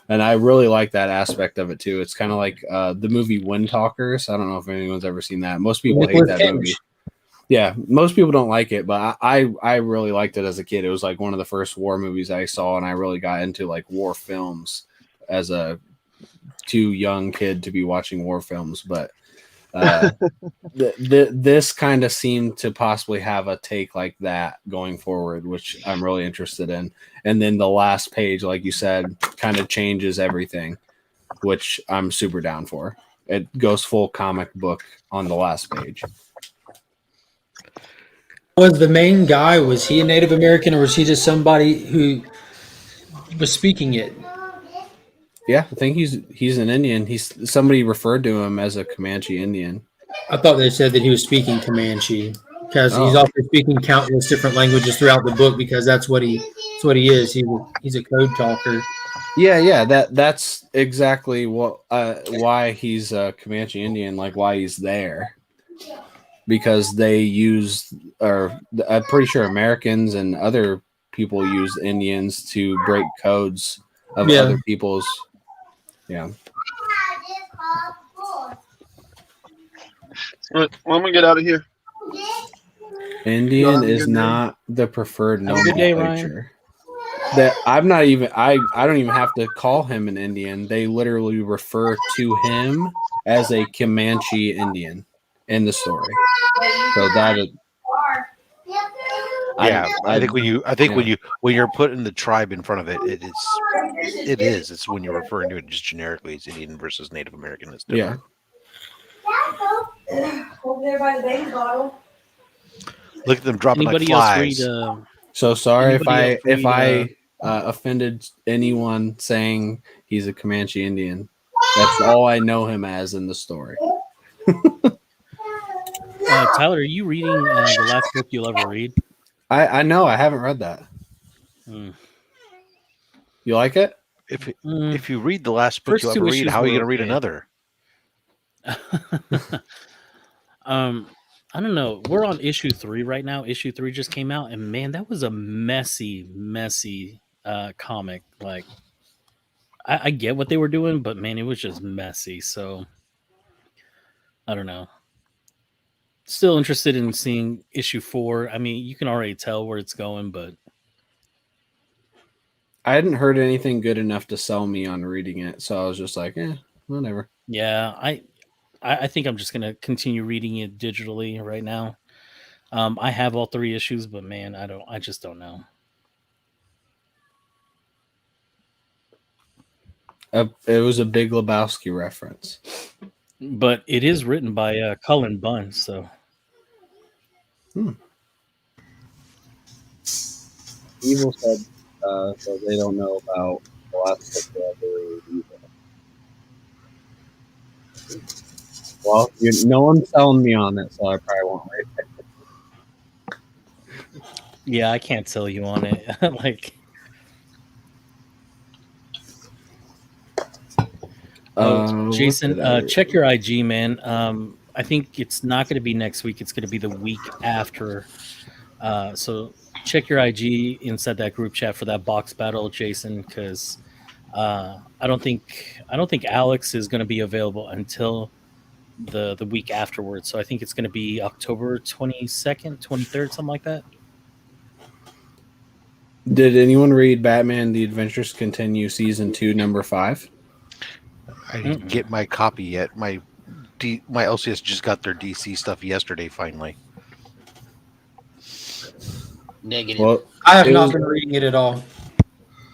And I really like that aspect of it too. It's kind of like the movie Wind Talkers. I don't know if anyone's ever seen that. Most people hate that movie. Yeah, most people don't like it, but I really liked it as a kid. It was like one of the first war movies I saw, and I really got into like war films as a too young kid to be watching war films. But this kind of seemed to possibly have a take like that going forward, which I'm really interested in. And then the last page, like you said, kind of changes everything, which I'm super down for. It goes full comic book on the last page.
Was the main guy, was he a Native American, or was he just somebody who was speaking it?
Yeah, I think he's an Indian. Somebody referred to him as a Comanche Indian.
I thought they said that he was speaking Comanche, because he's also speaking countless different languages throughout the book, because that's what he is. He's a code talker.
Yeah, that's exactly what why he's a Comanche Indian, like why he's there. Because they use, or I'm pretty sure Americans and other people use Indians to break codes of other people's. Yeah.
When we get out of here.
Indian is not the preferred nomenclature. That I'm not even. I don't even have to call him an Indian. They literally refer to him as a Comanche Indian in the story. So that is.
I think when you're putting the tribe in front of it, it's when you're referring to it just generically as Indian versus Native American. It's different.
Over there by the baby bottle.
Look at them dropping
Anybody
like flies.
else read?
So sorry if I offended anyone saying he's a Comanche Indian. That's all I know him as in the story.
Tyler, are you reading the last book you'll ever read?
I know. I haven't read that. You like it?
If you read the last book you'll ever read, how are you going to read another?
I don't know. We're on issue 3 right now. Issue 3 just came out, and man, that was a messy comic. Like, I get what they were doing, but man, it was just messy. So I don't know. Still interested in seeing issue 4. I mean, you can already tell where it's going, but
I hadn't heard anything good enough to sell me on reading it, so I was just like, whatever.
Yeah, I think I'm just gonna continue reading it digitally right now. I have all 3 issues, but man, I just don't know.
It was a Big Lebowski reference,
but it is written by Cullen Bunn, so.
Evil said so they don't know about the last book they ever read either. Well, no one's selling me on it, so I probably won't read it.
Yeah, I can't sell you on it. Like, Jason, check your IG, man. I think it's not going to be next week. It's going to be the week after. So check your IG inside that group chat for that box battle, Jason, because I don't think Alex is going to be available until the week afterwards. So I think it's going to be October 22nd, 23rd, something like that.
Did anyone read Batman: The Adventures Continue Season 2, number 5?
I didn't get my copy yet. My LCS just got their DC stuff yesterday, finally.
Negative.
Well,
I have not been reading it at all.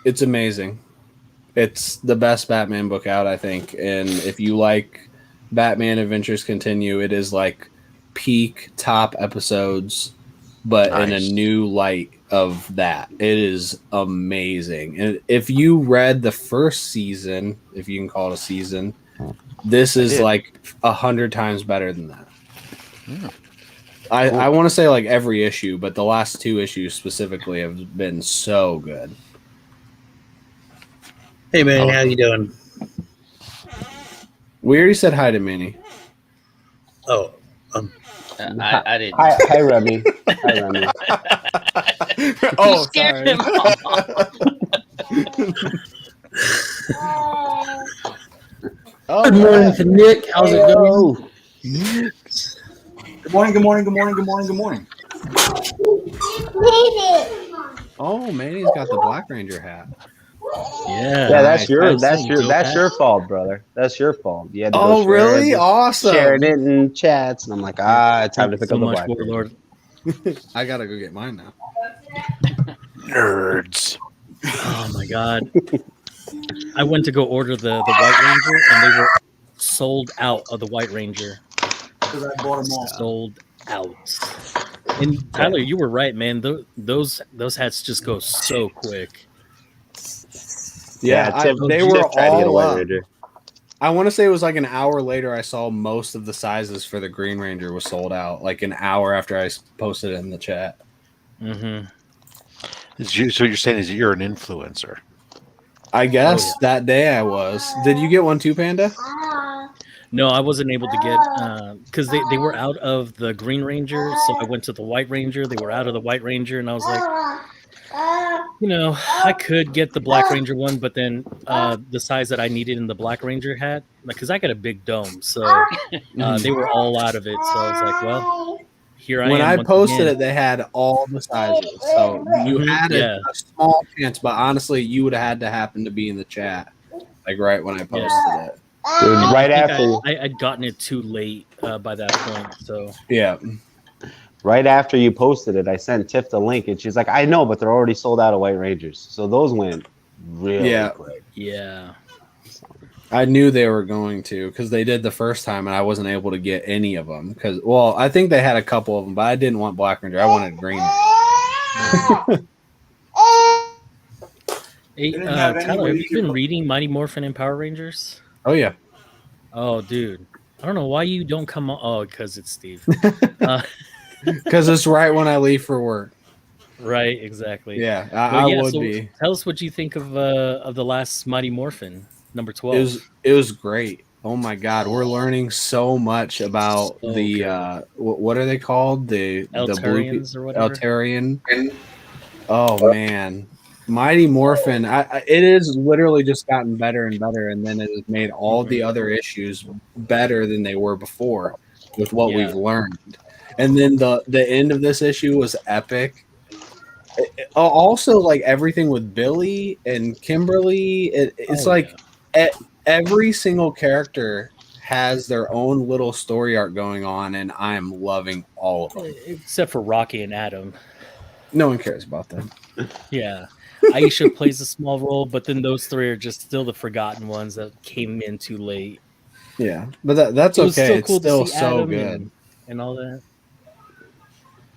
It's amazing. It's the best Batman book out, I think. And if you like Batman Adventures Continue, it is like peak top episodes, but in a new light of that. It is amazing. And if you read the first season, if you can call it a season, this is like 100 times better than that.
Yeah.
I want to say like every issue, but the last 2 issues specifically have been so good.
Hey man, how you doing?
We already said hi to Minnie.
Oh,
I didn't.
Hi, Remy. Hi, Remy.
Oh,
scared
sorry.
him off.
Oh,
Good morning to Nick. How's it going?
Good morning, good morning, good morning, good morning, good morning.
Oh, Manny's got the Black Ranger hat.
Yeah.
Yeah,
Nice.
that's your fault, brother. That's your fault. You had to
Oh,
go share
really?
it,
Awesome.
shared it in chats, and I'm like, time
Thank
to
you
pick
so
up the
much,
Black Ranger.
Warlord.
I gotta go get mine now.
Nerds.
Oh my god. I went to go order the White Ranger, and they were sold out of the White Ranger.
Because I bought them all.
Sold out. And Tyler, you were right, man. Those hats just go so quick.
Yeah,
Tip
they were
tried to get a
all
White
up.
Ranger.
I want to say it was like an hour later. I saw most of the sizes for the Green Ranger was sold out. Like an hour after I posted it in the chat.
Mm-hmm.
So you're saying is you're an influencer?
I guess that day I was. Did you get one too, Panda?
No, I wasn't able to get because they were out of the Green Ranger, so I went to the White Ranger. They were out of the White Ranger, and I was like, I could get the Black Ranger one, but then the size that I needed in the Black Ranger hat, because I got a big dome, so they were all out of it. So I was like, well, here I am.
When I
once
posted
again.
it, they had all the sizes, so you had a small chance. But honestly, you would have had to happen to be in the chat, like right when I posted it.
Dude, right after
I'd gotten it too late by that point. So
yeah.
Right after you posted it, I sent Tiff the link, and she's like, "I know, but they're already sold out of White Rangers." So those went really quick.
Yeah.
I knew they were going to because they did the first time, and I wasn't able to get any of them. Because, well, I think they had a couple of them, but I didn't want Black Ranger. I wanted Green Ranger.
Hey, Tyler, have you been reading Mighty Morphin and Power Rangers?
Oh yeah.
Oh, dude, I don't know why you don't come on. Oh, because it's Steve.
Because it's right when I leave for work.
Right, exactly.
Yeah, I would be.
Tell us what you think of the last Mighty Morphin, number 12.
It was great. Oh my God, we're learning so much about the what are they called? The
Eltarians or whatever.
Eltarian. Oh man, Mighty Morphin. It is literally just gotten better and better, and then it has made all the other issues better than they were before with what we've learned. And then the end of this issue was epic. Also, like everything with Billy and Kimberly, it's every single character has their own little story arc going on, and I'm loving all of them.
Except for Rocky and Adam.
No one cares about them.
Yeah. Aisha plays a small role, but then those three are just still the forgotten ones that came in too late.
Yeah, but that's okay.
Still cool
it's still
to see
so
Adam
good.
and all that.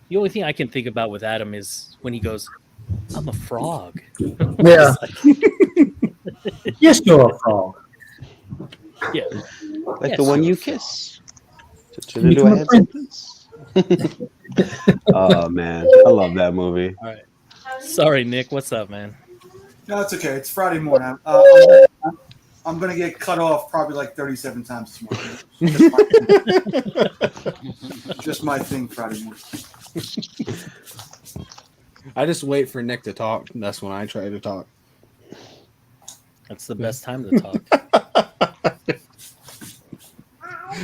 The only thing I can think about with Adam is when he goes, "I'm a frog."
Yeah. Yes, you're a frog.
Yeah.
Like
Yes,
the one
you're
you
a frog.
kiss. Should I do a head sentence? Oh man, I love that movie.
All right. Sorry, Nick. What's up, man?
No, it's okay. It's Friday morning. I'm going to get cut off probably like 37 times this morning. Just my thing Friday morning.
I just wait for Nick to talk. That's when I try to talk.
That's the best time to talk.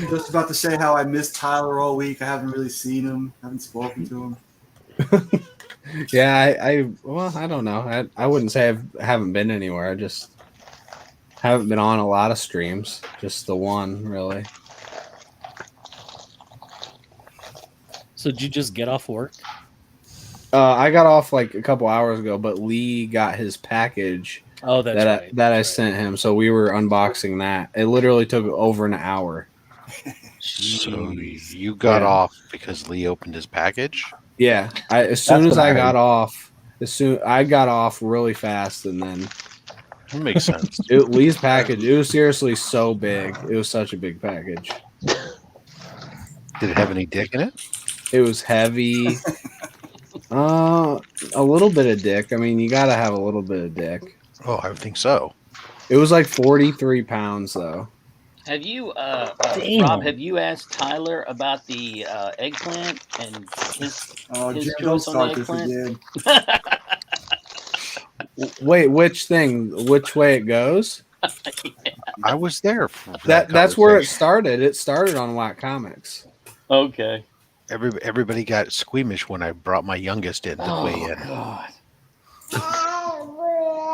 Just about to say how I missed Tyler all week. I haven't really seen him. Haven't spoken to him.
Yeah, I don't know. I wouldn't say I haven't been anywhere. I just haven't been on a lot of streams. Just the one, really.
So did you just get off work?
I got off like a couple hours ago, but Lee got his package.
Oh, that's right.
That I sent him. So we were unboxing that. It literally took over an hour.
So you got off because Lee opened his package?
Yeah. As soon as I got off really fast, and then
that makes sense.
Lee's package. It was seriously so big. It was such a big package.
Did it have any dick in it?
It was heavy. A little bit of dick. I mean, you gotta have a little bit of dick.
Oh, I would think so.
It was like 43 pounds, though.
Have you,
Damn.
Rob? Have you asked Tyler about the eggplant and his
Jim, don't
choice on the
start this
eggplant?
again.
Wait, which thing? Which way it goes?
I was there for
That's where it started. It started on Wack Comics.
Okay.
Everybody got squeamish when I brought my youngest in to weigh in.
God.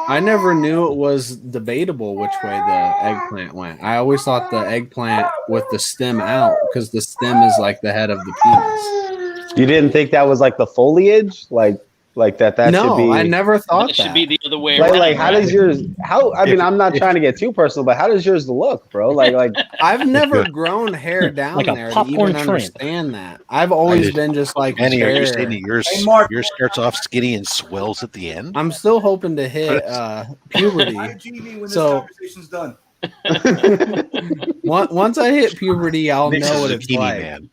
I never knew it was debatable which way the eggplant went. I always thought the eggplant with the stem out, because the stem is like the head of the penis.
You didn't think that was like the foliage, like that
No,
should be?
I never thought
It
that.
should be the other way around.
Like how
right?
does yours? I mean, I'm not trying to get too personal, but how does yours look, bro? Like
I've never grown hair down
Like a
there to
popcorn
even
shrimp.
understand that. I've always been just like
Manny, are you
hair.
saying that yours
Hey, Mark.
yours starts off skinny and swells at the end?
I'm still hoping to hit puberty.
IG me when this
So
conversation's done.
once I hit puberty, I'll
Nick's
know
a
what it's
zucchini
like.
man.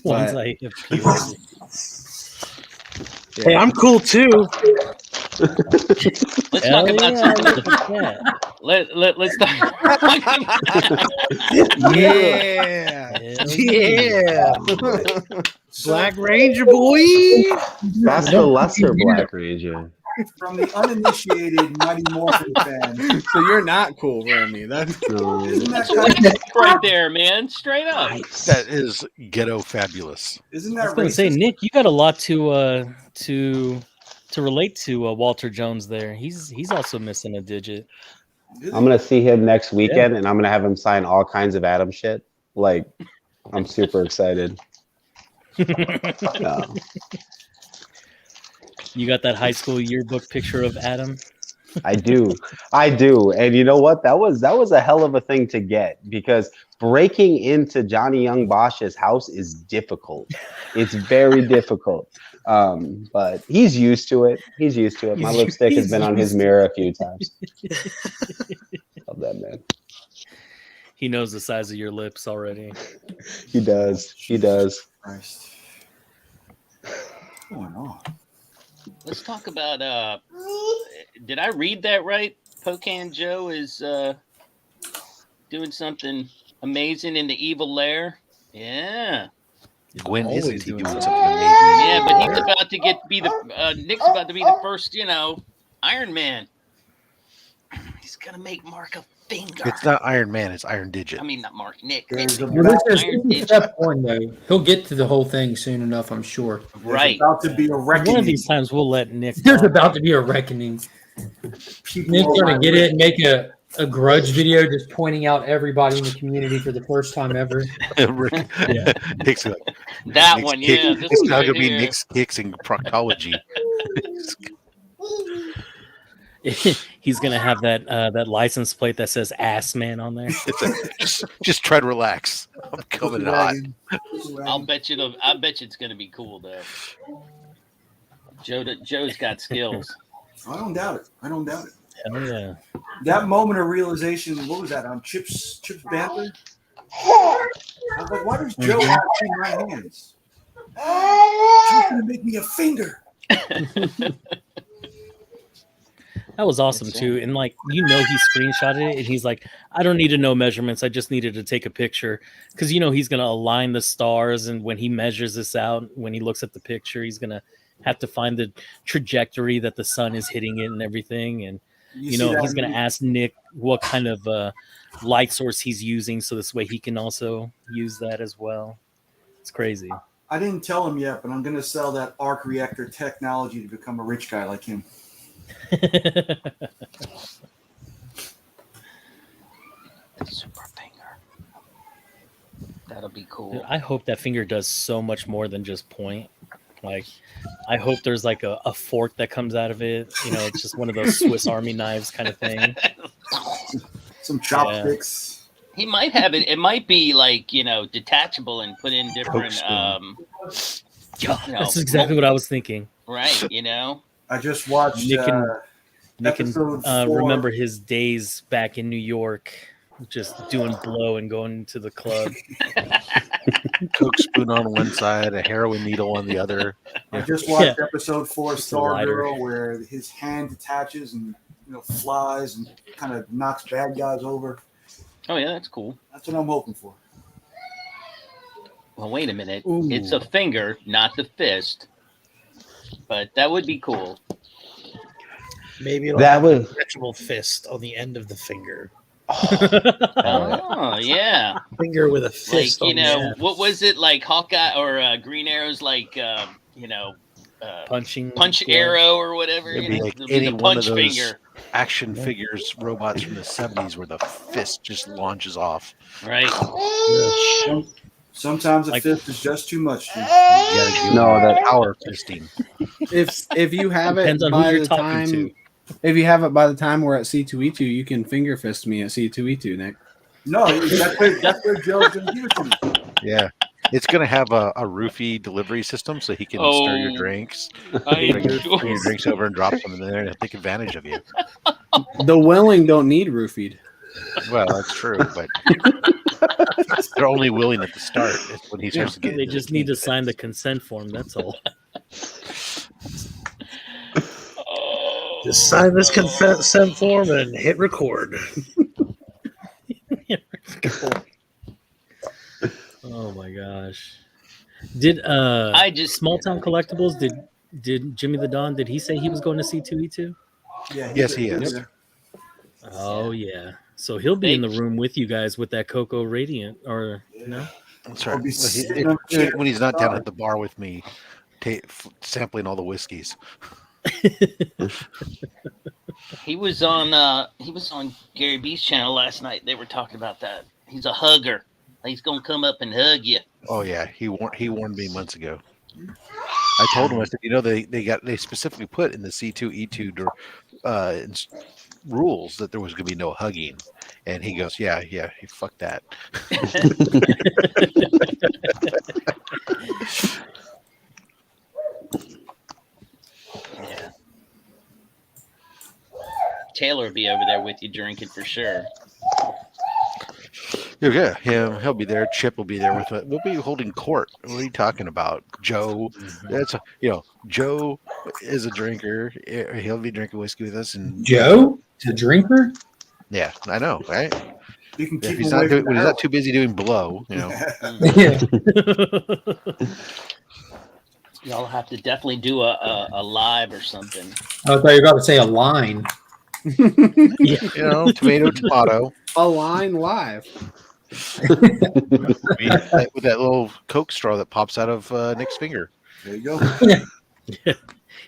Once I hit puberty.
Hey, I'm cool too.
Let's talk about something. Let's talk.
Yeah. Black Ranger boy.
that's the lesser Black Ranger.
From the uninitiated Mighty Morphin fan.
So you're not cool, Remy. That's
No.
Isn't that kind of,
Right there, man. Straight up.
That is ghetto fabulous.
isn't
I was
that
going to say,
racist?
Nick, you got a lot to relate to Walter Jones there. He's also missing a digit.
I'm gonna see him next weekend, and I'm gonna have him sign all kinds of Adam shit. Like, I'm super excited.
You got that high school yearbook picture of Adam?
I do, and you know what? That was a hell of a thing to get, because breaking into Johnny Young Bosch's house is difficult. It's very difficult. But he's used to it. My lipstick has been on his mirror a few times. Love that man.
He knows the size of your lips already.
He does.
Christ. What's going on?
Let's talk about. Did I read that right? Pocan Joe is doing something amazing in the evil lair. Yeah.
Gwen
Always
isn't he
doing
doing
something.
something amazing?
Yeah, but he's about to Nick's about to be the first, Iron Man. He's gonna make Mark a finger.
It's not Iron Man, it's Iron Digit.
I mean, not Mark. Nick.
There's
Nick.
a
Well, this
Iron
is
Digit.
step one, though. He'll get to the whole thing soon enough, I'm sure.
Right.
about to be a
One of
reckoning.
these times we'll let Nick.
There's
talk.
about to be a reckoning.
People
Nick's
are
going to
like,
get it and make a grudge video just pointing out everybody in the community for the first time ever.
Yeah.
Nick's like,
That
Nick's
one,
kick-
yeah. This
It's
one
now
right
gonna be
here.
Nick's kicks in proctology.
He's gonna have that license plate that says "Ass Man" on there.
Just try to relax. I'm coming in hot.
I bet you it's gonna be cool though. Joe's got skills.
I don't doubt it.
Hell yeah.
That moment of realization, what was that, on Chip's banter? I was like, why does Joe have two right hands? She's going to make me a finger.
That was awesome too. And he screenshotted it and he's like, I don't need to know measurements. I just needed to take a picture. Because he's gonna align the stars, and when he measures this out, when he looks at the picture, he's gonna have to find the trajectory that the sun is hitting it and everything. And he's gonna ask Nick what kind of light source he's using, so this way he can also use that as well. It's crazy.
I didn't tell him yet, but I'm going to sell that arc reactor technology to become a rich guy like him.
Super finger. That'll be cool.
Dude, I hope that finger does so much more than just point. I hope there's a fork that comes out of it. It's just one of those Swiss Army knives kind of thing.
Some chopsticks.
He might have it. It might be detachable and put in different.
That's exactly what I was thinking.
Right.
I just watched
Nick can
episode 4.
remember his days back in New York, just doing blow and going to the club.
Coke spoon on one side, a heroin needle on the other.
I just watched episode 4
Just a lighter.
StarGirl, where his hand detaches and flies and kind of knocks bad guys over.
Oh yeah, that's cool.
That's what I'm hoping for.
Well, wait a minute.
Ooh.
It's a finger, not the fist. But that would be cool.
Maybe it'll
That
have
would-
a stretchable fist on the end of the finger.
Oh yeah,
Finger with a fist.
like
on the end.
what was it like Hawkeye or Green Arrow's like
Punch
arrow or whatever.
It'd be like
It'll be
any
the
one
punch
of those
finger,
action figures, robots from the 70s where the fist just launches off.
right?
Sometimes a
Like-
fist is just too much. Dude.
You gotta do
No, that-
power fisting.
If you have it
Depends on
by
who you're
the
talking
time,
to.
if you have it by the time we're at C2E2, you can finger fist me at C2E2, Nick.
No, that's where Joe's going to give it to me.
Yeah. It's going to have a roofie delivery system so he can stir your
Oh,
drinks.
I
Bring
enjoy
your drinks over and drop them in there and take advantage of you.
The willing don't need roofied.
Well, that's true, but they're only willing at the start. It's when he starts to get
They
into
just
the
need to
kinks.
sign the consent form. That's all.
Just sign this consent form and hit record.
Oh my gosh! Did
I just
Small Town Collectibles? Did Jimmy the Don? Did he say he was going to C2E2?
Yeah,
Yes, he is.
Oh yeah. So he'll be in the room with you guys with that Cocoa Radiant, or no?
That's right.
I'll be
Well,
sitting up there.
when he's not down at the bar with me, sampling all the whiskeys.
he was on Gary B's channel last night. They were talking about that. He's a hugger. He's gonna come up and hug you.
Oh yeah, he warned me months ago. I told him, I said, they specifically put in the C2E2 rules that there was going to be no hugging, and he goes, yeah, fuck that.
Yeah. Taylor will be over there with you drinking for sure.
Yeah, he'll be there. Chip will be there with it. We'll be holding court. What are you talking about, Joe? That's Joe is a drinker. He'll be drinking whiskey with us. And
Joe, a drinker?
Yeah, I know, right?
You can keep
If he's
him away
not
from
when
the
he's not
house.
too busy doing blow,
Yeah.
Y'all have to definitely do a live or something.
I thought you were about to say a line.
tomato.
A line live.
With that little Coke straw that pops out of Nick's finger.
There you go.
Yeah.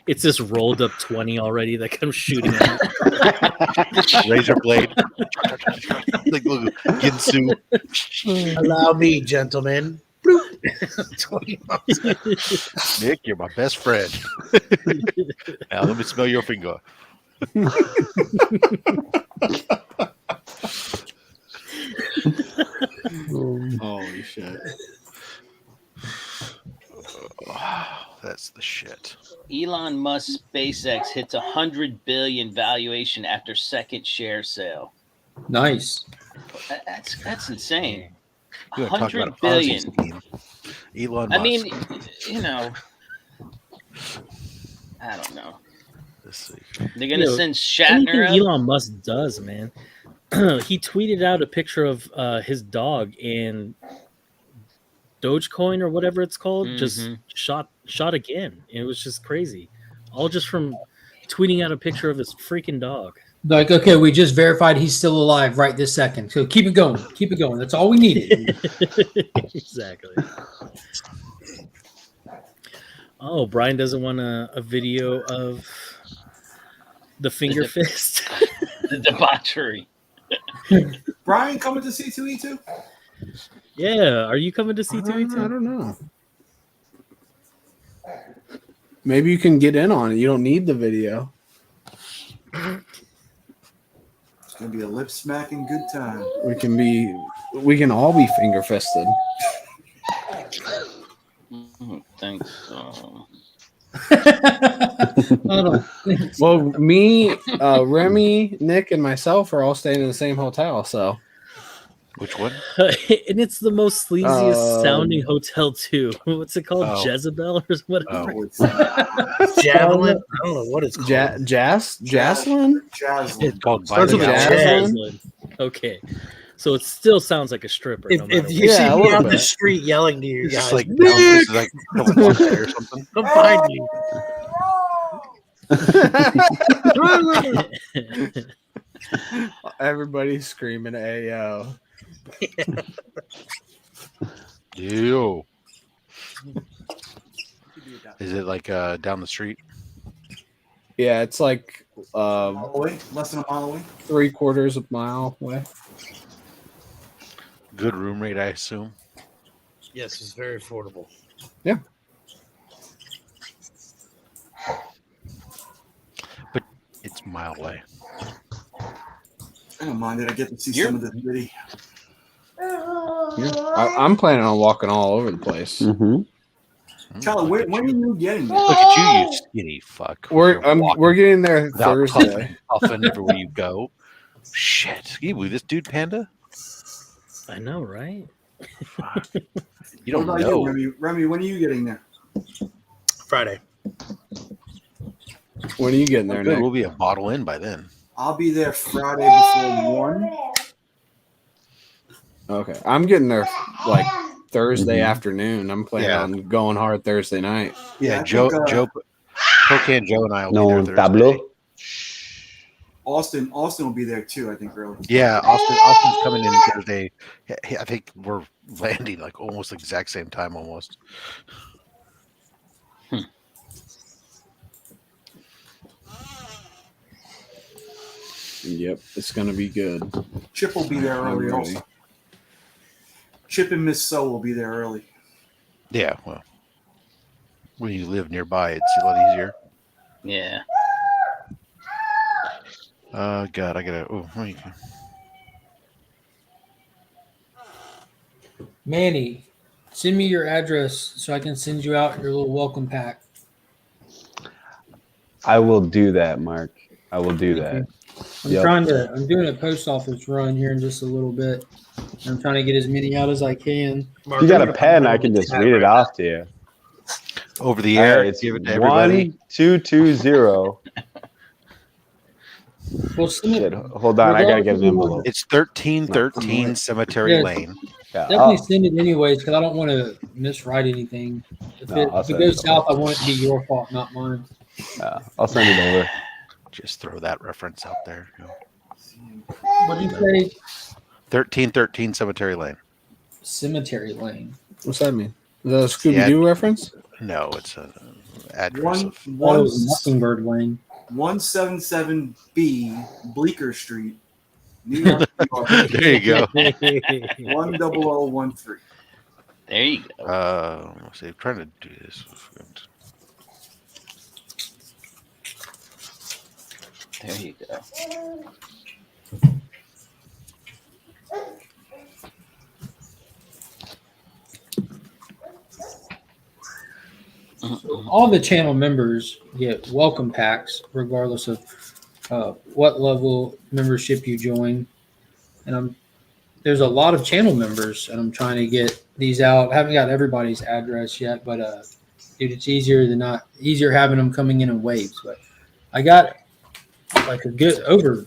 It's this rolled up 20 already that comes shooting out.
Razor blade. Like little Ginsu.
Allow me, gentlemen. 20
Nick, you're my best friend. Now let me smell your finger.
Holy shit.
That's the shit.
Elon Musk SpaceX hits 100 billion valuation after second share sale.
Nice.
That's insane.
You want to talk
100
about a Ponzi
billion.
scheme. Elon Musk.
I mean, I don't know.
Let's see.
They're gonna send
Anything
Shatner up.
Elon Musk does, man. He tweeted out a picture of his dog, and Dogecoin or whatever it's called just shot again. It was just crazy, all just from tweeting out a picture of his freaking dog.
Like, okay, we just verified he's still alive right this second. So keep it going. Keep it going. That's all we needed.
Exactly. Oh, Brian doesn't want a video of the finger fist.
The debauchery.
Brian coming to C2E2?
Yeah, are you coming to C2E2?
I don't know. Maybe you can get in on it. You don't need the video.
It's gonna be a lip smacking good time.
We can all be finger fisted.
Thanks.
Well, me, Remy, Nick, and myself are all staying in the same hotel. So,
which one?
And it's the most sleaziest sounding hotel too. What's it called?
Oh.
Jezebel or whatever.
Javelin? I don't know what it's called.
Jaslyn?
Jaslyn.
It's called
Starts with a
Jaslyn.
Okay. So it still sounds like a stripper.
If,
no matter
if you
what.
see
Yeah, a
me
little
on the
bit.
street yelling to you
It's
guys,
just like
Nick,
this is like a block away or something.
come find me.
Everybody's screaming "Ayo!"
Ew. Is it like down the street?
Yeah, it's like
Mile away, less than a mile away.
3/4 of a mile away.
Good room rate, I assume.
Yes, it's very affordable.
Yeah.
But it's a mile away.
I don't mind it. I get to see some of the city.
Yeah. I'm planning on walking all over the place.
Mm-hmm.
Kelly, when are you getting there?
Look at you, you skinny fuck.
We're getting there
without
Thursday.
puffing everywhere you go. Shit. Can you believe this dude, Panda?
I know, right?
You don't
What about
know.
you, Remy, when are you getting there?
Friday.
When are you getting there,
There
Nick?
will be a bottle in by then.
I'll be there Friday before 1.
Okay, I'm getting there like Thursday
Mhm.
afternoon. I'm planning
Yeah.
on going hard Thursday night.
Yeah,
I
Joe,
think,
Cocaine Joe and I will
No
be there Thursday.
tableau.
Austin will be there too, I think, early.
Yeah, Austin's coming in Thursday. I think we're landing like almost exact same time almost.
Yep, it's gonna be good.
Chip will be there
I'm
early
ready.
also. Chip and Miss So will be there early.
Yeah, well, when you live nearby, it's a lot easier.
Yeah.
God, I gotta. Oh, wait.
Manny, send me your address so I can send you out your little welcome pack.
I will do that, Mark. I will do
Thank
that.
you.
Yep.
I'm doing a post office run here in just a little bit. I'm trying to get as many out as I can.
If you got a pen, I can just read it off to you.
Over the
All
air,
right, it's
give it to everybody.
1220.
Well, send
Shit,
it,
hold on, I gotta get an envelope.
It's 1313 Cemetery
Yeah.
Lane.
Yeah,
definitely send it anyways because I don't want to miswrite anything. If
No, I'll
it
send
goes
it
south, I want it to be your fault, not mine.
I'll send it over.
Just throw that reference out there.
What did you say?
1313 Cemetery Lane.
Cemetery Lane.
What's that mean? Is that a Scooby Doo reference?
No, it's an address of.
Oh, Mockingbird Lane.
177B Bleecker Street, New York. New York.
There you go.
10013.
There you go.
Let's see. I'm trying to do this.
There you go.
All the channel members get welcome packs regardless of what level membership you join. And there's a lot of channel members, and I'm trying to get these out. I haven't got everybody's address yet, but dude, it's easier having them coming in waves. But I got like a good over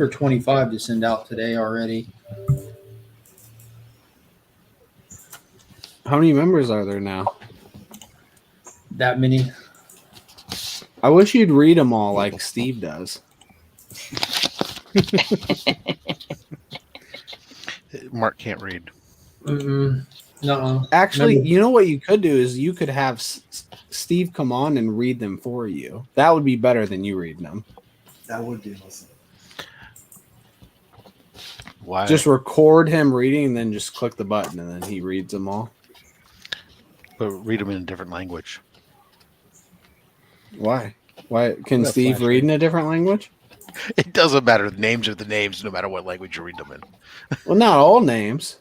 25 to send out today already.
How many members are there now?
That many.
I wish you'd read them all like Steve does.
Mark can't read.
No.
Actually, you know what you could do is you could have Steve come on and read them for you. That would be better than you reading them.
That would be awesome.
Why?
Just record him reading and then just click the button and then he reads them all.
But read them in a different language.
Why? Why can
What a
Steve
flashback.
read in a different language?
It doesn't matter. The names are the names, no matter what language you read them in.
Well, not all names.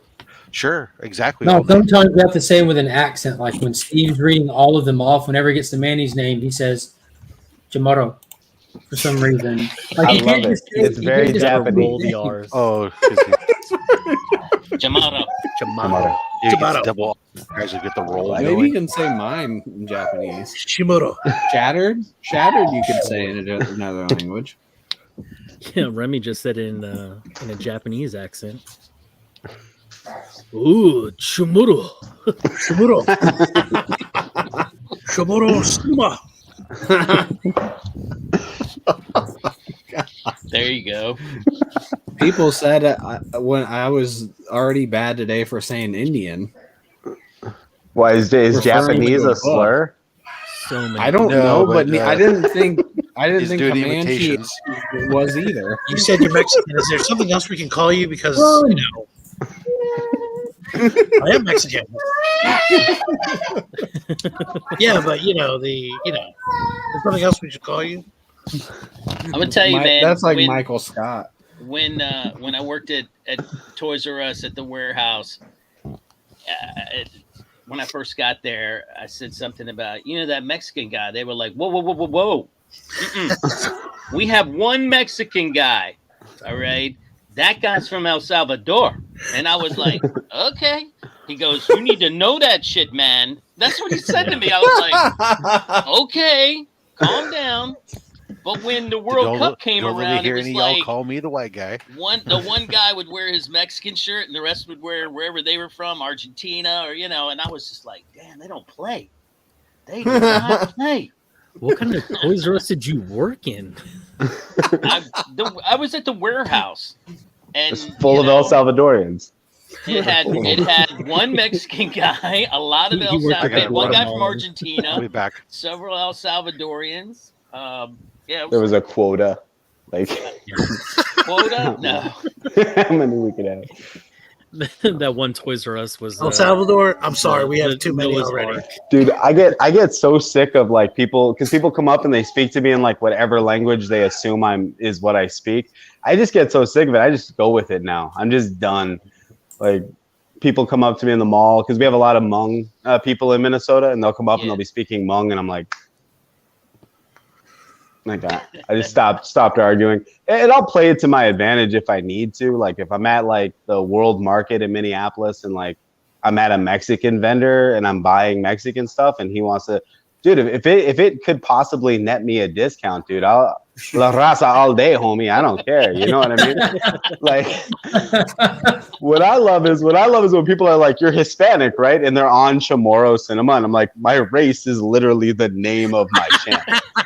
Sure, exactly.
No, sometimes you have to say with an accent. Like when Steve's reading all of them off, whenever he gets to Manny's name, he says Jamaro for some reason. Like,
I
you can't
love it.
just say-
It's
you
very
can't just
Japanese.
Roll the R's.
Oh,
Jamaro.
Jamaro.
you get double. Guys will get the roll.
Maybe you
going.
can say mine in Japanese.
Shimuro.
Shattered? Shattered you could say in another language.
Yeah, Remy just said it in a Japanese accent. Ooh, chumuru.
Shimuro. Shimuro Suma.
There you go.
People said when I was already bad today for saying Indian.
Why is
Referring
Japanese
to a
a slur?
So many.
I don't know, but I didn't think
He's doing
Comanche
imitations.
was either.
You said you're Mexican. Is there something else we can call you? Because you know, I am Mexican. Yeah, but there's something else we should call you.
I'm gonna tell you, man.
That's like Michael Scott.
When I worked at Toys R Us at the warehouse, when I first got there, I said something about that Mexican guy. They were like, whoa. We have one Mexican guy. All right. That guy's from El Salvador. And I was like, okay. He goes, you need to know that shit, man. That's what he said to me. I was like, okay, calm down. But when the World Cup came around, it was like
call me the white guy.
The one guy would wear his Mexican shirt and the rest would wear wherever they were from, Argentina or and I was just like, damn, they don't play. They do not play.
What kind of Toys R Us did you work in?
I was at the warehouse, and
It's full of El Salvadorians.
It had one Mexican guy, a lot of El Salvadorians, one guy from Argentina,
I'll be back.
several El Salvadorians. Yeah,
There was a quota. Like
quota? No.
How many we could have?
That one Toys R Us was
El Salvador. I'm sorry, we have too many
Noah's
already.
Ark.
Dude, I get so sick of like people because people come up and they speak to me in like whatever language they assume is what I speak. I just get so sick of it. I just go with it now. I'm just done. Like people come up to me in the mall because we have a lot of Hmong people in Minnesota, and they'll come up and they'll be speaking Hmong, and I'm like that. I just stopped arguing. And I'll play it to my advantage if I need to. Like if I'm at like the World Market in Minneapolis and like I'm at a Mexican vendor and I'm buying Mexican stuff and he wants to, dude, if it could possibly net me a discount, dude, I'll La Raza all day, homie. I don't care. You know what I mean? Like what I love is when people are like, you're Hispanic, right? And they're on Chamorro Cinema. And I'm like, my race is literally the name of my channel.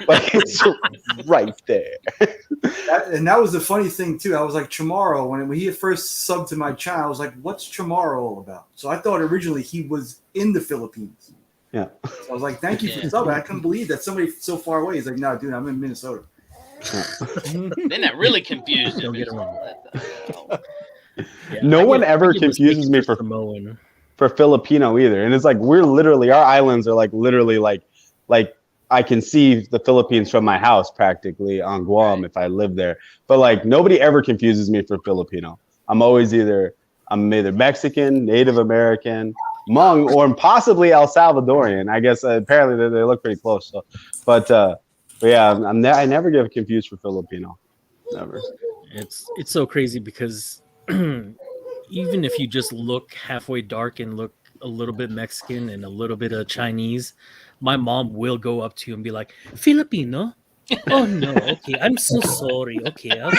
Like it's right there.
That was the funny thing too. I was like, Chamorro, when he first subbed to my channel, I was like, what's Chamorro all about? So I thought originally he was in the Philippines.
Yeah.
So I was like, thank you for subbing. I couldn't believe that somebody so far away. He's like, no, dude, I'm in Minnesota.
They're not really confused.
Don't get it wrong.
No one ever confuses me for Filipino either. And it's like our islands are like literally like I can see the Philippines from my house practically on Guam if I live there. But like nobody ever confuses me for Filipino. I'm either Mexican, Native American, Hmong, or possibly El Salvadorian. I guess apparently they look pretty close. So, but yeah, I never get confused for Filipino. Never.
It's so crazy because even if you just look halfway dark and look a little bit Mexican and a little bit of Chinese, my mom will go up to you and be like, Filipino? Oh no, okay, I'm so sorry. Okay. I'm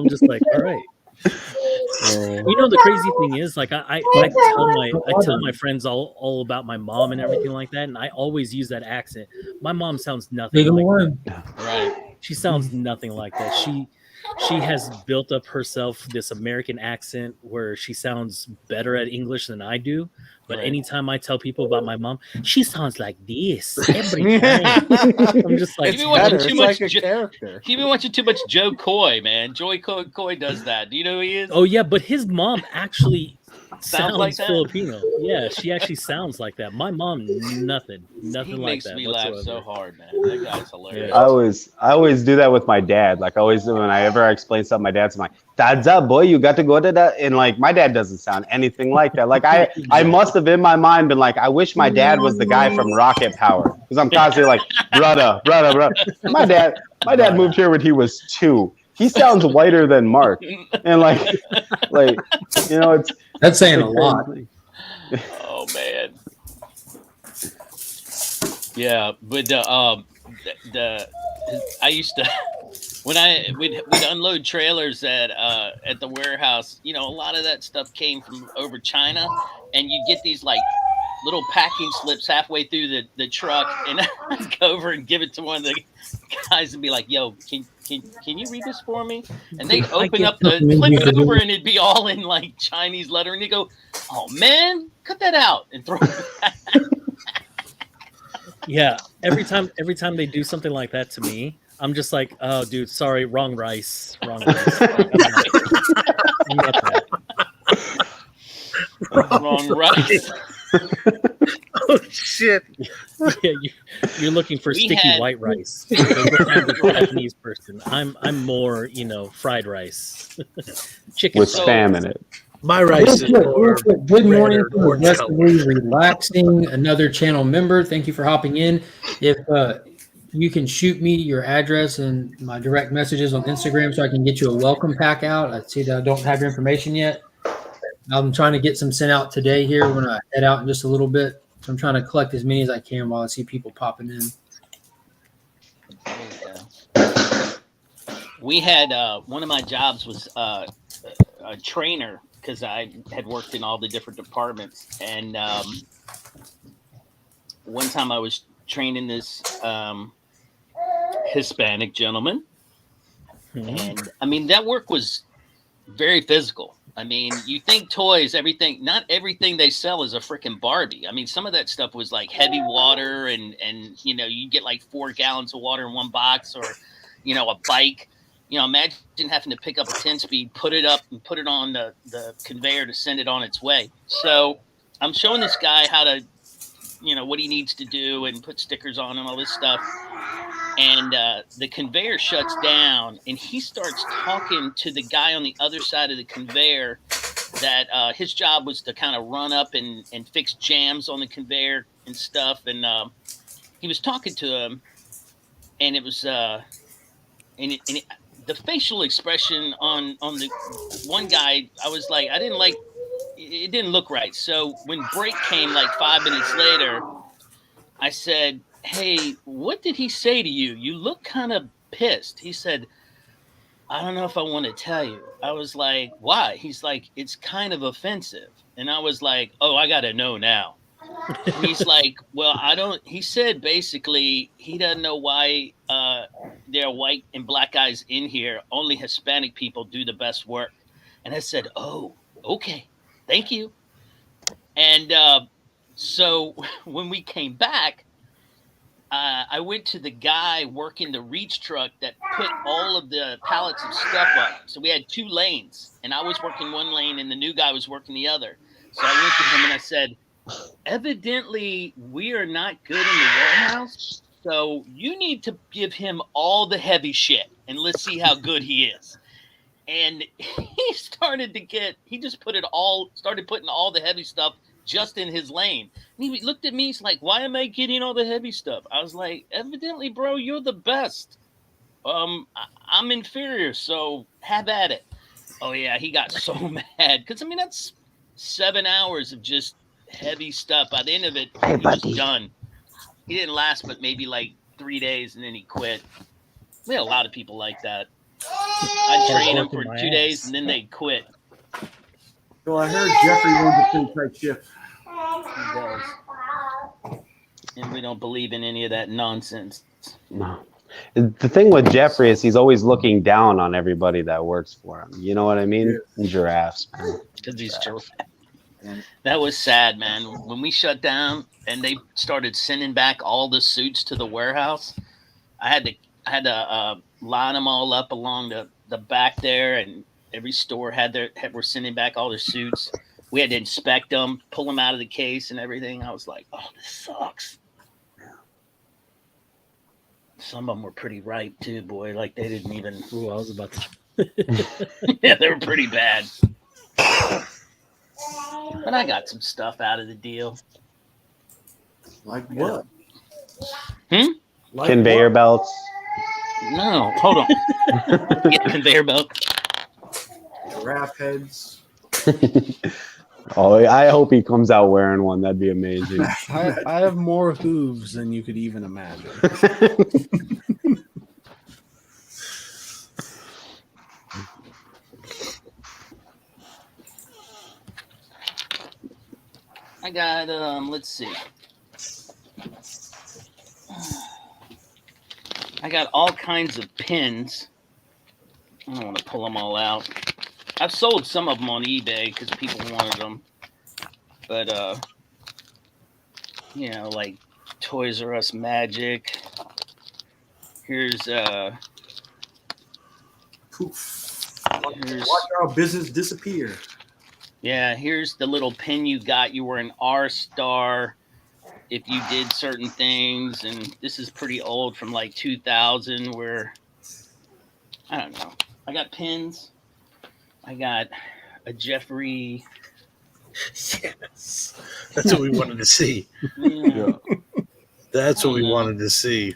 just like, all right. The crazy thing is, like, I tell my friends all about my mom and everything like that, and I always use that accent. My mom sounds nothing like that. Right? She sounds nothing like that. She has built up herself this American accent where she sounds better at English than I do. But anytime I tell people about my mom, she sounds like this every time. I'm just like,
You've been watching too much Joe Coy, man. Joey Coy does that. Do you know who he is?
Oh yeah, but his mom actually sounds
like that?
Filipino. Yeah, she actually sounds like that. My mom, nothing
He
like that.
makes me laugh so hard, man. That guy's hilarious.
I always do that with my dad. Like always when I ever explain something, my dad's like, "Tadza boy, you got to go to that." And like my dad doesn't sound anything like that. Like I must have in my mind been like, I wish my dad was the guy from Rocket Power because I'm constantly like, brother. My dad moved here when he was 2. He sounds whiter than Mark, and it's
that's saying a lot.
Oh man. Yeah, but I used to we'd unload trailers at the warehouse, you know, a lot of that stuff came from over China, and you get these like little packing slips halfway through the truck, and I'd go over and give it to one of the guys and be like, "Yo, can you read this for me?" And they'd open up flip it over, and it'd be all in like Chinese lettering. And you go, "Oh man, cut that out and throw it back."
Yeah, every time they do something like that to me, I'm just like, "Oh, dude, sorry, wrong rice." I'm not that.
Wrong rice.
Oh shit!
Yeah, you're looking for sticky white rice. Japanese person. I'm more, you know, fried rice, chicken
with spam in it.
My rice is more
good morning from Aggressively Relaxing, another channel member. Thank you for hopping in. If you can shoot me your address and my direct messages on Instagram so I can get you a welcome pack out. I see that I don't have your information yet. I'm trying to get some sent out today here when I head out in just a little bit. So I'm trying to collect as many as I can while I see people popping in.
We had one of my jobs was a trainer because I had worked in all the different departments. And one time I was training this Hispanic gentleman. And I mean, that work was very physical. I mean, you think toys, everything, not everything they sell is a freaking Barbie. I mean, some of that stuff was like heavy water and you know, you get like 4 gallons of water in one box, or, you know, a bike. You know, imagine having to pick up a 10-speed, put it up and put it on the conveyor to send it on its way. So I'm showing this guy how to, you know, what he needs to do and put stickers on and all this stuff. And the conveyor shuts down, and he starts talking to the guy on the other side of the conveyor that his job was to kind of run up and fix jams on the conveyor and stuff. And he was talking to him, and it was the facial expression on the one guy, I was like, I didn't like, it didn't look right. So when break came like 5 minutes later, I said, "Hey, what did he say to you? You look kind of pissed." He said, "I don't know if I want to tell you." I was like, "Why?" He's like, "It's kind of offensive." And I was like, "Oh, I got to know now." And he's like, "Well, I don't," he said basically he doesn't know why there are white and black guys in here. Only Hispanic people do the best work. And I said, "Oh, okay. Thank you." And so when we came back, I went to the guy working the reach truck that put all of the pallets of stuff up. So we had 2 lanes, and I was working one lane, and the new guy was working the other. So I went to him and I said, "Evidently, we are not good in the warehouse, so you need to give him all the heavy shit, and let's see how good he is." And he started started putting all the heavy stuff just in his lane. And he looked at me, he's like, "Why am I getting all the heavy stuff?" I was like, "Evidently, bro, you're the best. I'm inferior, so have at it." Oh yeah, he got so mad because I mean that's 7 hours of just heavy stuff. By the end of it, he was done. He didn't last but maybe like 3 days, and then he quit. We had a lot of people like that. I'd train them for 2 days, and then they'd quit.
Well, I heard Jeffrey runs a pretty tight ship.
He does. And we don't believe in any of that nonsense.
No. The thing with Jeffrey is he's always looking down on everybody that works for him. You know what I mean? Yeah. Giraffes, man.
Because he's giraffes. That was sad, man. When we shut down and they started sending back all the suits to the warehouse, I had to line them all up along the back there, and every store were sending back all their suits. We had to inspect them, pull them out of the case and everything. I was like, "Oh, this sucks." Some of them were pretty ripe too, boy. Like they didn't even.
Ooh, I was about to.
Yeah, they were pretty bad. But I got some stuff out of the deal.
Like what?
Like
conveyor belts.
No, hold on. Get conveyor belt.
Giraffe heads.
Oh, I hope he comes out wearing one. That'd be amazing.
I have more hooves than you could even imagine.
got let's see. I got all kinds of pins. I don't want to pull them all out. I've sold some of them on eBay because people wanted them. But you know, like Toys R Us Magic. Here's
Poof. Watch our business disappear.
Yeah, here's the little pin you got. You were an R-star if you did certain things, and this is pretty old from like 2000 where, I don't know. I got pins. I got a Jeffrey.
Yes. That's what we wanted to see.
Yeah.
That's what we wanted to see.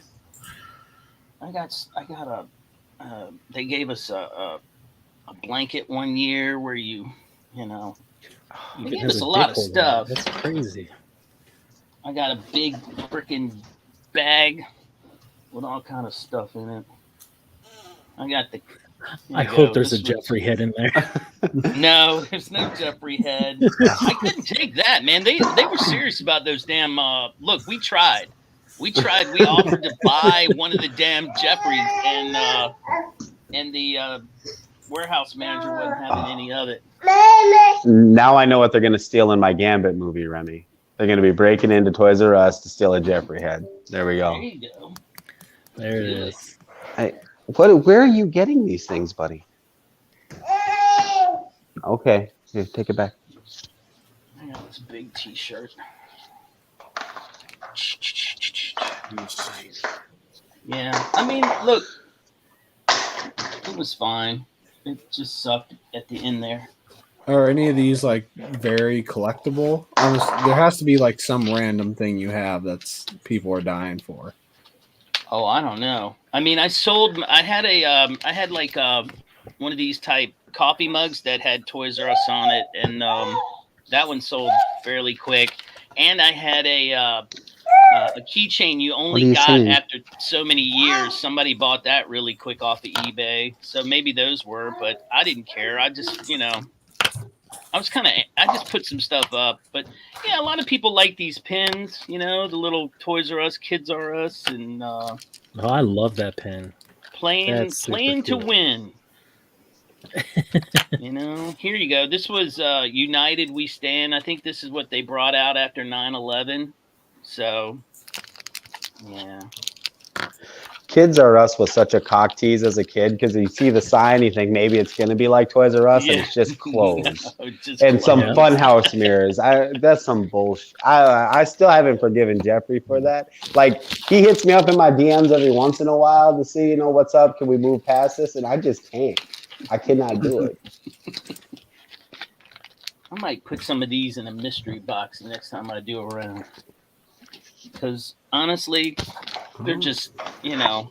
I got a, they gave us a blanket one year where you know, they gave us a lot of stuff.
That's crazy.
I got a big freaking bag with all kind of stuff in it. I got the.
I hope there's a Jeffrey head in there.
No, there's no Jeffrey head. I couldn't take that, man. They were serious about those damn. Look, we tried. We offered to buy one of the damn Jeffreys, and the warehouse manager wasn't having any of it.
Now I know what they're going to steal in my Gambit movie, Remy. They're going to be breaking into Toys R Us to steal a Jeffrey head. There we go.
There you go.
There it is.
Where are you getting these things, buddy? Okay, here, take it back.
I got this big T-shirt. Yeah, I mean, look, it was fine. It just sucked at the end there.
Are any of these like very collectible? There has to be like some random thing you have that's people are dying for.
Oh, I don't know. I mean, I had like one of these type coffee mugs that had Toys R Us on it, and that one sold fairly quick. And I had a keychain you only got after so many years. Somebody bought that really quick off of eBay, so maybe those were, but I didn't care. I just, I just put some stuff up. But yeah, a lot of people like these pins, the little Toys R Us, Kids R Us, and
oh, I love that pin.
Playing to win. Here you go. This was United We Stand. I think this is what they brought out after 9/11. So, yeah.
Kids R Us was such a cock tease as a kid because you see the sign, you think maybe it's going to be like Toys R Us, and it's just closed. And some funhouse mirrors. That's some bullshit. I still haven't forgiven Jeffrey for that. Like, he hits me up in my DMs every once in a while to see, what's up? Can we move past this? And I just can't. I cannot do it.
I might put some of these in a mystery box the next time I do a round. Because honestly, they're just, I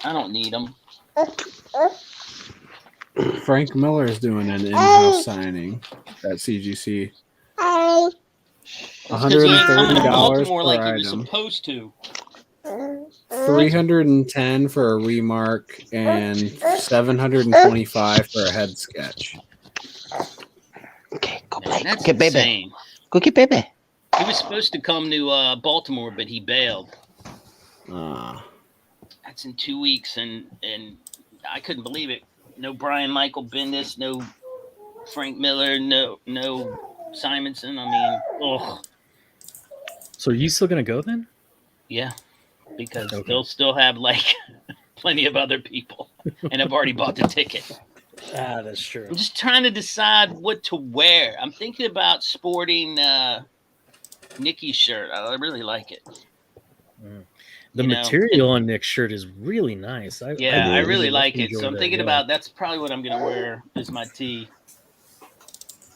don't need them.
Frank Miller is doing an in-house signing at CGC. $130 per
like
item.
he was supposed to.
$310 for a remark and $725 for a head sketch.
Okay, go play.
That's
Go get baby.
insane.
Go get baby.
He was supposed to come to Baltimore, but he bailed. That's in 2 weeks, and I couldn't believe it. No Brian Michael Bendis, no Frank Miller, no Simonson. I mean, ugh.
So are you still gonna go then?
Yeah, because they'll still have like plenty of other people, and I've already bought the ticket.
That's true.
I'm just trying to decide what to wear. I'm thinking about sporting Nikki's shirt. I really like it.
The material on Nick's shirt is really nice. I
really like it. So I'm thinking about that's probably what I'm going to wear is my tee.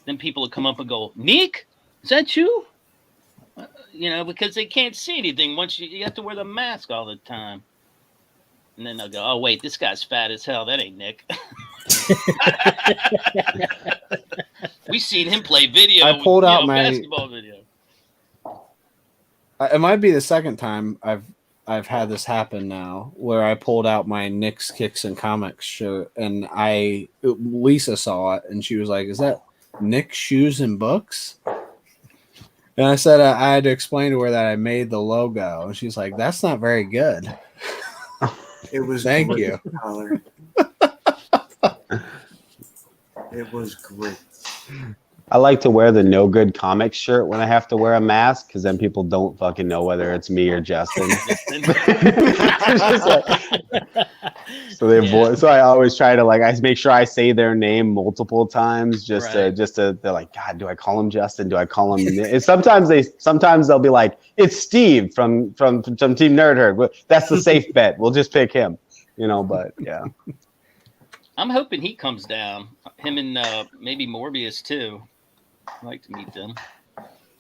Then people will come up and go, Nick, is that you? Because they can't see anything once you have to wear the mask all the time. And then they'll go, oh, wait, this guy's fat as hell. That ain't Nick. We seen him play video.
I pulled out my
basketball video.
It might be the second time I've had this happen now, where I pulled out my Knicks Kicks and Comics shirt, and Lisa saw it, and she was like, "Is that Nick Shoes and Books?" And I said I had to explain to her that I made the logo, and she's like, "That's not very good."
It was
Thank
great,
you.
Tyler. It was great.
I like to wear the No Good Comics shirt when I have to wear a mask, because then people don't fucking know whether it's me or Justin. So I always try to I make sure I say their name multiple times just to they're like, God, do I call him Justin? Do I call him? And sometimes they'll be like, it's Steve from Team Nerd Herd. That's the safe bet. We'll just pick him, But yeah.
I'm hoping he comes down. Him and maybe Morbius too. I'd like to meet them.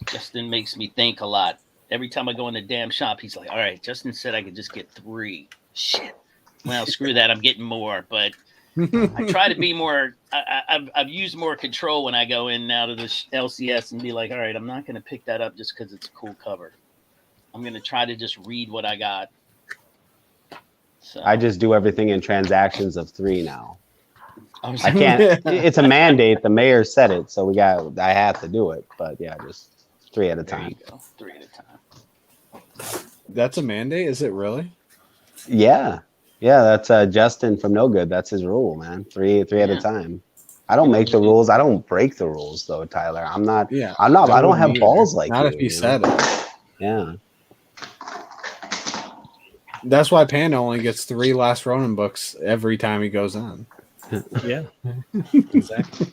Justin makes me think a lot. Every time I go in the damn shop, he's like, all right, Justin said I could just get 3. Shit. Well, screw that. I'm getting more. But I try to be more. I've used more control when I go in now to the LCS and be like, all right, I'm not going to pick that up just because it's a cool cover. I'm going to try to just read what I got. So
I just do everything in transactions of 3 now. I can't. It's a mandate. The mayor said it, so I have to do it. But yeah, just 3 at a time.
There you go. 3 at a time.
That's a mandate? Is it really?
Yeah. That's Justin from No Good. That's his rule, man. 3 at a time. I don't make the rules. I don't break the rules, though, Tyler. I'm not. Yeah. I don't have balls like
not
you.
Not if you said it.
Yeah.
That's why Panda only gets 3 Last Ronin books every time he goes on.
Yeah, exactly.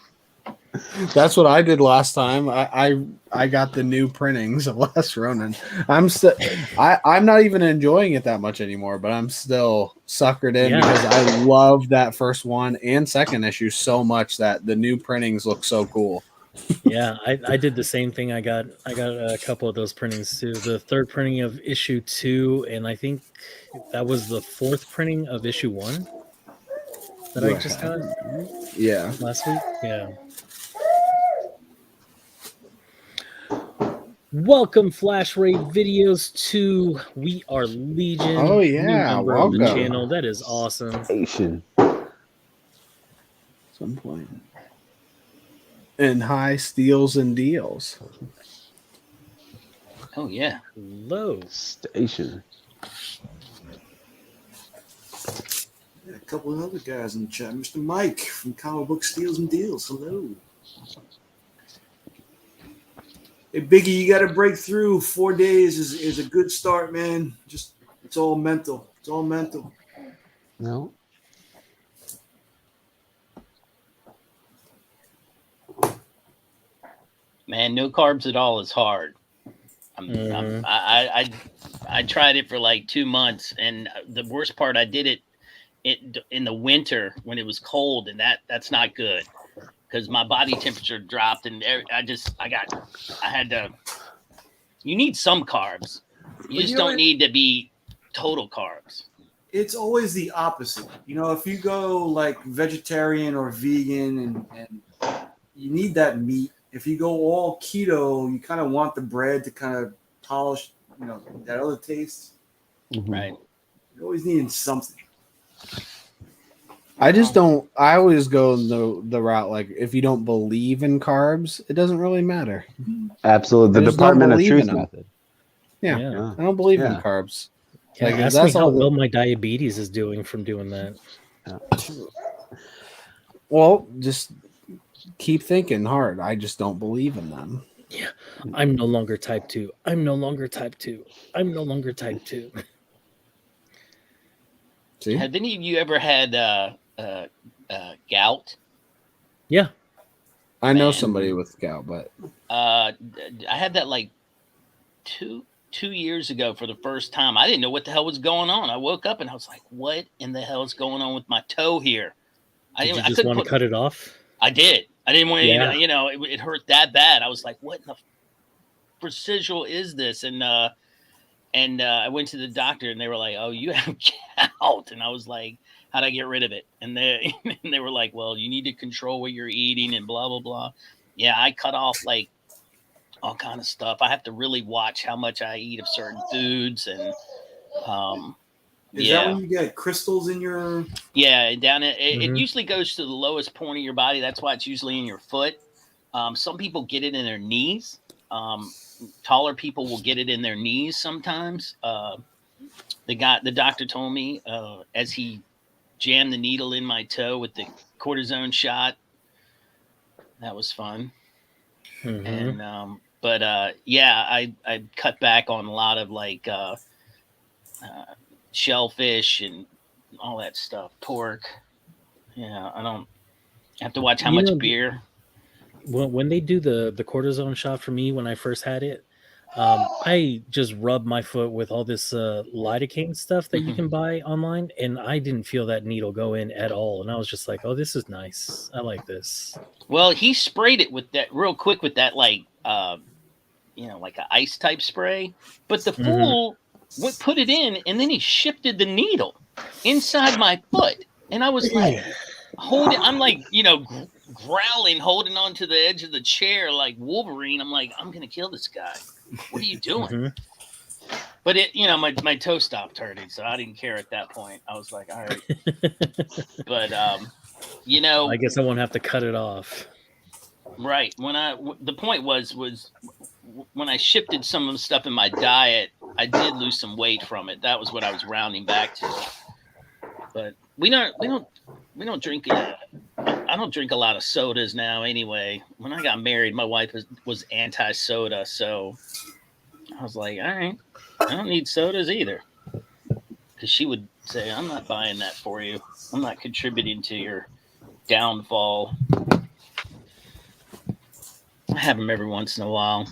That's what I did last time. I got the new printings of Last Ronin. I'm not even enjoying it that much anymore, but I'm still suckered in because I love that first one and second issue so much that the new printings look so cool.
Yeah, I did the same thing. I got a couple of those printings too. The 3rd printing of issue 2, and I think that was the 4th printing of issue 1 that I just got.
Yeah,
last week. Yeah. Welcome, Flash Raid Videos, to We Are Legion.
Oh yeah,
new member
welcome.
of the channel. That is awesome.
Some point. And high steals and deals.
Oh yeah.
Hello.
Station.
A couple of other guys in the chat. Mr. Mike from Comic Book Steals and Deals. Hello. Hey, Biggie, you got to break through. 4 days is a good start, man. Just it's all mental. It's all mental.
No.
Man, no carbs at all is hard. I tried it for like 2 months, and the worst part, I did it in the winter when it was cold, and that's not good because my body temperature dropped, and you need some carbs. You just don't need to be total carbs.
It's always the opposite. If you go like vegetarian or vegan and you need that meat. If you go all keto, you kind of want the bread to kind of polish, that other taste.
Right.
You're always needing something.
I just don't. I always go the route like if you don't believe in carbs, it doesn't really matter.
Absolutely, the Department of Truth method.
Yeah, I don't believe in carbs.
Yeah, like, ask me how well my diabetes is doing from doing that.
Well, just keep thinking hard. I just don't believe in them.
Yeah, I'm no longer type 2. I'm no longer type 2. I'm no longer type 2.
See?
Have any of you ever had gout?
Yeah,
I know somebody with gout, but
I had that like two years ago for the first time. I didn't know what the hell was going on. I woke up and I was like, "What in the hell is going on with my toe here?"
Did you just want to cut it off?
I did. I didn't want to, it hurt that bad. I was like, what in the precision is this? And I went to the doctor and they were like, oh, you have gout. And I was like, how'd I get rid of it? And they were like, well, you need to control what you're eating and blah, blah, blah. Yeah, I cut off like all kind of stuff. I have to really watch how much I eat of certain foods. And
Is that when you get crystals in your?
Yeah, down it usually goes to the lowest point of your body. That's why it's usually in your foot. Some people get it in their knees. taller people will get it in their knees sometimes. The doctor told me as he jammed the needle in my toe with the cortisone shot. That was fun.
Mm-hmm.
And yeah, I cut back on a lot of like shellfish and all that stuff, pork. Yeah, I don't have to watch how much beer.
When they do the cortisone shot for me when I first had it, I just rubbed my foot with all this lidocaine stuff that you can buy online, and I didn't feel that needle go in at all. And I was just like, "Oh, this is nice. I like this."
Well, he sprayed it with that real quick with that like like an ice type spray, but the fool put it in, and then he shifted the needle inside my foot, and I was like, I'm like, growling, holding on to the edge of the chair like Wolverine. I'm like, I'm gonna kill this guy. What are you doing? But it, my toe stopped hurting, so I didn't care at that point. I was like, all right. But
I guess I won't have to cut it off.
Right. The point was when I shifted some of the stuff in my diet, I did lose some weight from it. That was what I was rounding back to. But we don't drink. I don't drink a lot of sodas now. Anyway, when I got married, my wife was anti-soda, so I was like, all right, I don't need sodas either, because she would say, I'm not buying that for you. I'm not contributing to your downfall. I have them every once in a while.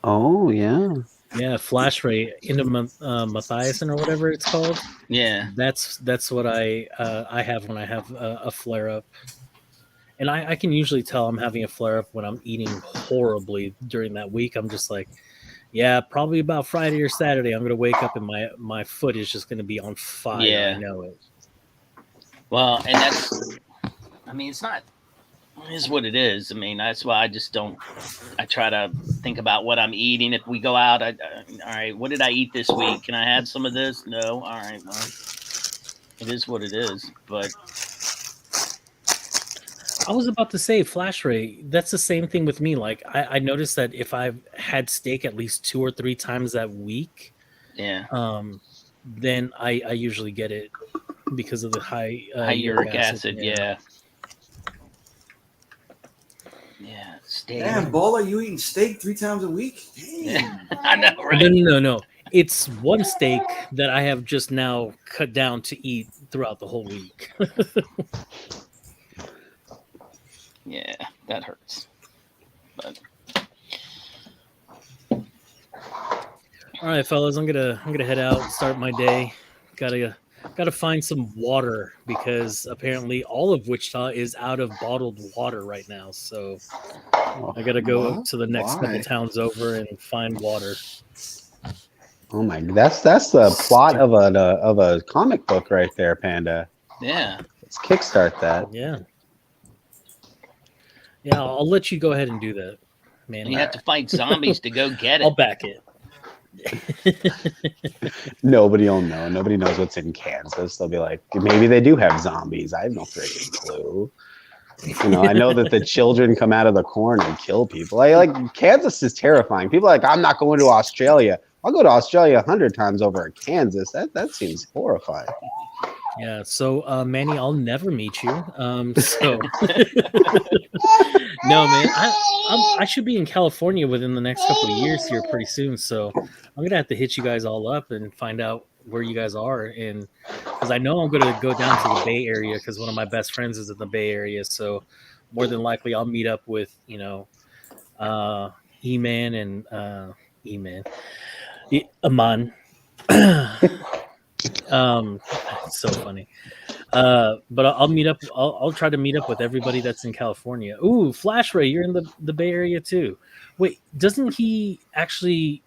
Oh yeah.
Yeah, flash rate endomyothiacin or whatever it's called.
Yeah,
that's what I have when I have a flare up, and I can usually tell I'm having a flare up when I'm eating horribly during that week. I'm just like, yeah, probably about Friday or Saturday, I'm gonna wake up and my foot is just gonna be on fire.
Yeah.
I know it.
Well, and it's not. It is what it is. I mean, that's why I try to think about what I'm eating. If we go out, all right, what did I eat this week? Can I have some of this? No. All right, well, it is what it is. But
I was about to say flash rate. That's the same thing with me. Like I noticed that if I've had steak at least 2 or 3 times that week, then I usually get it because of the high
uric acid. Yeah. Yeah, steak.
Damn, Bola, you eating steak 3 times a week?
Yeah. I know, right?
No. It's one steak that I have just now cut down to eat throughout the whole week.
Yeah, that hurts. But
all right, fellas, I'm gonna head out, start my day. Gotta find some water because apparently all of Wichita is out of bottled water right now. So I gotta go to the next couple towns over and find water.
Oh my! That's the plot of a comic book right there, Panda.
Yeah.
Let's kickstart that.
Yeah. Yeah, I'll let you go ahead and do that, man.
You have to fight zombies to go get it.
I'll back it.
Nobody will know. Nobody knows what's in Kansas. They'll be like, maybe they do have zombies. I have no freaking clue. I know that the children come out of the corn and kill people. Like Kansas is terrifying. People are like, I'm not going to Australia. I'll go to Australia 100 times over Kansas. That seems horrifying.
Yeah, so Manny, I'll never meet you. So no, man, I should be in California within the next couple of years here pretty soon. So I'm gonna have to hit you guys all up and find out where you guys are, and because I know I'm gonna go down to the Bay Area because one of my best friends is in the Bay Area. So more than likely, I'll meet up with Eman and Eman. It's so funny. But I'll meet up. I'll try to meet up with everybody that's in California. Ooh, Flash Ray, you're in the Bay Area too. Wait, doesn't he actually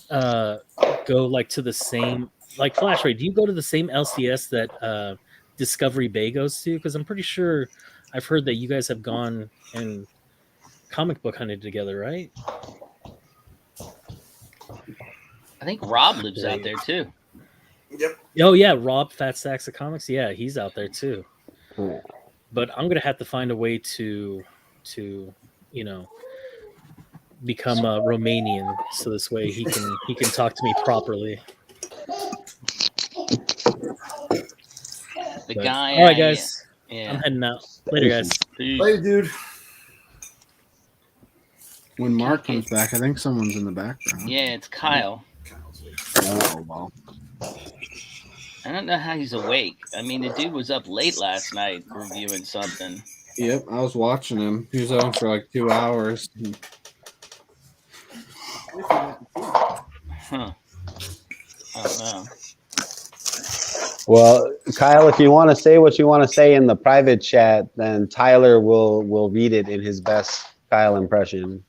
go like to the same like Flash Ray? Do you go to the same LCS that Discovery Bay goes to? Because I'm pretty sure I've heard that you guys have gone and comic book hunted together, right?
I think Rob lives out there too.
Yep.
Oh yeah, Rob Fat Stacks of Comics. Yeah, he's out there too. but I'm gonna have to find a way to become a Romanian, so this way he can talk to me properly.
The
But,
guy.
all right, guys.
Yeah.
I'm heading out. Later, guys.
Later, dude.
When Mark comes back, I think someone's in the background.
Yeah, it's Kyle.
Oh, well.
I don't know how he's awake. I mean, the dude was up late last night reviewing something.
Yep, I was watching him. He was on for like 2 hours.
Huh. I don't know.
Well, Kyle, if you want to say what you want to say in the private chat, then Tyler will read it in his best Kyle impression,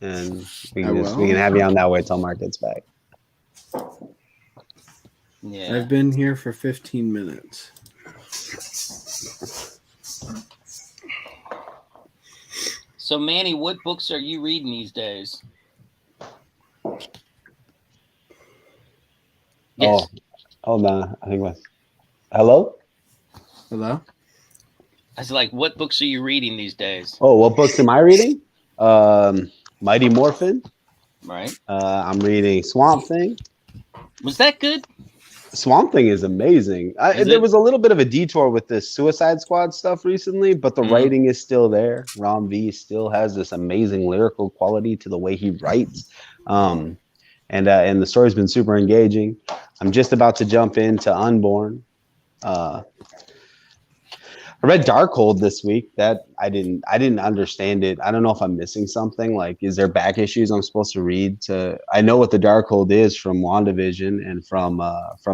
and we can have you on that way till Mark gets back.
Yeah.
I've been here for 15 minutes.
So, Manny, what books are you reading these days? Yes.
Oh, hold on. I think was. Hello?
Hello?
I was like, what books are you reading these days?
Oh, what books am I reading? Mighty Morphin.
Right.
I'm reading Swamp Thing.
Was that good?
Swamp Thing is amazing. There was a little bit of a detour with this Suicide Squad stuff recently, but the writing is still there. Ram V still has this amazing lyrical quality to the way he writes. And the story's been super engaging. I'm just about to jump into Unborn. I read Darkhold this week. That I didn't understand it. I don't know if I'm missing something. Like, is there back issues I'm supposed to read? I know what the Darkhold is from WandaVision and from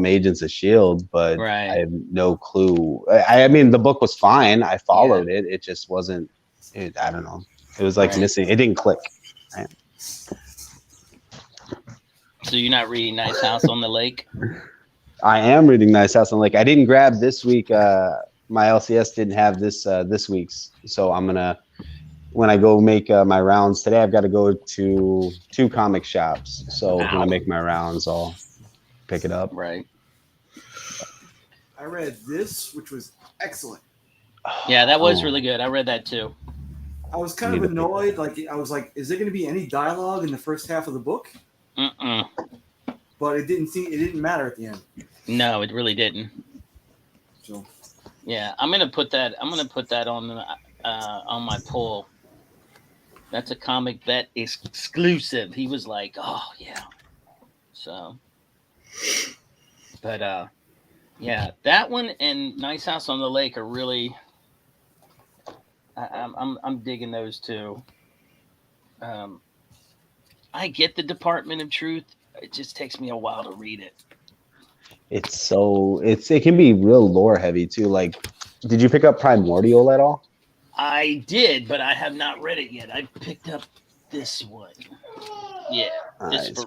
Agents of S.H.I.E.L.D., but I have no clue. I mean, the book was fine. I followed it. It just wasn't. I don't know. It was like missing. It didn't click. Right?
So you're not reading Nice House on the Lake?
I am reading Nice House on the Lake. I didn't grab this week. My LCS didn't have this week's, so I'm gonna, when I go make my rounds today, I've got to go to 2 comic shops. So when I make my rounds, I'll pick it up.
Right.
I read this, which was excellent.
Yeah, that was really good. I read that too.
I was kind of annoyed. Like, I was like, is there going to be any dialogue in the first half of the book? But it didn't matter at the end.
No, it really didn't.
So.
Yeah, I'm gonna put that on my poll. That's a Comic Vet exclusive. He was like, "Oh yeah," so. But yeah, that one and Nice House on the Lake are really. I'm digging those two. I get the Department of Truth. It just takes me a while to read it.
It can be real lore heavy too. Like, did you pick up Primordial at all?
I did, but I have not read it yet. I picked up this one. Yeah.
Nice.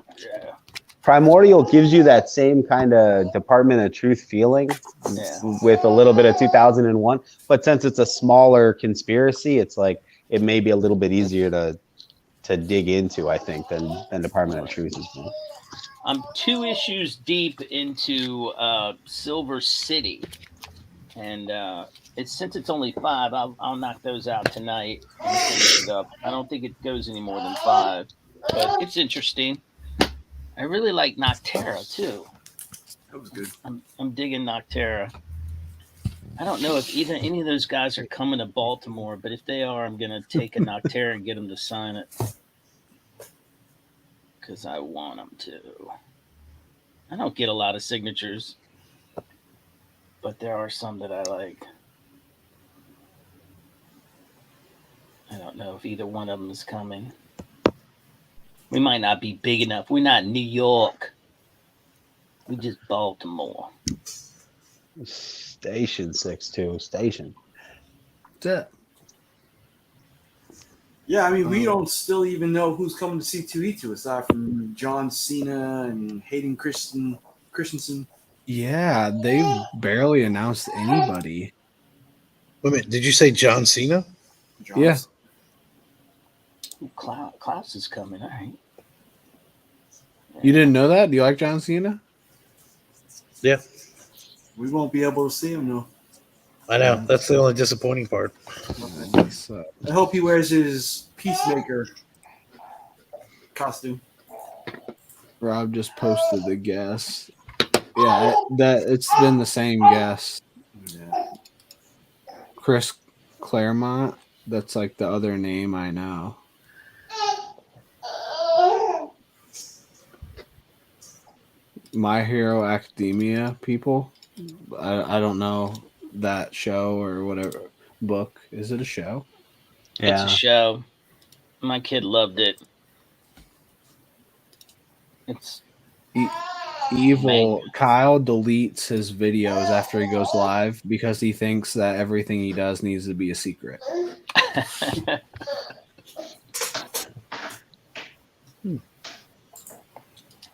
Primordial gives you that same kind of Department of Truth feeling with a little bit of 2001. But since it's a smaller conspiracy, it's like it may be a little bit easier to dig into, I think, than Department of Truth is.
I'm 2 issues deep into Silver City, and since it's only 5, I'll knock those out tonight and finish it up. I don't think it goes any more than 5, but it's interesting. I really like Noctera too.
That was good.
I'm digging Noctera. I don't know if any of those guys are coming to Baltimore, but if they are, I'm gonna take a Noctera and get them to sign it. Because I want them to. I don't get a lot of signatures, but there are some that I like. I don't know if either one of them is coming. We might not be big enough. We're not New York. We're just Baltimore.
Station 6-2. Station.
That's it.
Yeah, I mean, we don't still even know who's coming to C2E2 aside from John Cena and Hayden Christensen.
Yeah, they've barely announced anybody.
Wait a minute, did you say John Cena?
Yeah.
Ooh, Klaus is coming, all right.
You didn't know that? Do you like John Cena?
Yeah.
We won't be able to see him, though.
I know. That's the only disappointing part.
I hope he wears his Peacemaker costume.
Rob just posted the guess. Yeah, that it's been the same guess.
Yeah.
Chris Claremont. That's like the other name I know. My Hero Academia people. I don't know that show or whatever book. Is it a show?
It's a show. My kid loved it. It's
Evil. Kyle deletes his videos after he goes live because he thinks that everything he does needs to be a secret.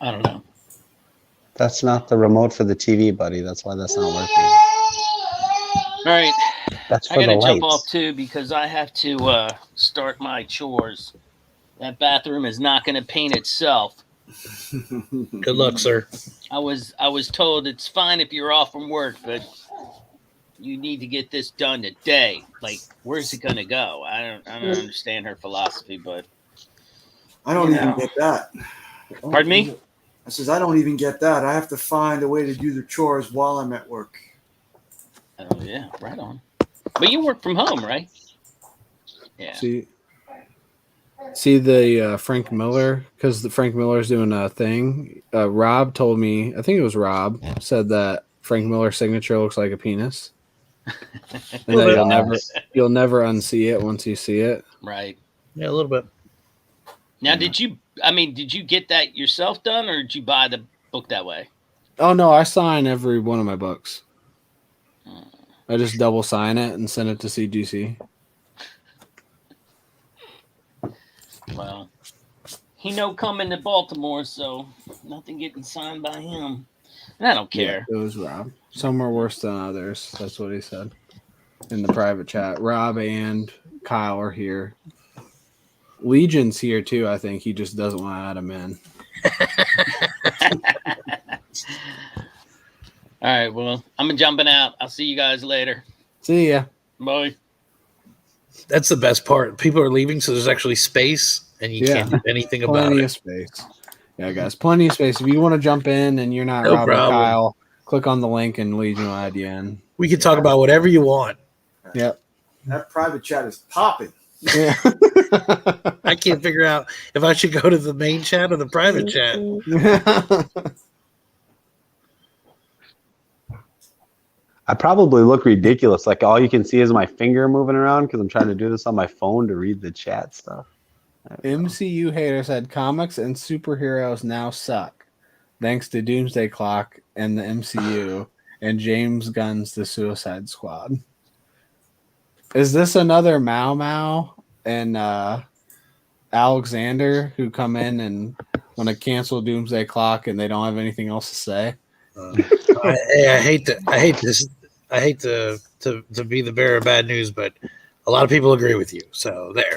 I don't know.
That's not the remote for the TV, buddy. That's why that's not working.
All right.
That's for
I gotta
the
jump
lights.
off too because I have to start my chores. That bathroom is not going to paint itself.
Good luck, sir.
I was told it's fine if you're off from work, but you need to get this done today. Like, where's it going to go? I don't understand her philosophy, but
I don't even get that.
Pardon me?
I says I don't even get that. I have to find a way to do the chores while I'm at work.
Oh yeah, right on. But you work from home, right? Yeah.
See the Frank Miller, because the Frank Miller's doing a thing. Rob told me, I think it was Rob, said that Frank Miller's signature looks like a penis, and that you'll never unsee it once you see it.
Right.
Yeah, a little bit.
Now, did you get that yourself done, or did you buy the book that way?
Oh no, I sign every one of my books. I just double sign it and send it to CGC.
Well, he no coming to Baltimore, so nothing getting signed by him. And I don't care.
Yeah, it was Rob. Some are worse than others. That's what he said in the private chat. Rob and Kyle are here. Legion's here too, I think. He just doesn't want to add him in.
All right, well, I'm jumping out. I'll see you guys later.
See ya.
Bye.
That's the best part. People are leaving, so there's actually space, and you can't do anything about
Plenty
it.
of space. Yeah, guys, plenty of space. If you want to jump in and you're not
No
Rob or
problem.
Kyle, click on the link and Legion will add you in.
We can talk about whatever you want.
Yep.
That private chat is popping.
Yeah.
I can't figure out if I should go to the main chat or the private chat.
I probably look ridiculous. Like all you can see is my finger moving around because I'm trying to do this on my phone to read the chat stuff.
MCU hater said comics and superheroes now suck, thanks to Doomsday Clock and the MCU and James Gunn's The Suicide Squad. Is this another Mau Mau and Alexander who come in and want to cancel Doomsday Clock and they don't have anything else to say?
I hate to be the bearer of bad news, but a lot of people agree with you. So there.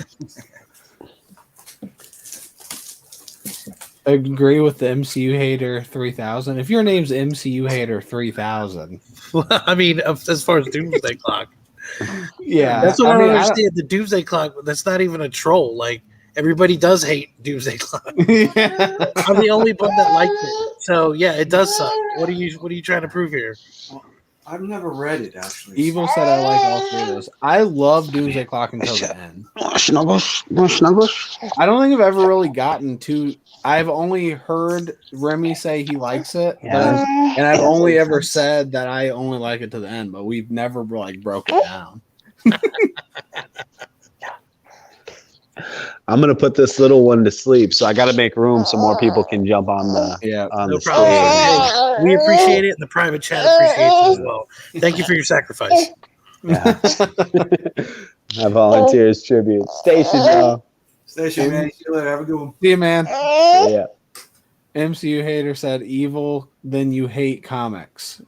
Agree with the MCU hater 3000. If your name's MCU hater 3000,
Well, I mean, as far as Doomsday Clock,
yeah,
that's what I
mean,
don't understand. The Doomsday Clock, that's not even a troll. Like everybody does hate Doomsday Clock. I'm the only one that liked it. So yeah, it does suck. What are you trying to prove here?
I've never read it actually.
Evil said I like all three of those. I love Doomsday Clock until the end.
Snuggles.
I don't think I've ever really gotten to. I've only heard Remy say he likes it, and I've only ever said that I only like it to the end, but we've never like broke it down.
I'm gonna put this little one to sleep, so I got to make room so more people can jump on the on
No
the
problem.
stage.
Hey, we appreciate it, and the private chat appreciates it as well. Thank you for your sacrifice.
Yeah. I volunteer as tribute. Station, y'all.
Station, man. See you later. Have a good one.
See you, man.
Yeah.
MCU hater said evil, then you hate comics.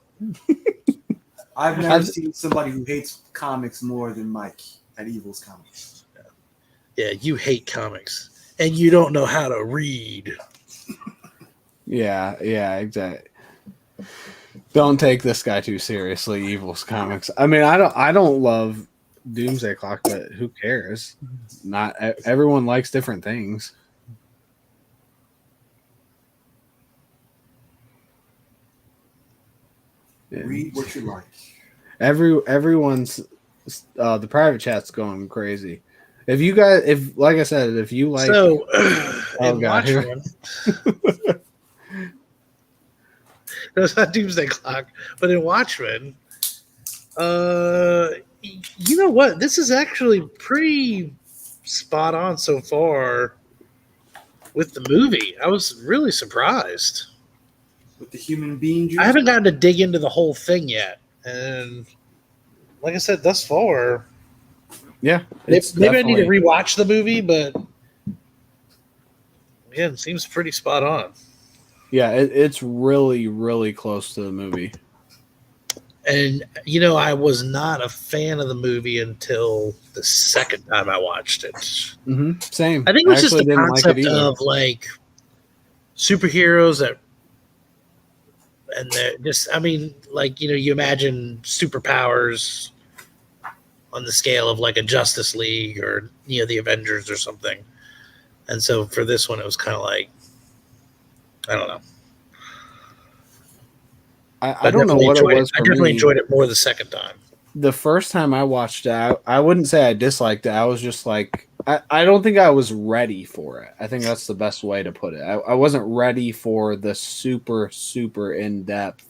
I've never seen somebody who hates comics more than Mike at Evil's Comics.
Yeah, you hate comics, and you don't know how to read.
Yeah, exactly. Don't take this guy too seriously, Evil's Comics. I mean, I don't love Doomsday Clock, but who cares? Not everyone likes different things.
Read what you like.
Everyone's the private chat's going crazy. If you guys, like I said, if you like,
So,
oh god,
Watchmen, that's not Doomsday Clock, but in Watchmen, you know what? This is actually pretty spot on so far with the movie. I was really surprised.
With the human being juice?
I haven't gotten to dig into the whole thing yet, and like I said, thus far,
yeah,
maybe I need to rewatch the movie, but yeah, it seems pretty spot on.
Yeah, it's really, really close to the movie.
And you know, I was not a fan of the movie until the second time I watched it.
Mm-hmm. Same.
I think it was just the
didn't
concept
like it
of like superheroes that. And just, I mean, like, you know, you imagine superpowers on the scale of like a Justice League or, you know, the Avengers or something. And so for this one, it was kind of like, I don't know.
I don't know what it was.
I definitely enjoyed it more the second time.
The first time I watched it, I wouldn't say I disliked it. I was just like, I don't think I was ready for it. I think that's the best way to put it. I wasn't ready for the super, super in-depth,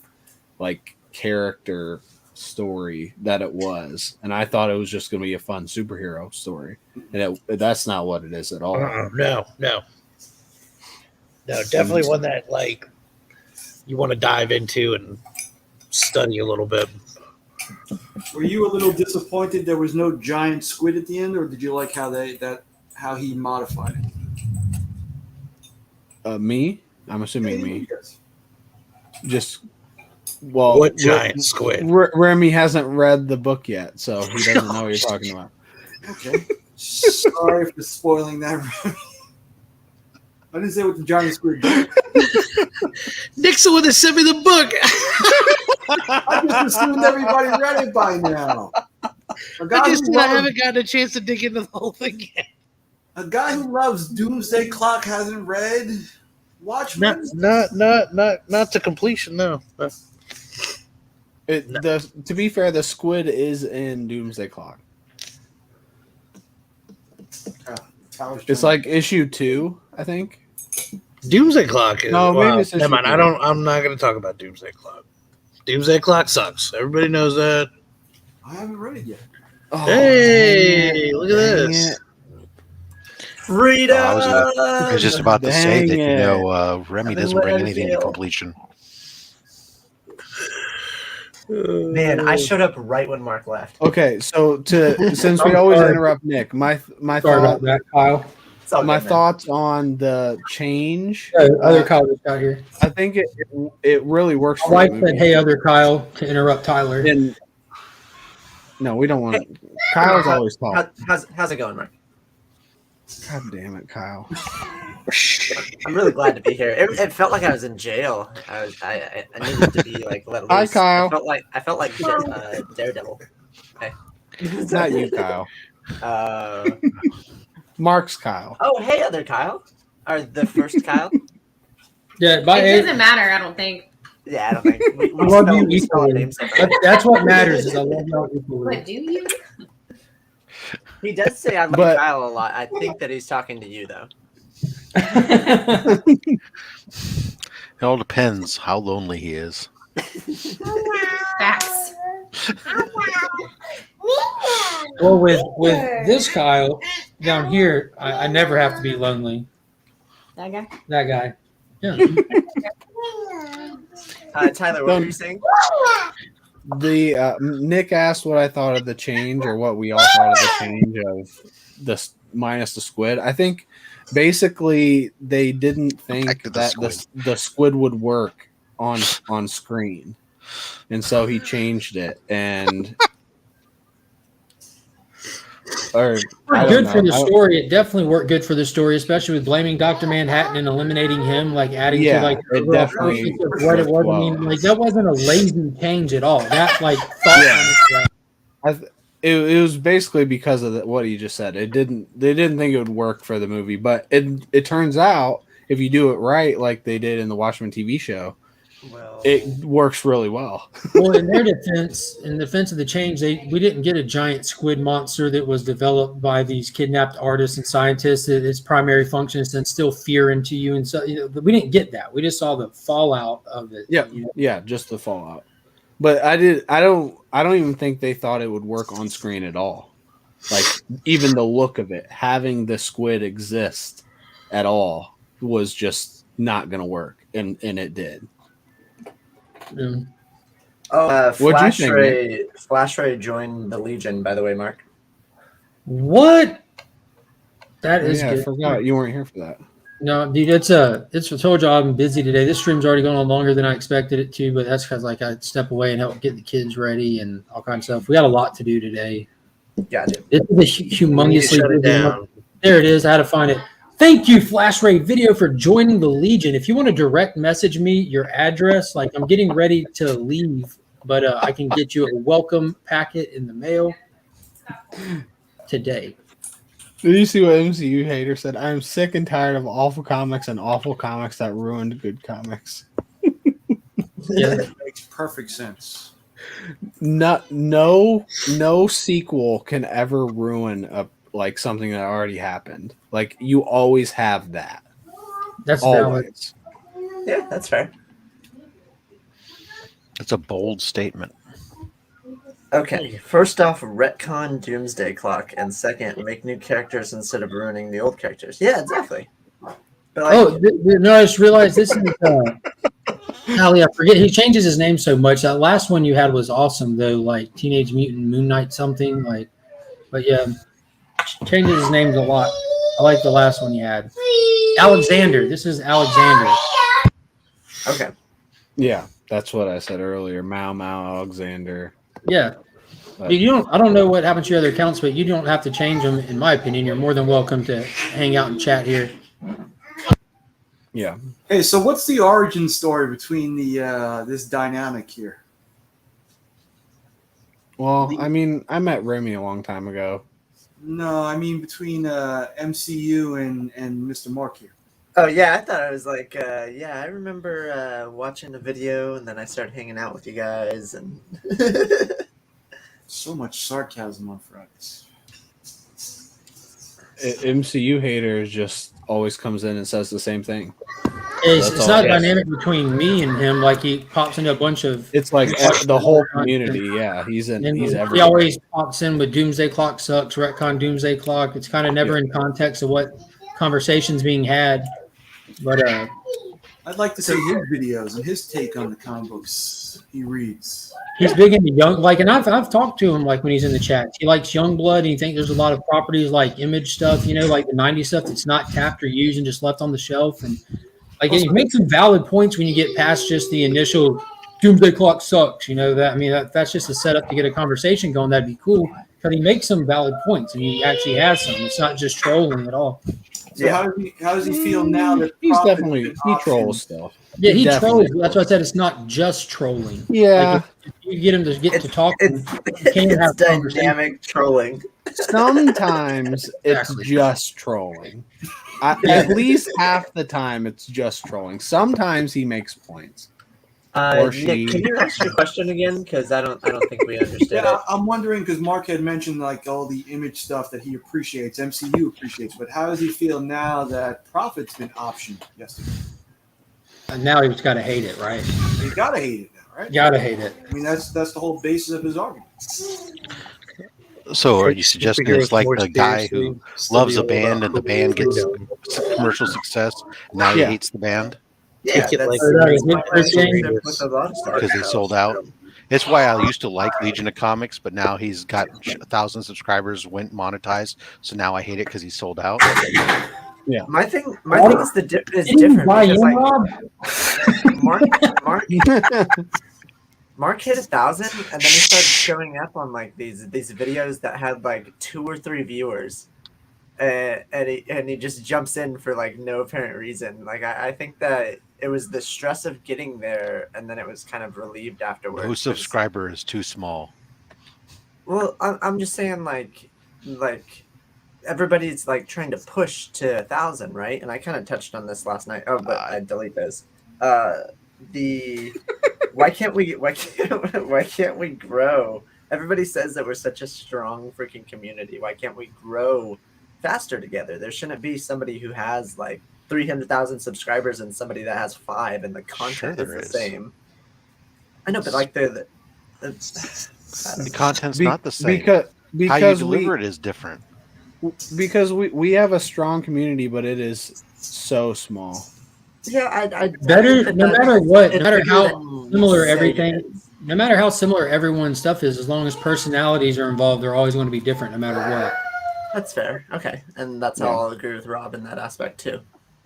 like, character story that it was. And I thought it was just going to be a fun superhero story. And that's not what it is at all.
No, definitely one that, like, you want to dive into and study a little bit.
Were you a little disappointed there was no giant squid at the end, or did you like how he modified it?
Me? I'm assuming me.
Yes.
Just
what giant squid?
Remy hasn't read the book yet, so he doesn't know what you're talking about.
Okay. Sorry for spoiling that. I didn't say what the giant squid did.
Nick's the one that sent me the book.
I just assumed everybody read it by now.
I haven't gotten a chance to dig into the whole thing yet.
A guy who loves Doomsday Clock hasn't read Watchmen?
Not to completion, no.
To be fair, the squid is in Doomsday Clock. It's like issue 2, I think.
Doomsday Clock is
maybe it's
never mind. I'm not going to talk about Doomsday Clock. Doomsday Clock sucks. Everybody knows that.
I haven't read it yet.
Oh,
hey, look at this.
Freedom!
I was just about to say that, you know, Remy doesn't bring anything to completion.
Man, I showed up right when Mark left.
Okay, so since we always interrupt Nick, my
sorry about that, Kyle.
My thoughts on the change.
Other Kyle just got here.
I think it really works.
My wife said, "Hey, other Kyle," to interrupt Tyler.
And no, we don't want. Hey, Kyle's always talking.
How's it going, Mark?
God damn it, Kyle!
I'm really glad to be here. It felt like I was in jail. I needed to be like let loose.
Hi, Kyle.
I felt like Daredevil. Hey.
It's not you, Kyle. Mark's Kyle.
Oh, hey, other Kyle. Or the first Kyle.
Yeah,
it doesn't matter. I don't think. Yeah, I don't think. We
love you equally. That's what matters. Is I love you equally.
But do you? He does say I love Kyle a lot. I think that he's talking to you, though.
It all depends how lonely he is.
Facts.
Well, with this Kyle down here, I never have to be lonely.
That guy?
That guy. Yeah.
Tyler, what were you saying?
Nick asked what I thought of the change, or what we all thought of the change of the minus the squid. I think basically they didn't think that the squid would work on screen, and so he changed it. And Or
Worked good for the story. It definitely worked good for the story, especially with blaming Dr. Manhattan and eliminating him, like adding to like the
it
overall
definitely
purpose of what it was. I mean, like that wasn't a lazy change at all. That like
it was basically because of what he just said. They didn't think it would work for the movie, but it turns out if you do it right, like they did in the Watchmen TV show, it works really well.
Well, in their defense, in defense of the change, we didn't get a giant squid monster that was developed by these kidnapped artists and scientists. That its primary function is to instill fear into you, and so we didn't get that. We just saw the fallout of it.
Yeah, yeah, just the fallout. But I don't even think they thought it would work on screen at all. Like even the look of it, having the squid exist at all was just not going to work, and it did.
Yeah.
What'd you think,
Flash Ray joined the Legion, by the way, Mark.
What? That is
I
good.
forgot you weren't here for that.
No, dude, it's I told you I'm busy today. This stream's already going on longer than I expected it to, but that's because like I step away and help get the kids ready and all kinds of stuff. We got a lot to do today.
Gotcha.
This is a humongously
Shut it
busy
down.
month. There it is. I had to find it. Thank you, Flash Ray Video, for joining the Legion. If you want to direct message me your address, like I'm getting ready to leave, but I can get you a welcome packet in the mail today.
Did you see what MCU hater said? I'm sick and tired of awful comics and awful comics that ruined good comics.
Yeah,
That makes perfect sense.
No sequel can ever ruin like something that already happened. Like you always have that.
That's
always.
Yeah, that's fair.
It's a bold statement.
Okay, first off, retcon Doomsday Clock, and second, make new characters instead of ruining the old characters. Yeah, exactly. But like,
no, I just realized this is Allie, I forget he changes his name so much. That last one you had was awesome though, like Teenage Mutant Moon Knight something like. But yeah, changes his names a lot. I like the last one you had. Alexander. This is Alexander.
Okay.
Yeah, that's what I said earlier. Mao Alexander.
Yeah. I don't know what happened to your other accounts, but you don't have to change them. In my opinion, you're more than welcome to hang out and chat here.
Yeah.
Hey, so what's the origin story between the this dynamic here?
Well, I mean, I met Remy a long time ago.
No, I mean between MCU and Mr. Mark here.
oh yeah, I thought I was like, yeah, I remember watching the video, and then I started hanging out with you guys, and
So much sarcasm on Fridays.
MCU haters just always comes in and says the same thing.
It's not a dynamic between me and him. Like he pops into a bunch of.
It's like the whole community. Yeah, he's everywhere.
He always pops in with Doomsday Clock sucks, retcon Doomsday Clock. It's kind of never in context of what conversations being had. But
I'd like to see his videos and his take on the comic books he reads.
he's big into young, like, and I've talked to him like when he's in the chat. He likes young blood, and he thinks there's a lot of properties like Image stuff, like the '90s stuff that's not tapped or used and just left on the shelf. And like he makes some valid points when you get past just the initial Doomsday Clock sucks. That's just a setup to get a conversation going. That'd be cool. But he makes some valid points, and he actually has some. It's not just trolling at all.
So how does he feel now that
He's definitely he trolls stuff.
Yeah, he trolls. That's why I said it's not just trolling.
Yeah,
like if you get him to get to talk,
it's dynamic trolling.
Sometimes it's just trolling. At least half the time, it's just trolling. Sometimes he makes points.
Nick, can you ask your question again? Because I don't think we understood it.
I'm wondering because Mark had mentioned like all the Image stuff that he appreciates, MCU appreciates, but how does he feel now that Prophet's been optioned yesterday?
And now he's got to hate it, right?
You gotta hate it now, right?
Gotta hate it.
I mean, that's the whole basis of his argument.
So are you suggesting it's like the guy who loves a band and the band gets commercial success, now he hates the band?
Yeah,
because they sold out. It's why I used to like Legion of Comics, but now he's got 1,000 subscribers, went monetized, so now I hate it because he's sold out.
Yeah,
my thing is different. Because, like, Mark, Mark hit 1,000, and then he started showing up on like these videos that had like 2 or 3 viewers, and he just jumps in for like no apparent reason. Like I think that it was the stress of getting there, and then it was kind of relieved afterwards.
No
'cause-
subscriber is too small.
Well, I'm just saying like everybody's like trying to push to 1,000, right? And I kind of touched on this last night. Oh, but I delete those. Why can't we grow? Everybody says that we're such a strong freaking community. Why can't we grow faster together? There shouldn't be somebody who has like 300,000 subscribers and somebody that has 5, and the content is the same. I know, but like the
content's not the same.
Because
how you deliver it is different.
Because we have a strong community, but it is so small.
Yeah, I
Better, no matter what, no matter how
than
similar
say it
everything,
is.
no matter how similar everyone's stuff is, as long as personalities are involved, they're always going to be different, no matter what.
That's fair. Okay, and that's how I'll agree with Rob in that aspect too.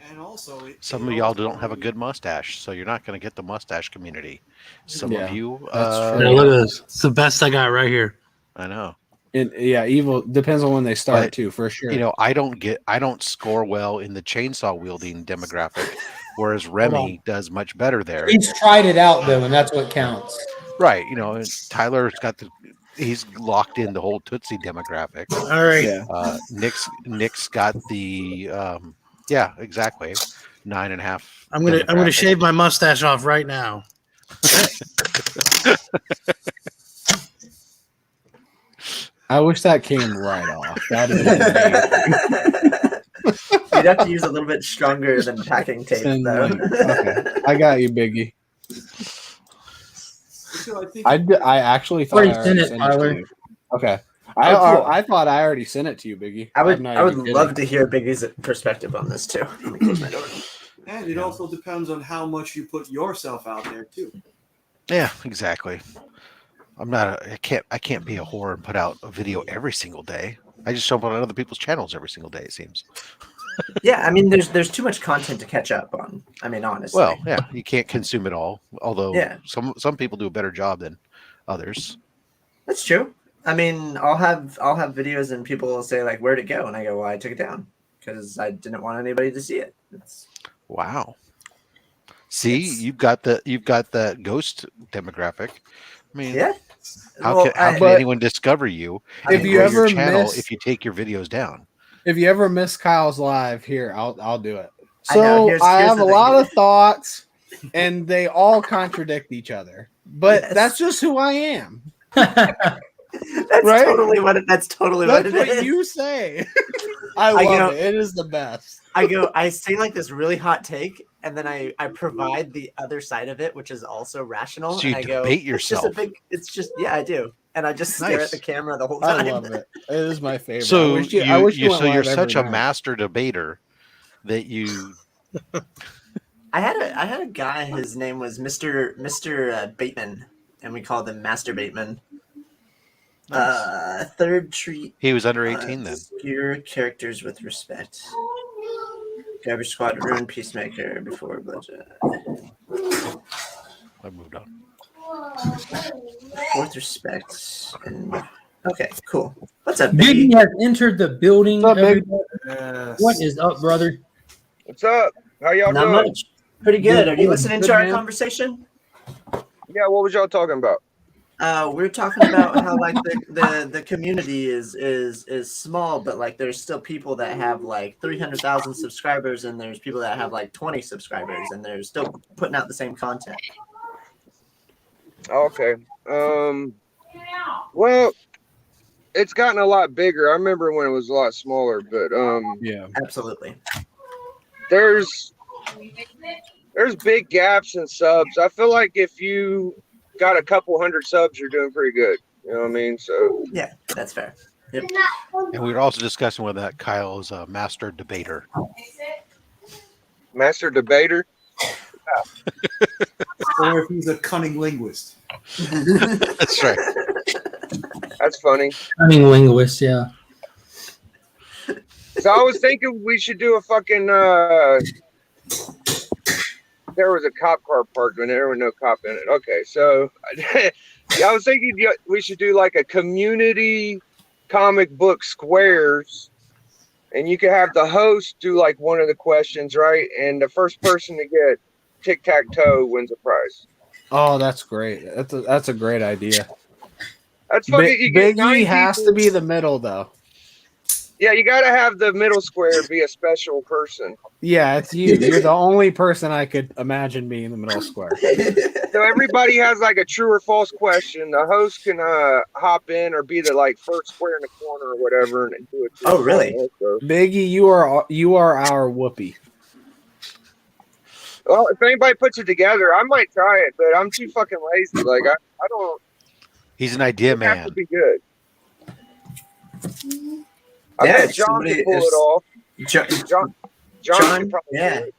And also,
Some of y'all don't have a good mustache, so you're not going to get the mustache community. Some of you,
Now look at this. It's the best I got right here.
I know.
And yeah, evil depends on when they start
But,
too, for sure.
You know, I don't score well in the chainsaw wielding demographic, whereas Remy does much better there.
He's tried it out though, and that's what counts.
Right. You know, and Tyler's got he's locked in the whole Tootsie demographic.
All right.
Nick's got the yeah, exactly. 9.5.
I'm gonna shave my mustache off right now.
I wish that came right off. That'd
You'd have to use a little bit stronger than packing tape, though.
Okay, I got you, Biggie.
So I think
I actually thought I already sent it
Tyler.
to you. Okay.
Oh, cool.
I thought I already sent it to you, Biggie.
I would
I'm not even
love
kidding.
to hear Biggie's perspective on this too. Let me close my door.
And it also depends on how much you put yourself out there too.
Yeah, exactly. I can't be a whore and put out a video every single day. I just show up on other people's channels every single day, it seems.
Yeah, I mean, there's too much content to catch up on. I mean, honestly.
Well, yeah, you can't consume it all. Although
Yeah.
some people do a better job than others.
That's true. I mean, I'll have videos and people will say like, "Where'd it go?" And I go, "Well, I took it down because I didn't want anybody to see it."
Wow. See, you've got that ghost demographic. I mean,
yeah.
How can anyone discover you?
If
and
you
grow
ever
your channel
miss-
if you take your videos down?
If you ever miss Kyle's live, here I'll do it.
I know,
So
here's
I have
the
a
thing.
lot of thoughts, and they all contradict each other. But
Yes.
that's just who I am.
That's
Right?
totally what it. That's totally what
That's
it
what
is.
you say. I
I
love
go-
it. It is the best.
I say like this really hot take, and then I provide the other side of it, which is also rational.
So you
and I go,
debate
It's just
yourself.
yeah, I do, and I just stare
Nice.
at the camera the whole time.
I love it. It is my favorite.
So
I wish you went
you're
live
such a
every night.
master debater that you
I had a guy. His name was Mr. Bateman, and we called him Master Bateman. Third treat.
he was under 18 then.
Obscure characters with respect. Garbage Squad, Ruin, Peacemaker, Before Bloodshed.
I moved on.
With respect. And okay, cool. What's up,
Biggie
Biggie?
has entered the building.
What's up, Big?
everybody.
Yes.
What is up, brother?
What's up? How y'all
Not
doing?
much. Pretty good. Are you
Good,
listening
good,
to our
man.
conversation?
Yeah, what was y'all talking about?
We're talking about how like the community is small, but like there's still people that have like 300,000 subscribers, and there's people that have like 20 subscribers, and they're still putting out the same content.
Okay. Well, it's gotten a lot bigger. I remember when it was a lot smaller, but
Yeah.
Absolutely.
there's big gaps in subs. I feel like if you got a couple hundred subs, you're doing pretty good. You know what I mean? So
Yeah, that's fair. Yep.
And we were also discussing whether that Kyle is a master debater.
master debater.
Or if he's a cunning linguist.
That's right.
That's funny.
Cunning linguist, yeah.
So I was thinking we should do a fucking
there was a cop car parked and there was no cop in it. Okay, so yeah, I was thinking we should do like a community comic book squares, and you could have the host do like one of the questions, right? And the first person to get tic-tac-toe wins a prize.
Oh, that's great. That's a great idea.
That's fucking. You get
Biggie
9
has
people.
to be the middle, though.
Yeah, you got to have the middle square be a special person.
Yeah, it's you. You're the only person I could imagine being in the middle square.
So everybody has like a true or false question. The host can hop in or be the like first square in the corner or whatever and do it.
Oh, really?
Biggie, you are our Whoopi.
Well, if anybody puts it together, I might try it, but I'm too fucking lazy. Like I don't.
He's an idea
It has
man.
to be good. I
Yeah,
bet John
somebody
can pull
is-
it off.
John,
John can probably
yeah.
do it.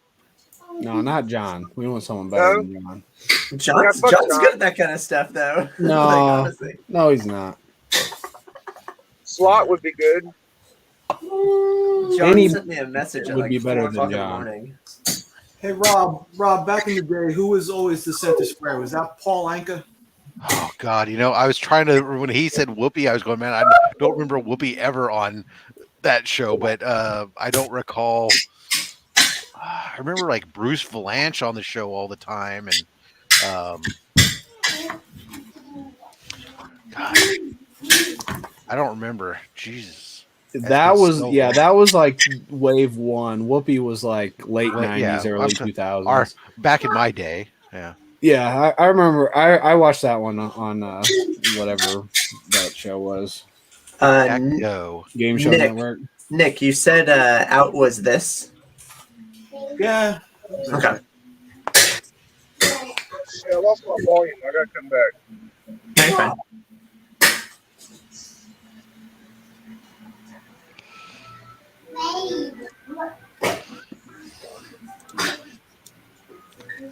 No, not John. We want someone better than John.
John's
fuck John.
good at that kind of stuff, though.
No,
Like, honestly.
no, he's not.
Slot would be good.
John
Any-
sent me a message at
would
like
be better
4
than
o'clock in the
John.
morning.
Hey, Rob, back in the day, who was always the center square? Was that Paul Anka?
Oh God, I was trying to when he said Whoopi, I was going, man, I don't remember Whoopi ever on that show, but I don't recall. I remember like Bruce Valanche on the show all the time, and God, I don't remember. Jesus,
That
been
was
so
yeah,
long.
that was like wave one. Whoopie was like late
Well,
'90s,
yeah,
early
I'm-
2000s.
back in my day. Yeah,
Yeah, I remember. I watched that one on whatever that show was.
no
Game Show
Nick,
Network.
Nick, you said out was this.
Yeah.
Okay.
Yeah, I lost my volume. I gotta come back.
Okay, fine.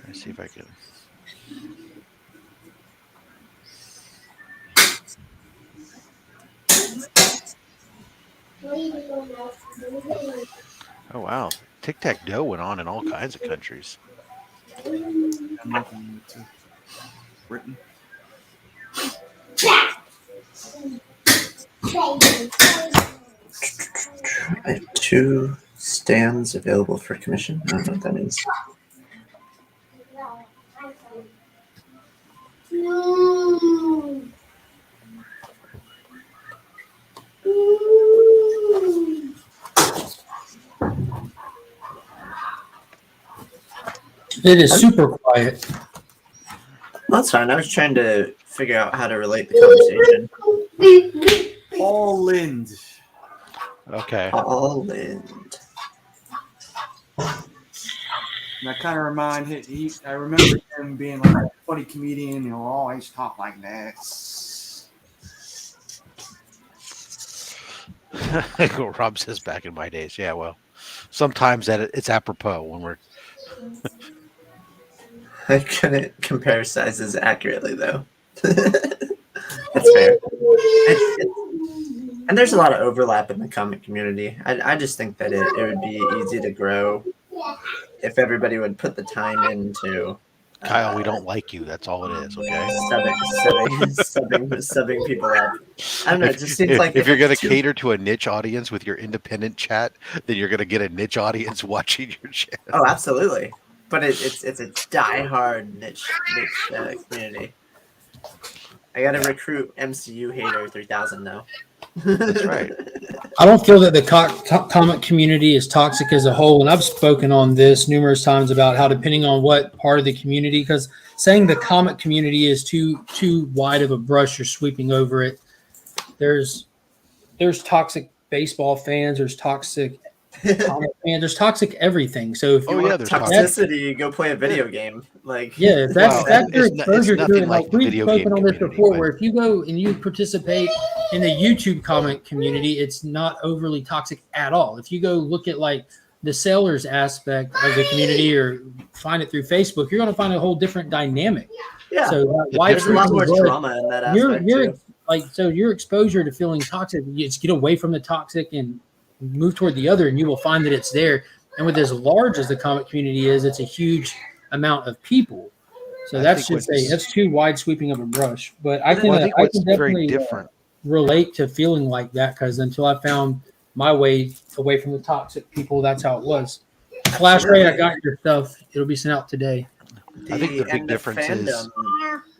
let's see if I can. Oh wow, Tic Tac Toe went on in all kinds of countries.
Britain.
I have 2 stands available for commission. I don't know what that means.
It is super quiet.
That's fine. I was trying to figure out how to relate the conversation.
Paul Lind.
Okay.
Paul Lind.
And I kind of I remember him being like a funny comedian, always talk like this.
Rob says back in my days. Yeah, well, sometimes that it's apropos when we're.
I couldn't compare sizes accurately, though. That's fair. And there's a lot of overlap in the comic community. I just think that it would be easy to grow if everybody would put the time into.
Kyle, we don't like you. That's all it is. Okay.
Subbing people up. I don't know. It just seems like
if you're going to
it's too-
cater to a niche audience with your independent chat, then you're going to get a niche audience watching your chat.
Oh, absolutely. But it's a diehard niche community. I got to recruit MCU Hater 3000 now.
That's right.
I don't feel that the comic community is toxic as a whole, and I've spoken on this numerous times about how depending on what part of the community, because saying the comic community is too wide of a brush, you're sweeping over it. There's toxic baseball fans, there's toxic comic fans, there's toxic everything. So if you
want toxicity, go play a video game. Like
yeah, that's your exposure to it.
like
Like
the
we've
video
spoken
game
on this
community,
before,
but-
where if you go and you participate in the YouTube comic community, it's not overly toxic at all. If you go look at like the sailors aspect of the community or find it through Facebook, you're going to find a whole different dynamic.
Yeah.
So
There's a lot more drama in that aspect,
You're
too.
like, so your exposure to feeling toxic, you just get away from the toxic and move toward the other, and you will find that it's there. And with as large as the comic community is, it's a huge amount of people. So that's too wide sweeping of a brush. But I can definitely relate to feeling like that, because until I found my way away from the toxic people, that's how it was. Flash Ray, I got your stuff. It'll be sent out today.
I think the big difference is.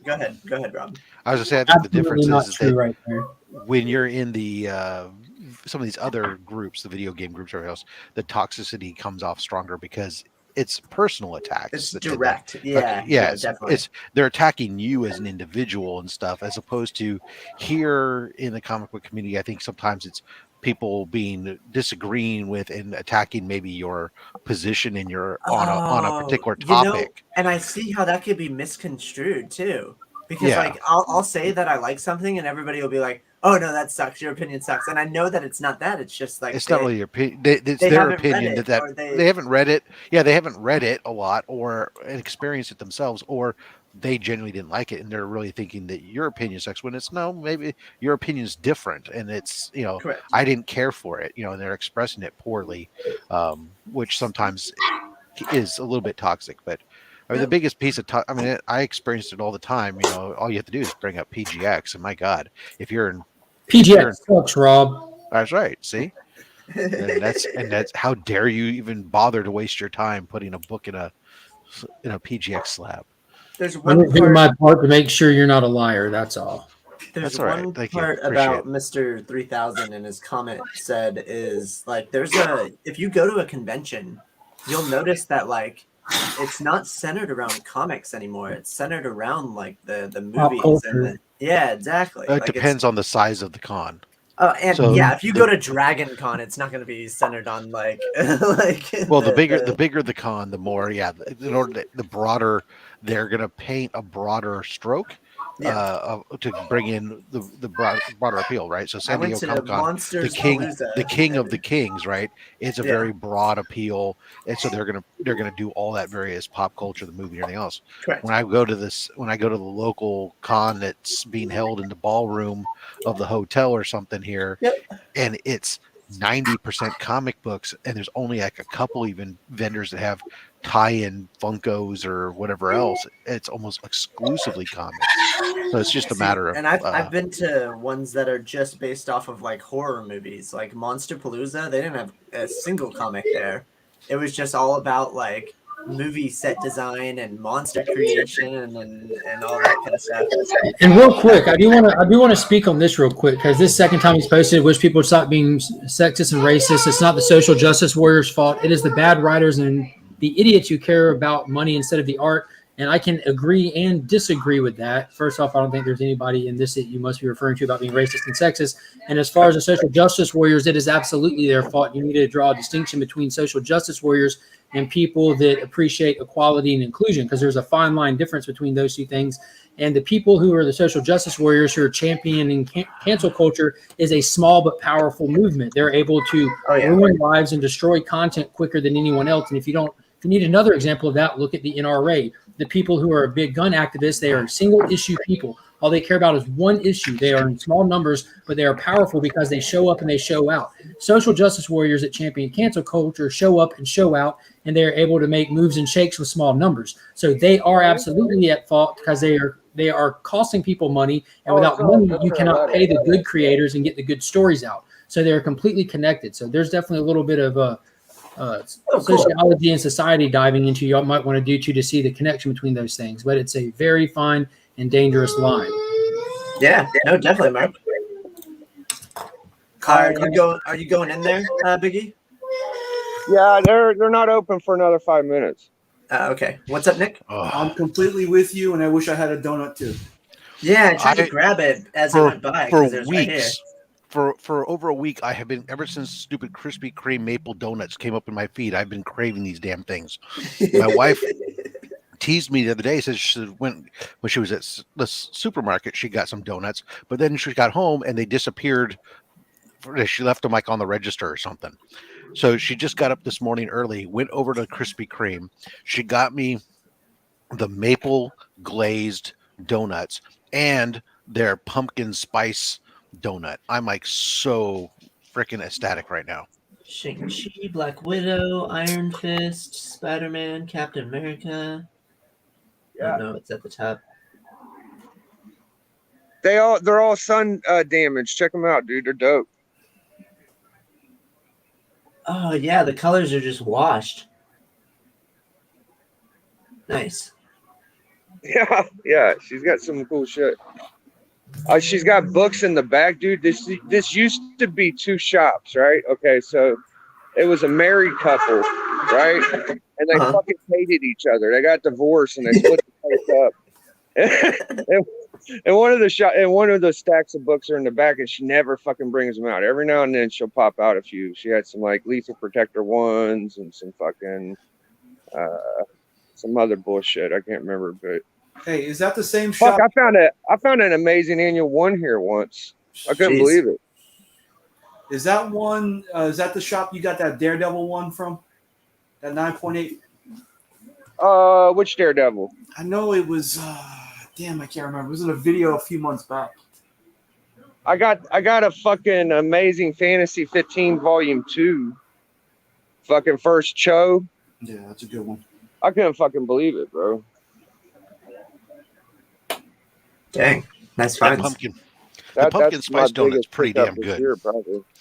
Go ahead, Rob.
I was gonna say, I think the difference is that
right there.
When you're in the some of these other groups, the video game groups or else, the toxicity comes off stronger because it's personal attacks.
It's direct. Yeah,
definitely. They're attacking you as an individual and stuff, as opposed to here in the comic book community. I think sometimes it's people disagreeing with and attacking maybe your position in your on a particular topic.
And I see how that could be misconstrued too, because like I'll say that I like something and everybody will be like, "Oh no, that sucks. Your opinion sucks." And I know that it's not that. It's just like
it's not really your opinion. It's their opinion that they haven't read it. Yeah, they haven't read it a lot or experienced it themselves, or they genuinely didn't like it and they're really thinking that your opinion sucks, when it's no, maybe your opinion is different and it's,
Correct.
I didn't care for it, and they're expressing it poorly, which sometimes is a little bit toxic. But I mean, the biggest piece of I experienced it all the time. All you have to do is bring up PGX, and my God, if you're in
PGX sucks, Rob.
That's right. See, and that's how dare you even bother to waste your time putting a book in a PGX slab.
There's
I'm going to do my part to make sure you're not a liar. That's all.
There's one part about Mr. 3000 and his comment said is like, if you go to a convention, you'll notice that like it's not centered around comics anymore. It's centered around like the movies and exactly.
It depends on the size of the con.
If you go to Dragon Con, it's not going to be centered on like
the bigger the con, the more in order the broader they're going to paint a broader stroke to bring in the broader appeal, right? So San Diego Comic Con, the king of the kings, right? It's a very broad appeal, and so they're gonna do all that various pop culture, the movie, and everything else.
Correct.
When I go to the local con that's being held in the ballroom of the hotel or something here, and it's 90% comic books, and there's only like a couple even vendors that have tie-in Funkos or whatever else. It's almost exclusively comics. So it's just a matter of.
And I've been to ones that are just based off of like horror movies, like Monsterpalooza. They didn't have a single comic there. It was just all about like movie set design and monster creation and all that kind of stuff.
And real quick, I do want to speak on this real quick, because this second time he's posted, wish people would stop being sexist and racist. It's not the social justice warriors' fault. It is the bad writers and the idiots who care about money instead of the art. And I can agree and disagree with that. First off, I don't think there's anybody in this that you must be referring to about being racist and sexist. And as far as the social justice warriors, it is absolutely their fault. You need to draw a distinction between social justice warriors and people that appreciate equality and inclusion, because there's a fine line difference between those two things. And the people who are the social justice warriors who are championing cancel culture is a small but powerful movement. They're able to ruin lives and destroy content quicker than anyone else. And if you need another example of that, look at the NRA. The people who are big gun activists, they are single issue people. All they care about is one issue. They are in small numbers, but they are powerful because they show up and they show out. Social justice warriors that champion cancel culture show up and show out, and they are able to make moves and shakes with small numbers. So they are absolutely at fault, because they are costing people money, and without money, you cannot pay the good creators and get the good stories out. So they're completely connected. So there's definitely a little bit of sociology and society diving into you might want to do to see the connection between those things, but it's a very fine and dangerous line.
Yeah, no, definitely, Mark. Are you going in there, Biggie?
Yeah, they're not open for another 5 minutes.
Okay. What's up, Nick?
I'm completely with you, and I wish I had a donut too.
Yeah, I tried to grab it as it went by
for
because it was
weeks.
right here.
For over a week, I have been, ever since stupid Krispy Kreme maple donuts came up in my feed, I've been craving these damn things. My wife teased me the other day, says when she was at the supermarket, she got some donuts, but then she got home and they disappeared. She left them like on the register or something. So she just got up this morning early, went over to Krispy Kreme. She got me the maple glazed donuts and their pumpkin spice donut. I'm like so freaking ecstatic right now.
Shang-Chi, Black Widow, Iron Fist, Spider-Man, Captain America. Oh no, it's at the top.
They're all sun damaged. Check them out, dude. They're dope.
Oh yeah, the colors are just washed. Nice.
Yeah. She's got some cool shit. She's got books in the back, dude. This used to be two shops, right? Okay, so it was a married couple, right? And they fucking hated each other. They got divorced and they split the place up. and one of the stacks of books are in the back, and she never fucking brings them out. Every now and then she'll pop out a few. She had some like Lethal Protector 1s and some fucking some other bullshit. I can't remember, but
hey, is that the same shop?
Fuck, I found an amazing annual 1 here once. I couldn't believe it.
Is that one? Is that the shop you got that Daredevil one from? That 9.8.
Which Daredevil?
I know it was. Damn, I can't remember. It was in a video a few months back.
I got a fucking Amazing Fantasy 15 Volume 2. Fucking first Cho.
Yeah, that's a good one.
I couldn't fucking believe it, bro.
Dang, nice finds.
The pumpkin spice donut's pretty damn good.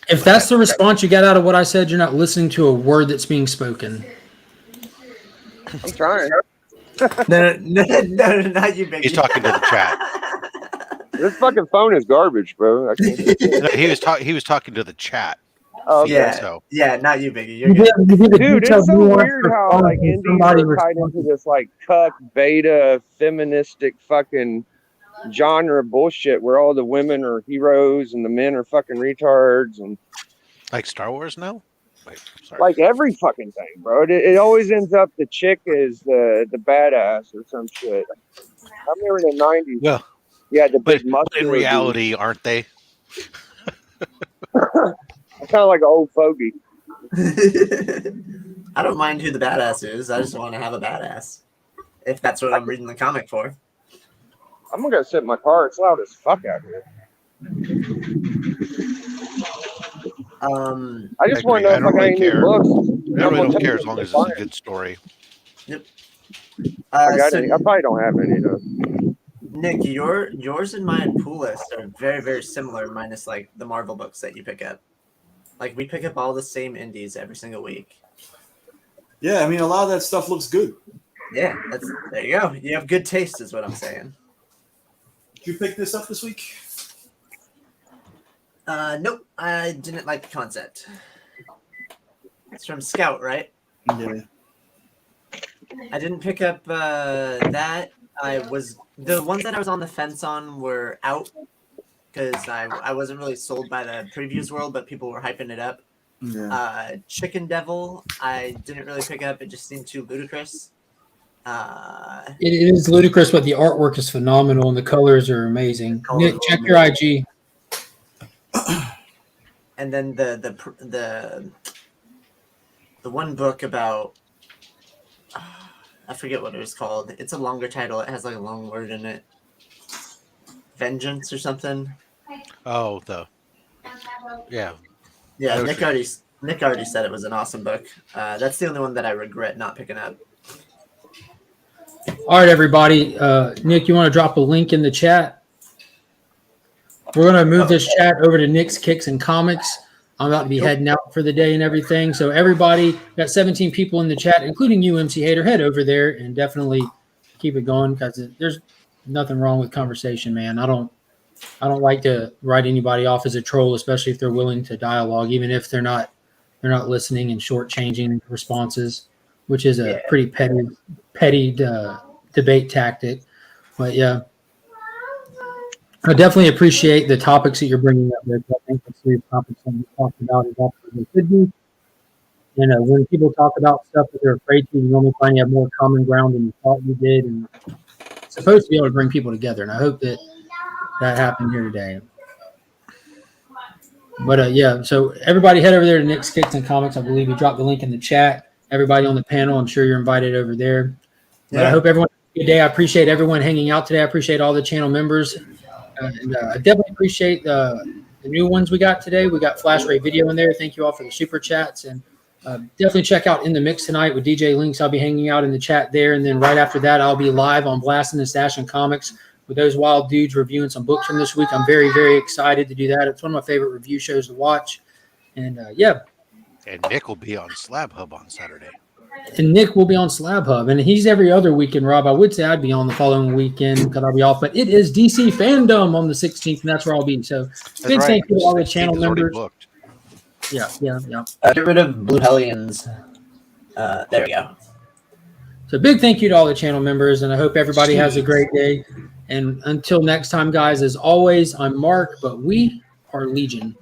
If that's the response you get out of what I said, you're not listening to a word that's being spoken.
I'm trying.
No, not you, Biggie.
He's talking to the chat.
This fucking phone is garbage, bro. I can't
No, he was talking to the chat.
Oh,
yeah, yeah, not you, Biggie. You're good.
Dude, it's so weird how like indies are tied into this like cuck beta feministic fucking genre bullshit where all the women are heroes and the men are fucking retards and
like Star Wars now. Wait, sorry.
Like every fucking thing, bro. It always ends up the chick is the badass or some shit. I remember in the 90s.
Well,
yeah, the big
but in reality, aren't they?
I'm kind of like an old fogey.
I don't mind who the badass is. I just want to have a badass. If that's what I'm reading the comic for.
I'm gonna go sit in my car. It's loud as fuck out here. I just want to know if I got any new books.
I really don't care as long as it's a good story.
Yep.
I probably don't have any though.
Nick, yours and my pool list are very, very similar, minus like the Marvel books that you pick up. Like we pick up all the same indies every single week.
Yeah, I mean a lot of that stuff looks good.
Yeah, there you go. You have good taste, is what I'm saying.
Did you pick this up this week?
Nope, I didn't like the concept. It's from Scout, right?
Yeah.
I didn't pick up that. The ones that I was on the fence on were out because I wasn't really sold by the previews world, but people were hyping it up.
Yeah.
Chicken Devil, I didn't really pick up. It just seemed too ludicrous.
It is ludicrous, but the artwork is phenomenal and the colors are amazing. Nick, check your IG.
And then the one book about I forget what it was called. It's a longer title. It has like a long word in it. Vengeance or something.
Oh, yeah.
Yeah, Nick already said it was an awesome book. That's the only one that I regret not picking up.
All right, everybody. Nick, you want to drop a link in the chat? We're going to move this chat over to Nick's Kicks and Comics. I'm about to be heading out for the day and everything. So everybody, got 17 people in the chat, including you, MC Hater. Head over there and definitely keep it going because there's nothing wrong with conversation, man. I don't like to write anybody off as a troll, especially if they're willing to dialogue, even if they're not listening and shortchanging responses, which is a pretty petty debate tactic. But yeah. I definitely appreciate the topics that you're bringing up, Rick. I think the serious topics that we talked about is what they should be. You know, when people talk about stuff that they're afraid to, you normally find you have more common ground than you thought you did. And it's supposed to be able to bring people together. And I hope that happened here today. But yeah, so everybody head over there to Nick's Kicks and Comics. I believe he dropped the link in the chat. Everybody on the panel, I'm sure you're invited over there. But I hope everyone has a good day. I appreciate everyone hanging out today. I appreciate all the channel members. And I definitely appreciate the new ones we got today. We got Flash Ray Video in there. Thank you all for the super chats. And Definitely check out In the Mix tonight with DJ Links. I'll be hanging out in the chat there. And then right after that, I'll be live on Blasting and Stashing Comics with those wild dudes reviewing some books from this week. I'm very, very excited to do that. It's one of my favorite review shows to watch. And yeah.
And Nick will be on Slab Hub on Saturday.
And Nick will be on Slab Hub. And he's every other weekend, Rob. I would say I'd be on the following weekend because I'll be off. But it is DC Fandom on the 16th, and that's where I'll be. So big thank you to all the channel members.
Booked.
Yeah.
Get rid of Blue Hellions. There we go.
So big thank you to all the channel members, and I hope everybody has a great day. And until next time, guys, as always, I'm Mark, but we are Legion.